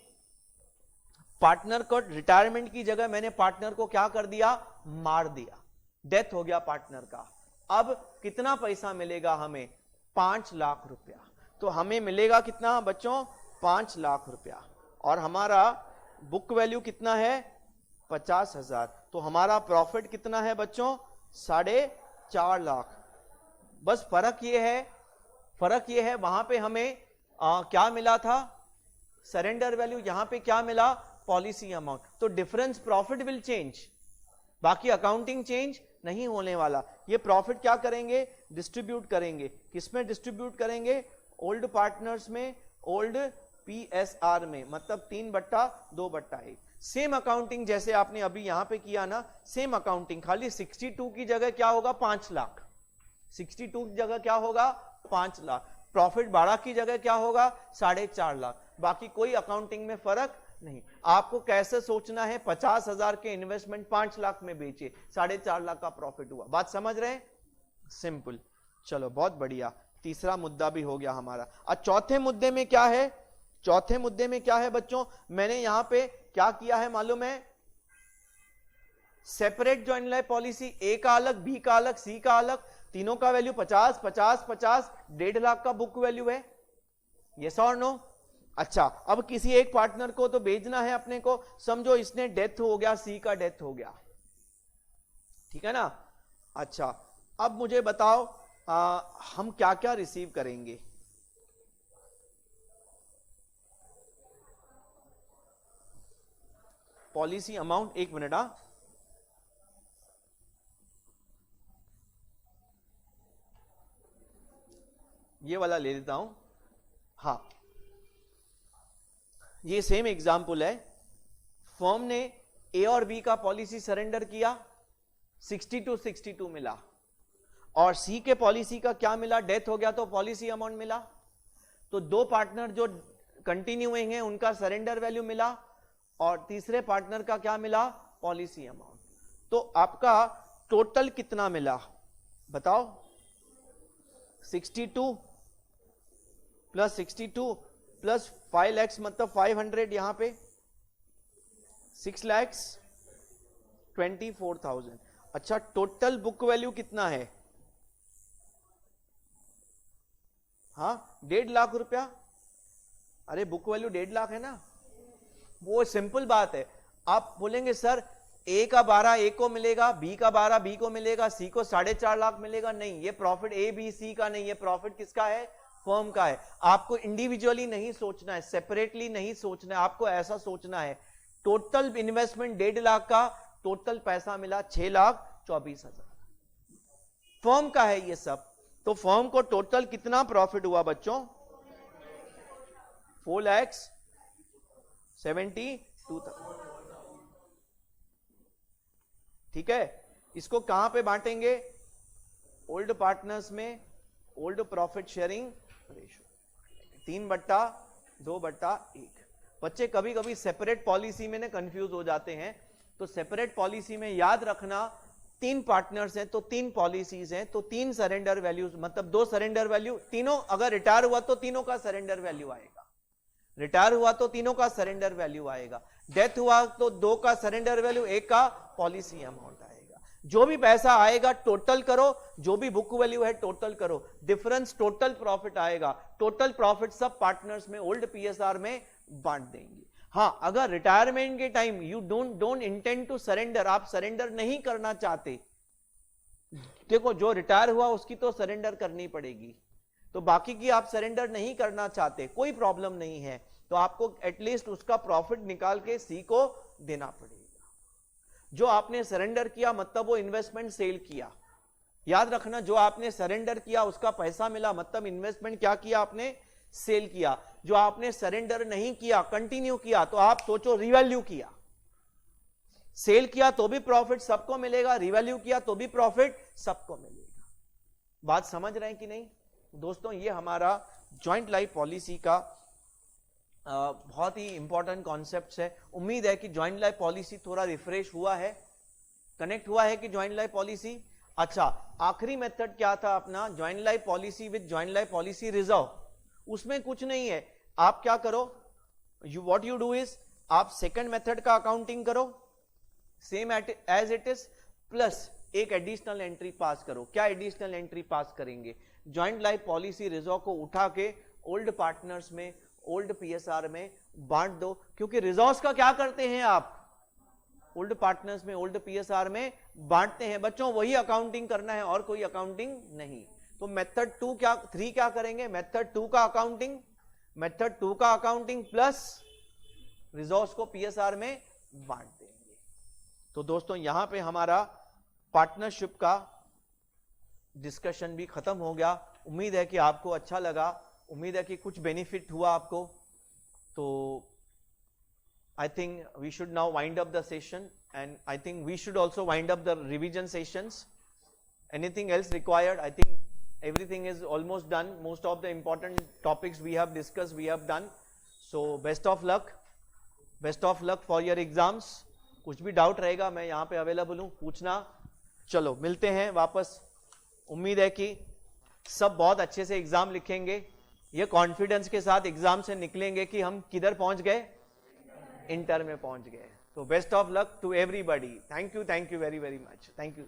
पार्टनर को रिटायरमेंट की जगह मैंने पार्टनर को क्या कर दिया, मार दिया, डेथ हो गया पार्टनर का। अब कितना पैसा मिलेगा हमें, 5 लाख रुपया। तो हमें मिलेगा कितना बच्चों, 5 लाख रुपया, और हमारा बुक वैल्यू कितना है, 50,000। तो हमारा प्रॉफिट कितना है बच्चों, 4.5 लाख। बस फर्क ये है वहां पे हमें क्या मिला था, सरेंडर वैल्यू, यहां पे क्या मिला, पॉलिसी अमाउंट। तो डिफरेंस प्रॉफिट विल चेंज, बाकी अकाउंटिंग चेंज नहीं होने वाला। ये प्रॉफिट क्या करेंगे, डिस्ट्रीब्यूट करेंगे। किसमें डिस्ट्रीब्यूट करेंगे, ओल्ड पार्टनर्स में, ओल्ड PSR में, मतलब 3/2/1। सेम अकाउंटिंग जैसे आपने अभी यहां पे किया ना, सेम अकाउंटिंग, खाली 62 की जगह क्या होगा, 5 लाख। 62 की जगह क्या होगा, 5 लाख। प्रॉफिट 12 की जगह क्या होगा, 4.5 लाख। बाकी कोई अकाउंटिंग में फर्क नहीं। आपको कैसे सोचना है, 50,000 के इन्वेस्टमेंट 5 लाख में बेचे, 4.5 लाख का प्रॉफिट हुआ। बात समझ रहे हैं, सिंपल। चलो बहुत बढ़िया, तीसरा मुद्दा भी हो गया हमारा। अब चौथे मुद्दे में क्या है, चौथे मुद्दे में क्या है बच्चों, मैंने यहां पे क्या किया है मालूम है, सेपरेट ज्वाइंट लाइफ पॉलिसी, ए का अलग, बी का अलग, सी का अलग, तीनों का वैल्यू 50, 50, 50, 1.5 लाख का बुक वैल्यू है। यस और नो? अच्छा, अब किसी एक पार्टनर को तो भेजना है अपने को, समझो इसने डेथ हो गया, सी का डेथ हो गया, ठीक है ना। अच्छा, अब मुझे बताओ हम क्या क्या रिसीव करेंगे। पॉलिसी अमाउंट, एक मिनट, ये वाला ले लेता हूं। हाँ, ये सेम एग्जाम्पल है। फर्म ने ए और बी का पॉलिसी सरेंडर किया, 62 मिला, और सी के पॉलिसी का क्या मिला, डेथ हो गया तो पॉलिसी अमाउंट मिला। तो दो पार्टनर जो कंटिन्यूइंग हैं उनका सरेंडर वैल्यू मिला, और तीसरे पार्टनर का क्या मिला, पॉलिसी अमाउंट। तो आपका टोटल कितना मिला बताओ, 62 प्लस 62 प्लस 5 lakhs, मतलब 500, यहां पे 6,24,000। अच्छा, टोटल बुक वैल्यू कितना है, हाँ 1.5 लाख रुपया। अरे बुक वैल्यू 1.5 लाख है ना, वो सिंपल बात है। आप बोलेंगे सर ए का 12 ए को मिलेगा, बी का 12 बी को मिलेगा, सी को 4.5 लाख मिलेगा। नहीं, ये प्रॉफिट ए बी सी का नहीं, ये प्रॉफिट किसका है, फर्म का है। आपको इंडिविजुअली नहीं सोचना है, सेपरेटली नहीं सोचना है, आपको ऐसा सोचना है टोटल इन्वेस्टमेंट 1.5 लाख का, टोटल पैसा मिला 6,24,000, फर्म का है ये सब। तो फर्म को टोटल कितना प्रॉफिट हुआ बच्चों, 4,72,000। ठीक है, इसको कहां पे बांटेंगे, ओल्ड पार्टनर्स में, ओल्ड प्रॉफिट शेयरिंग रेशो 3/2/1। बच्चे कभी कभी सेपरेट पॉलिसी में ना कंफ्यूज हो जाते हैं। तो सेपरेट पॉलिसी में याद रखना, 3 पार्टनर्स हैं तो 3 पॉलिसीज हैं, तो 3 सरेंडर वैल्यूज, मतलब 2 सरेंडर वैल्यू, तीनों अगर रिटायर हुआ तो तीनों का सरेंडर वैल्यू आएगा, रिटायर हुआ तो तीनों का सरेंडर वैल्यू आएगा, डेथ हुआ तो 2 का सरेंडर वैल्यू, 1 का पॉलिसी अमाउंट आएगा। जो भी पैसा आएगा टोटल करो, जो भी बुक वैल्यू है टोटल करो, डिफरेंस टोटल प्रॉफिट आएगा। टोटल प्रॉफिट सब पार्टनर्स में, ओल्ड PSR में बांट देंगे। हाँ, अगर रिटायरमेंट के time you don't intend to surrender, आप सरेंडर नहीं करना चाहते, देखो जो रिटायर हुआ उसकी तो सरेंडर करनी पड़ेगी, तो बाकी की आप सरेंडर नहीं करना चाहते, कोई प्रॉब्लम नहीं है, तो आपको एटलीस्ट उसका प्रॉफिट निकाल के सी को देना पड़ेगा। जो आपने सरेंडर किया मतलब वो इन्वेस्टमेंट सेल किया, याद रखना, जो आपने सरेंडर किया उसका पैसा मिला, मतलब इन्वेस्टमेंट क्या किया आपने, सेल किया। जो आपने सरेंडर नहीं किया, कंटिन्यू किया, तो आप सोचो रिवैल्यू किया। सेल किया तो भी प्रॉफिट सबको मिलेगा, रिवैल्यू किया तो भी प्रॉफिट सबको मिलेगा। बात समझ रहे हैं कि नहीं दोस्तों? ये हमारा ज्वाइंट लाइफ पॉलिसी का बहुत ही इंपॉर्टेंट कॉन्सेप्ट है। उम्मीद है कि ज्वाइंट लाइफ पॉलिसी थोड़ा रिफ्रेश हुआ है, कनेक्ट हुआ है कि ज्वाइंट लाइफ पॉलिसी। अच्छा, आखिरी मेथड क्या था अपना, joint life policy with joint life policy reserve. उसमें कुछ नहीं है, आप क्या करो, व्हाट यू डू इज, आप सेकंड मेथड का अकाउंटिंग करो same as it is, plus एक एडिशनल एंट्री पास करो। क्या एडिशनल एंट्री पास करेंगे, ज्वाइंट लाइफ पॉलिसी रिजर्व को उठा के ओल्ड पार्टनर्स में, ओल्ड पीएसआर में बांट दो, क्योंकि रिजर्व्स का क्या करते हैं आप, ओल्ड पार्टनर्स में, ओल्ड पीएसआर में बांटते हैं बच्चों, वही अकाउंटिंग करना है और कोई अकाउंटिंग नहीं। तो मेथड 3 क्या करेंगे, मेथड 2 का अकाउंटिंग, मेथड 2 का अकाउंटिंग प्लस रिजर्व्स को पीएसआर में बांट देंगे। तो दोस्तों यहां पे हमारा पार्टनरशिप का डिस्कशन भी खत्म हो गया। उम्मीद है कि आपको अच्छा लगा, उम्मीद है कि कुछ बेनिफिट हुआ आपको। तो I think we should now wind up the session, and I think we should also wind up the revision sessions. Anything else required? I think everything is almost done. Most of the important topics we have discussed, we have done. So best of luck. Best of luck for your exams. कुछ भी doubt रहेगा मैं यहाँ पे available हूँ, पूछना। चलो मिलते हैं वापस। उम्मीद है कि सब बहुत अच्छे से एग्जाम लिखेंगे, ये कॉन्फिडेंस के साथ एग्जाम से निकलेंगे कि हम किधर पहुंच गए, इंटर में पहुंच गए। तो best of luck to everybody. Thank you very very much, thank you.